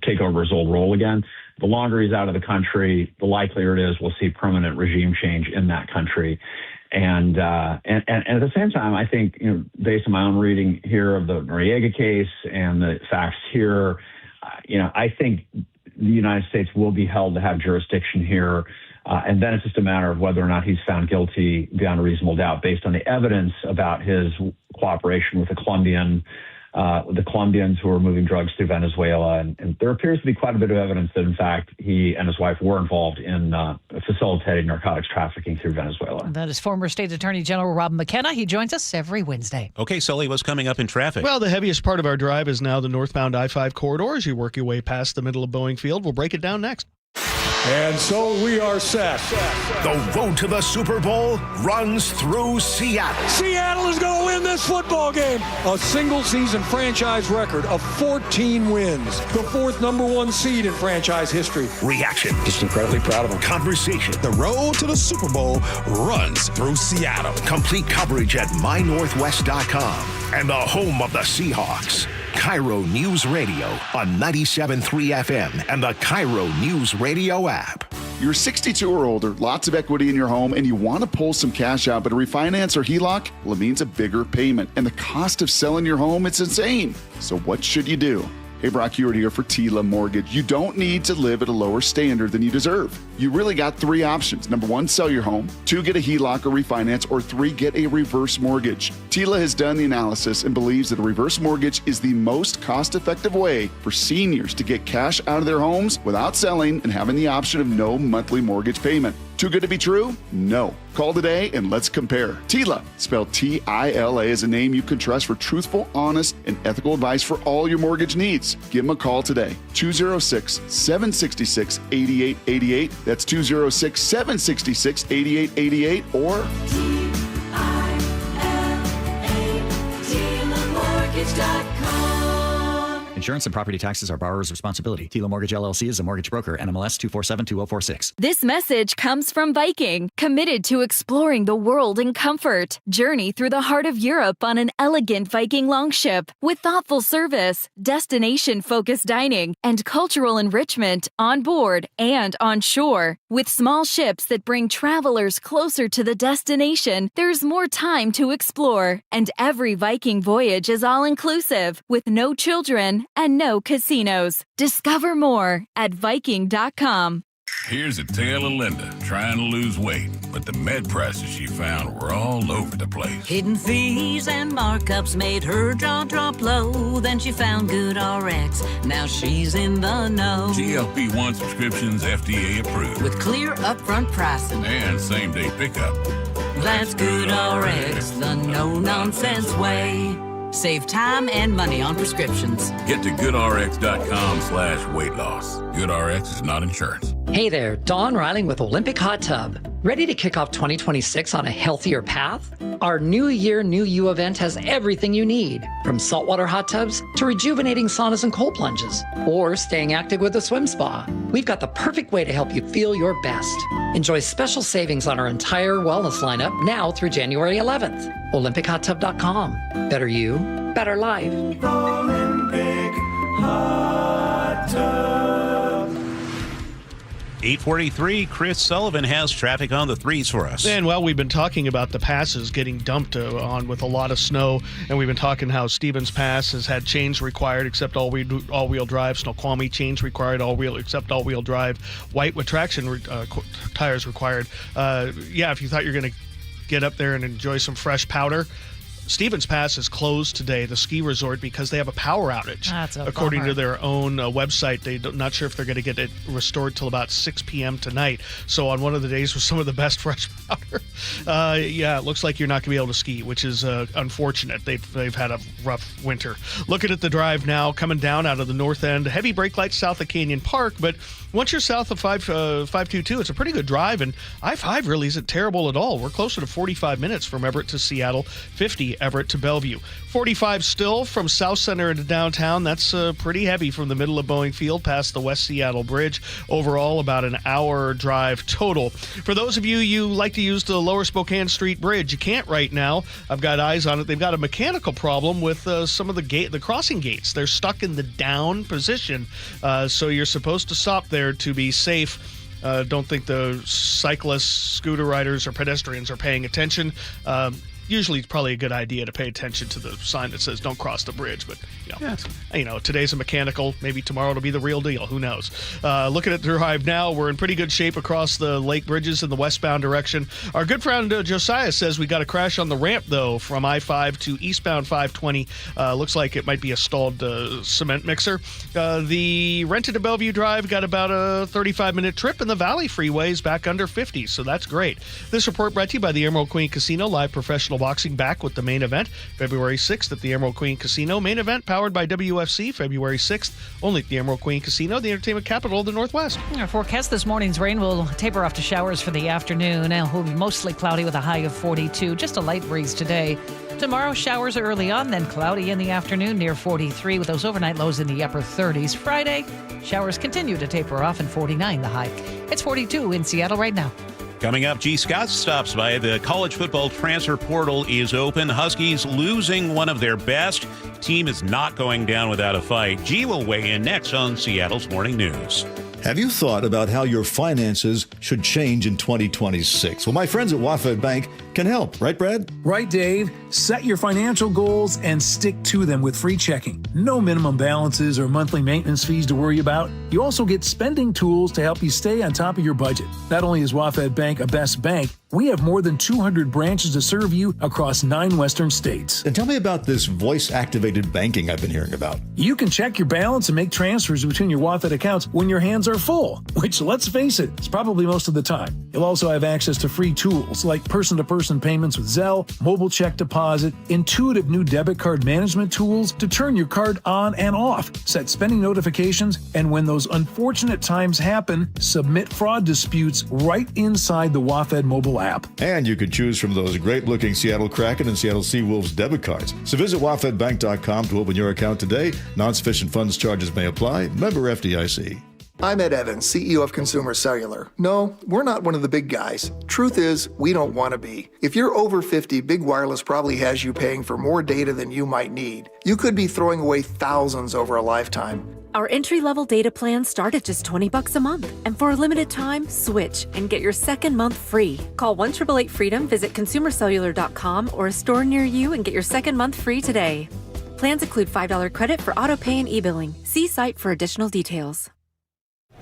take over his old role again. The longer he's out of the country, the likelier it is we'll see permanent regime change in that country. And at the same time, I think, based on my own reading here of the Noriega case and the facts here, I think the United States will be held to have jurisdiction here. And then it's just a matter of whether or not he's found guilty beyond a reasonable doubt based on the evidence about his cooperation with the Colombians who were moving drugs through Venezuela. And there appears to be quite a bit of evidence that, in fact, he and his wife were involved in facilitating narcotics trafficking through Venezuela. That is former State Attorney General Rob McKenna. He joins us every Wednesday. Okay, Sully, what's coming up in traffic? Well, the heaviest part of our drive is now the northbound I-5 corridor as you work your way past the middle of Boeing Field. We'll break it down next. And so we are set. The road to the Super Bowl runs through Seattle. Seattle is going to win this football game. A single-season franchise record of 14 wins. The fourth number one seed in franchise history. Reaction. Just incredibly proud of them. Conversation. The road to the Super Bowl runs through Seattle. Complete coverage at mynorthwest.com. And the home of the Seahawks. KIRO Newsradio on 97.3 FM and the KIRO Newsradio app. You're 62 or older, lots of equity in your home, and you want to pull some cash out, but a refinance or HELOC, well, it means a bigger payment. And the cost of selling your home, it's insane. So what should you do? Hey, Brock Hewitt here for Tila Mortgage. You don't need to live at a lower standard than you deserve. You really got three options. Number one, sell your home. 2, get a HELOC or refinance. Or 3, get a reverse mortgage. Tila has done the analysis and believes that a reverse mortgage is the most cost-effective way for seniors to get cash out of their homes without selling and having the option of no monthly mortgage payment. Too good to be true? No. Call today and let's compare. Tila, spelled T-I-L-A, is a name you can trust for truthful, honest, and ethical advice for all your mortgage needs. Give them a call today. 206-766-8888. That's 206-766-8888 or Insurance and property taxes are borrower's responsibility. Tila Mortgage LLC is a mortgage broker. NMLS 2472046. This message comes from Viking, committed to exploring the world in comfort. Journey through the heart of Europe on an elegant Viking longship with thoughtful service, destination-focused dining, and cultural enrichment on board and on shore. With small ships that bring travelers closer to the destination, there's more time to explore. And every Viking voyage is all-inclusive, with no children and no casinos. Discover more at Viking.com. Here's a tale of Linda trying to lose weight, but the med prices she found were all over the place. Hidden fees and markups made her jaw drop low. Then she found Good RX. Now she's in the know. GLP-1 prescriptions FDA approved. With clear upfront pricing. And same-day pickup. That's Good RX, the no-nonsense way. Save time and money on prescriptions. Get to goodrx.com/weight loss. GoodRx is not insurance. Hey there, Dawn Riling with Olympic Hot Tub. Ready to kick off 2026 on a healthier path? Our New Year, New You event has everything you need, from saltwater hot tubs to rejuvenating saunas and cold plunges, or staying active with a swim spa. We've got the perfect way to help you feel your best. Enjoy special savings on our entire wellness lineup now through January 11th. OlympicHotTub.com. Better you, better life. Olympic Hot Tub. 8:43, Chris Sullivan has traffic on the 3s for us. And, well, we've been talking about the passes getting dumped on with a lot of snow, and we've been talking how Stevens Pass has had chains required except all-wheel drive, Snoqualmie chains required except all-wheel drive, white with traction tires required. If you thought you were going to get up there and enjoy some fresh powder, Stevens Pass is closed today, the ski resort, because they have a power outage. According to their own website, they're not sure if they're going to get it restored till about 6 p.m. tonight. So on one of the days with some of the best fresh powder, it looks like you're not going to be able to ski, which is unfortunate. They've had a rough winter. Looking at the drive now, coming down out of the north end, heavy brake lights south of Canyon Park, but once you're south of 522, it's a pretty good drive, and I-5 really isn't terrible at all. We're closer to 45 minutes from Everett to Seattle, 50 Everett to Bellevue. 45 still from South Center into downtown. That's pretty heavy from the middle of Boeing Field past the West Seattle Bridge. Overall, about an hour drive total. For those of you like to use the Lower Spokane Street Bridge, you can't right now. I've got eyes on it. They've got a mechanical problem with some of the crossing gates. They're stuck in the down position, so you're supposed to stop there to be safe. Don't think the cyclists, scooter riders, or pedestrians are paying attention. Usually it's probably a good idea to pay attention to the sign that says don't cross the bridge, but today's a mechanical, maybe tomorrow it'll be the real deal, who knows. Looking at the drive now, we're in pretty good shape across the lake bridges in the westbound direction. Our good friend Josiah says we got a crash on the ramp though from I-5 to eastbound 520. Looks like it might be a stalled cement mixer. The rented to Bellevue Drive got about a 35-minute trip, and the Valley Freeway is back under 50, so that's great. This report brought to you by the Emerald Queen Casino, live professional Seattle boxing back with the main event February 6th at the Emerald Queen Casino. Main event powered by WFC February 6th, only at the Emerald Queen Casino, the entertainment capital of the Northwest. Our forecast this morning's rain will taper off to showers for the afternoon. It will be mostly cloudy with a high of 42. Just a light breeze today. Tomorrow, showers early on, then cloudy in the afternoon near 43 with those overnight lows in the upper 30s. Friday, showers continue to taper off and 49 the high. It's 42 in Seattle right now. Coming up, G. Scott stops by. The college football transfer portal is open. Huskies losing one of their best. Team is not going down without a fight. G will weigh in next on Seattle's Morning News. Have you thought about how your finances should change in 2026? Well, my friends at WaFd Bank can help. Right, Brad? Right, Dave. Set your financial goals and stick to them with free checking. No minimum balances or monthly maintenance fees to worry about. You also get spending tools to help you stay on top of your budget. Not only is WaFd Bank a best bank, we have more than 200 branches to serve you across 9 western states. And tell me about this voice-activated banking I've been hearing about. You can check your balance and make transfers between your WaFd accounts when your hands are full, which, let's face it, is probably most of the time. You'll also have access to free tools like person-to-person payments with Zelle, mobile check deposit, intuitive new debit card management tools to turn your card on and off, set spending notifications, and when those unfortunate times happen, submit fraud disputes right inside the WaFd mobile app. And you can choose from those great-looking Seattle Kraken and Seattle Seawolves debit cards. So visit WaFdBank.com to open your account today. Non-sufficient funds charges may apply. Member FDIC. I'm Ed Evans, CEO of Consumer Cellular. No, we're not one of the big guys. Truth is, we don't want to be. If you're over 50, Big Wireless probably has you paying for more data than you might need. You could be throwing away thousands over a lifetime. Our entry-level data plans start at just $20 a month. And for a limited time, switch and get your second month free. Call 1-888-FREEDOM, visit consumercellular.com or a store near you and get your second month free today. Plans include $5 credit for auto pay and e-billing. See site for additional details.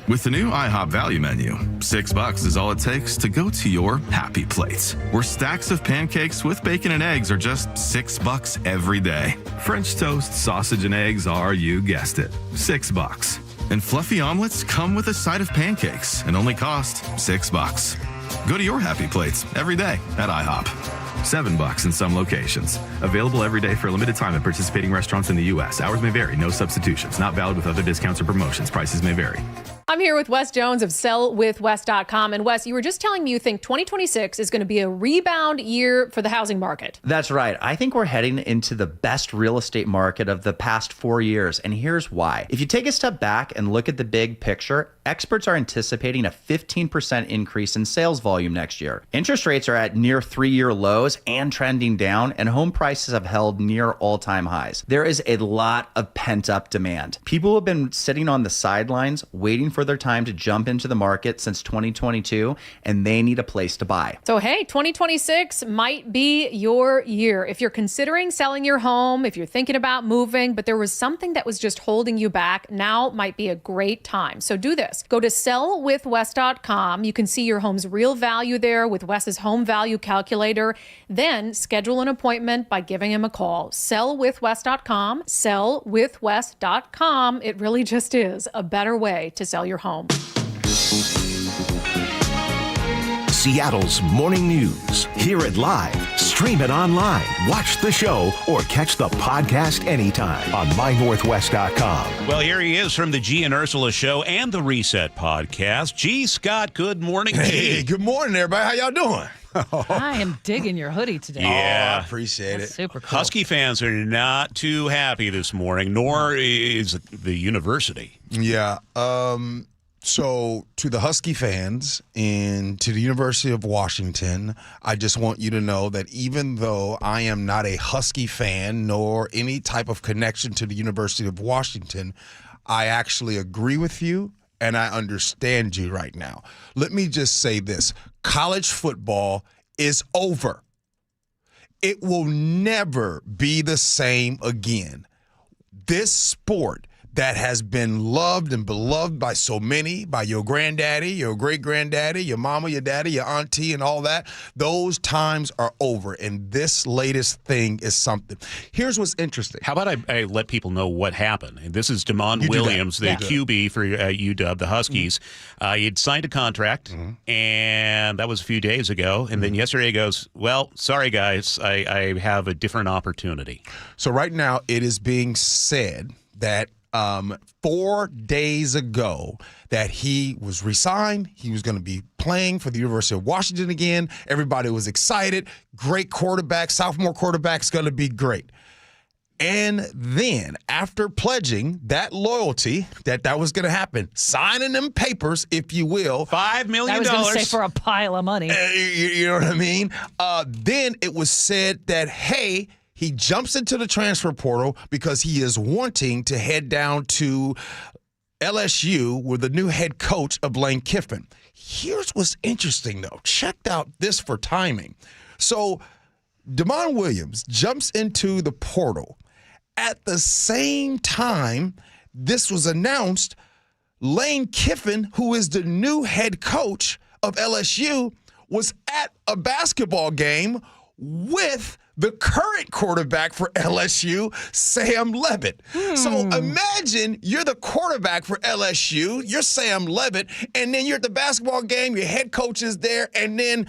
With the new IHOP value menu, $6 is all it takes to go to your happy place, where stacks of pancakes with bacon and eggs are just $6 every day. French toast, sausage, and eggs are, you guessed it, $6. And fluffy omelets come with a side of pancakes and only cost $6. Go to your happy plates every day at IHOP. $7 in some locations. Available every day for a limited time at participating restaurants in the U.S. Hours may vary. No substitutions. Not valid with other discounts or promotions. Prices may vary. I'm here with Wes Jones of sellwithwes.com. And Wes, you were just telling me you think 2026 is going to be a rebound year for the housing market. That's right. I think we're heading into the best real estate market of the past 4 years. And here's why. If you take a step back and look at the big picture, experts are anticipating a 15% increase in sales volume next year. Interest rates are at near 3-year lows and trending down, and home prices have held near all-time highs. There is a lot of pent-up demand. People have been sitting on the sidelines waiting for their time to jump into the market since 2022, and they need a place to buy. So, hey, 2026 might be your year. If you're considering selling your home, if you're thinking about moving, but there was something that was just holding you back, now might be a great time. So do this. Go to sellwithwes.com. You can see your home's real value there with Wes's home value calculator. Then schedule an appointment by giving him a call. Sellwithwes.com. Sellwithwes.com. It really just is a better way to sell your home. Seattle's Morning News. Hear it live, stream it online, watch the show, or catch the podcast anytime on mynorthwest.com. Well, here he is from the G and Ursula Show and the Reset Podcast. G. Scott, good morning. Hey, good morning, everybody. How y'all doing? I am digging your hoodie today. Yeah, I appreciate it. Super cool. Husky fans are not too happy this morning, nor is the university. Yeah. So to the Husky fans and to the University of Washington, I just want you to know that even though I am not a Husky fan nor any type of connection to the University of Washington, I actually agree with you and I understand you right now. Let me just say this. College football is over. It will never be the same again. This sport, that has been loved and beloved by so many, by your granddaddy, your great-granddaddy, your mama, your daddy, your auntie, and all that. Those times are over, and this latest thing is something. Here's what's interesting. How about I let people know what happened? And this is DeMond Williams, the QB for UW, the Huskies. He had signed a contract, and that was a few days ago. And then yesterday he goes, well, sorry, guys, I have a different opportunity. So right now it is being said that 4 days ago that he was re-signed. He was going to be playing for the University of Washington again. Everybody was excited. Great quarterback, sophomore quarterback's going to be great. And then after pledging that loyalty, that was going to happen, signing them papers, if you will. $5 million. I was going to say for a pile of money. You know what I mean? Then it was said that, hey, he jumps into the transfer portal because he is wanting to head down to LSU with the new head coach of Lane Kiffin. Here's what's interesting, though. Check out this for timing. So DeMond Williams jumps into the portal. At the same time this was announced, Lane Kiffin, who is the new head coach of LSU, was at a basketball game with the current quarterback for LSU, Sam Levitt. So imagine you're the quarterback for LSU, you're Sam Levitt, and then you're at the basketball game, your head coach is there, and then,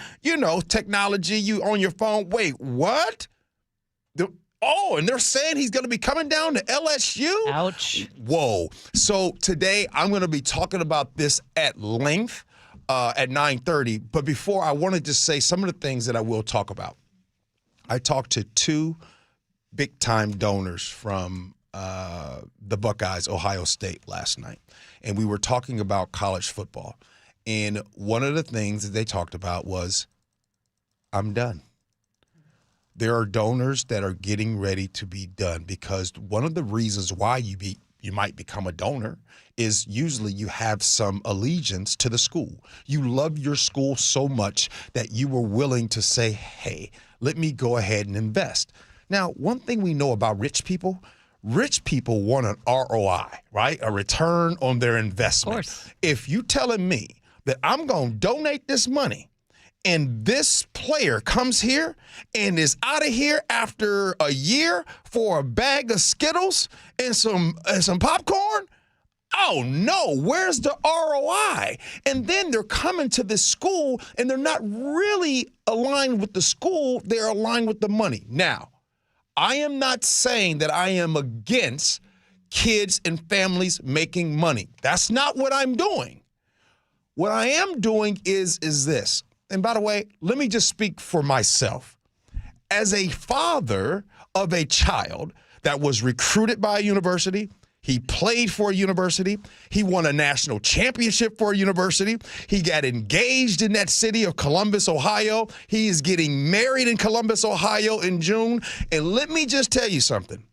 technology, you on your phone. Wait, what? And they're saying he's going to be coming down to LSU? Ouch. Whoa. So today I'm going to be talking about this at length at 9:30. But before, I wanted to say some of the things that I will talk about. I talked to two big-time donors from the Buckeyes, Ohio State, last night. And we were talking about college football. And one of the things that they talked about was, I'm done. There are donors that are getting ready to be done because one of the reasons why you might become a donor is usually you have some allegiance to the school. You love your school so much that you were willing to say, hey, let me go ahead and invest. Now, one thing we know about rich people want an ROI, right? A return on their investment. Of course. If you telling me that I'm going to donate this money and this player comes here and is out of here after a year for a bag of Skittles and some popcorn, oh no, where's the ROI? And then they're coming to this school and they're not really aligned with the school, they're aligned with the money. Now, I am not saying that I am against kids and families making money. That's not what I'm doing. What I am doing is this. And by the way, let me just speak for myself. As a father of a child that was recruited by a university, he played for a university, he won a national championship for a university, he got engaged in that city of Columbus, Ohio. He is getting married in Columbus, Ohio in June. And let me just tell you something.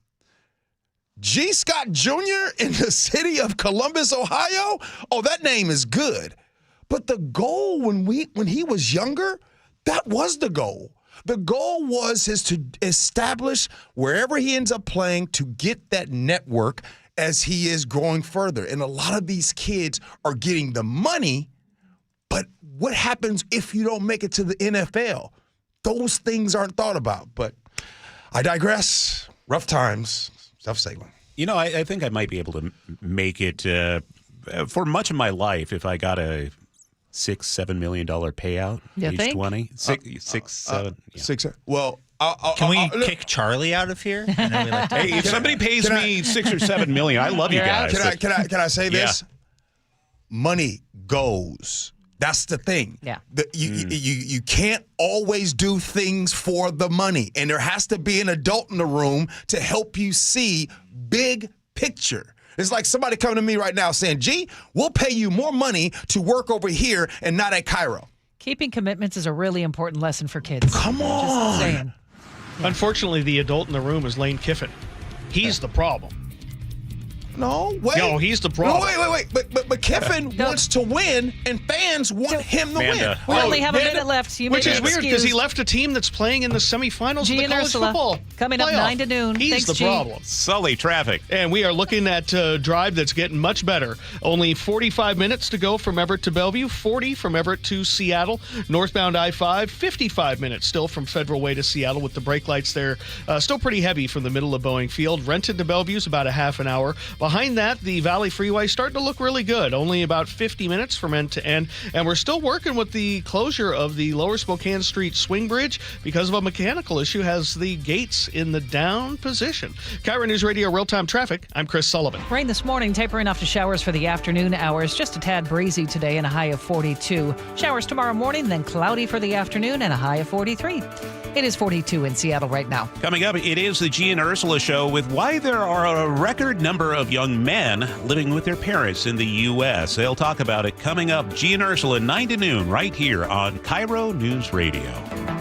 G. Scott Jr. in the city of Columbus, Ohio, oh, that name is good. But the goal when he was younger, that was the goal. The goal was to establish wherever he ends up playing to get that network as he is growing further. And a lot of these kids are getting the money, but what happens if you don't make it to the NFL? Those things aren't thought about. But I digress. Rough times. Self-sailing. I think I might be able to make it for much of my life if I got a $6-7 million payout. Age 20, 6-7. Yeah. 6. Well, can we kick Charlie out of here? Hey, if somebody pays me $6 or $7 million, I love you guys. Can I say this? Money goes. That's the thing. Yeah. You can't always do things for the money, and there has to be an adult in the room to help you see big picture. It's like somebody coming to me right now saying, G, we'll pay you more money to work over here and not at KIRO. Keeping commitments is a really important lesson for kids. Come on. Just saying. Yeah. Unfortunately, the adult in the room is Lane Kiffin. He's the problem. No, wait. No, he's the problem. No, wait. But Kiffin wants to win, and fans want him to win. We only have a minute left. You Which may is be weird because he excused. left a team that's playing in the semifinals of the G and college Ursula football coming up playoff. 9 to noon. He's Thanks, the G. problem. Sully traffic. And we are looking at a drive that's getting much better. Only 45 minutes to go from Everett to Bellevue, 40 from Everett to Seattle. Northbound I-5, 55 minutes still from Federal Way to Seattle with the brake lights there. Still pretty heavy from the middle of Boeing Field. Renton to Bellevue is about a half an hour. Behind that, the Valley Freeway starting to look really good. Only about 50 minutes from end to end. And we're still working with the closure of the Lower Spokane Street swing bridge because of a mechanical issue, has the gates in the down position. KIRO News Radio real-time traffic. I'm Chris Sullivan. Rain this morning, tapering off to showers for the afternoon hours. Just a tad breezy today and a high of 42. Showers tomorrow morning, then cloudy for the afternoon and a high of 43. It is 42 in Seattle right now. Coming up, it is the G and Ursula Show with why there are a record number of young men living with their parents in the U.S. They'll talk about it coming up. G and Ursula, 9 to noon, right here on KIRO News Radio.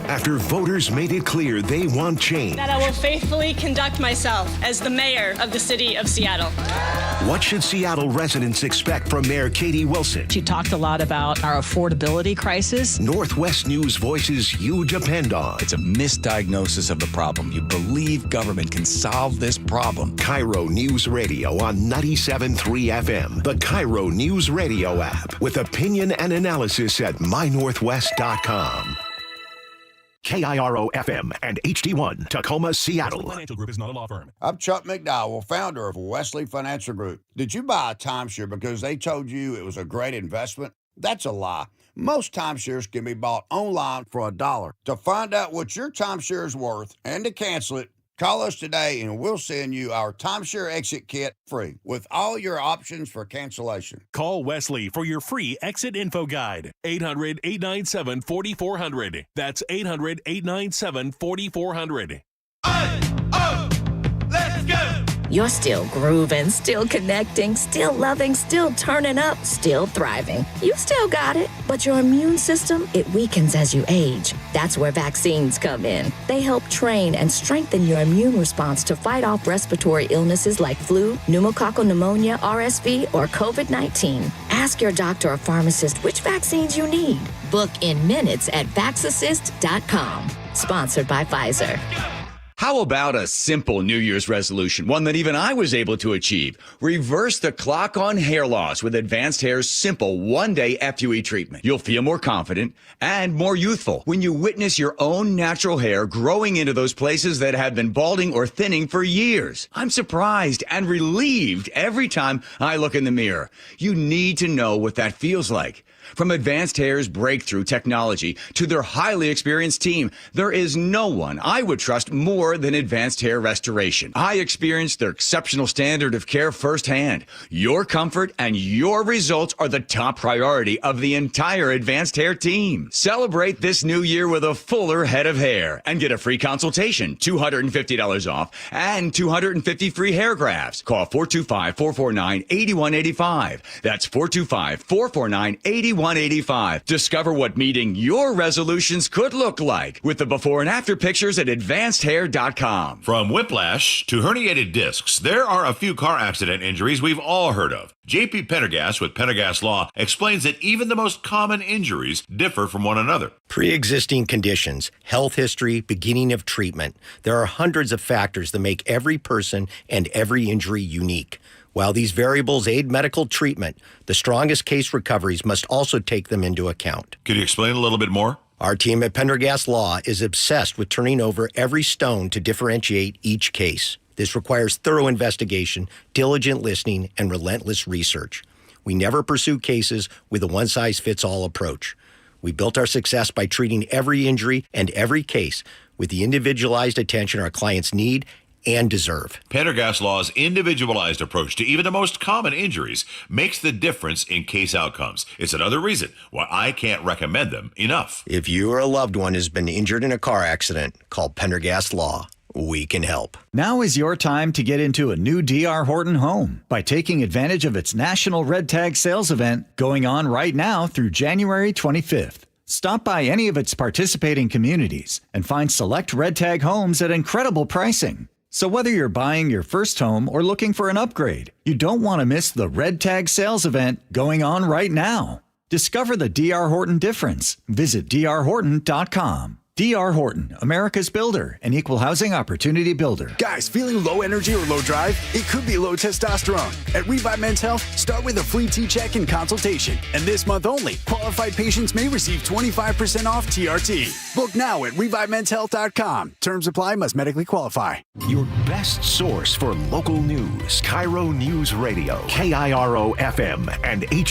After voters made it clear they want change, That I will faithfully conduct myself as the mayor of the city of Seattle. what should Seattle residents expect from Mayor Katie Wilson? She talked a lot about our affordability crisis. Northwest News voices you depend on. It's a misdiagnosis of the problem. You believe government can solve this problem. KIRO News Radio on 97.3 FM, the KIRO News Radio app, with opinion and analysis at mynorthwest.com. KIRO FM and HD1, Tacoma, Seattle. Financial Group is not a law firm. I'm Chuck McDowell, founder of Wesley Financial Group. Did you buy a timeshare because they told you it was a great investment? That's a lie. Most timeshares can be bought online for $1. To find out what your timeshare is worth and to cancel it, call us today and we'll send you our timeshare exit kit free with all your options for cancellation. Call Wesley for your free exit info guide. 800-897-4400. That's 800-897-4400. Let's go! You're still grooving, still connecting, still loving, still turning up, still thriving. You still got it, but your immune system, it weakens as you age. That's where vaccines come in. They help train and strengthen your immune response to fight off respiratory illnesses like flu, pneumococcal pneumonia, RSV, or COVID-19. Ask your doctor or pharmacist which vaccines you need. Book in minutes at vaxassist.com. Sponsored by Pfizer. How about a simple New Year's resolution, one that even I was able to achieve? Reverse the clock on hair loss with Advanced Hair's simple one-day FUE treatment. You'll feel more confident and more youthful when you witness your own natural hair growing into those places that have been balding or thinning for years. I'm surprised and relieved every time I look in the mirror. You need to know what that feels like. From Advanced Hair's breakthrough technology to their highly experienced team, there is no one I would trust more than Advanced Hair Restoration. I experienced their exceptional standard of care firsthand. Your comfort and your results are the top priority of the entire Advanced Hair team. Celebrate this new year with a fuller head of hair and get a free consultation, $250 off, and 250 free hair grafts. Call 425-449-8185. That's 425-449-8185. Discover what meeting your resolutions could look like with the before and after pictures at advancedhair.com. From whiplash to herniated discs, there are a few car accident injuries we've all heard of. JP Pendergast with Pendergast Law explains that even the most common injuries differ from one another. Pre-existing conditions, health history, beginning of treatment. There are hundreds of factors that make every person and every injury unique. While these variables aid medical treatment, the strongest case recoveries must also take them into account. Could you explain a little bit more? Our team at Pendergast Law is obsessed with turning over every stone to differentiate each case. This requires thorough investigation, diligent listening, and relentless research. We never pursue cases with a one-size-fits-all approach. We built our success by treating every injury and every case with the individualized attention our clients need and deserve. Pendergast Law's individualized approach to even the most common injuries makes the difference in case outcomes. It's another reason why I can't recommend them enough. If you or a loved one has been injured in a car accident, call Pendergast Law. We can help. Now is your time to get into a new D.R. Horton home by taking advantage of its National Red Tag Sales event going on right now through January 25th. Stop by any of its participating communities and find select Red Tag homes at incredible pricing. So whether you're buying your first home or looking for an upgrade, you don't want to miss the Red Tag sales event going on right now. Discover the D.R. Horton difference. Visit drhorton.com. D.R. Horton, America's builder and equal housing opportunity builder. Guys, feeling low energy or low drive? It could be low testosterone. At Revive Men's Health, start with a free T-check and consultation. And this month only, qualified patients may receive 25% off TRT. Book now at ReviveMen'sHealth.com. Terms apply, must medically qualify. Your best source for local news. KIRO News Radio. KIRO FM and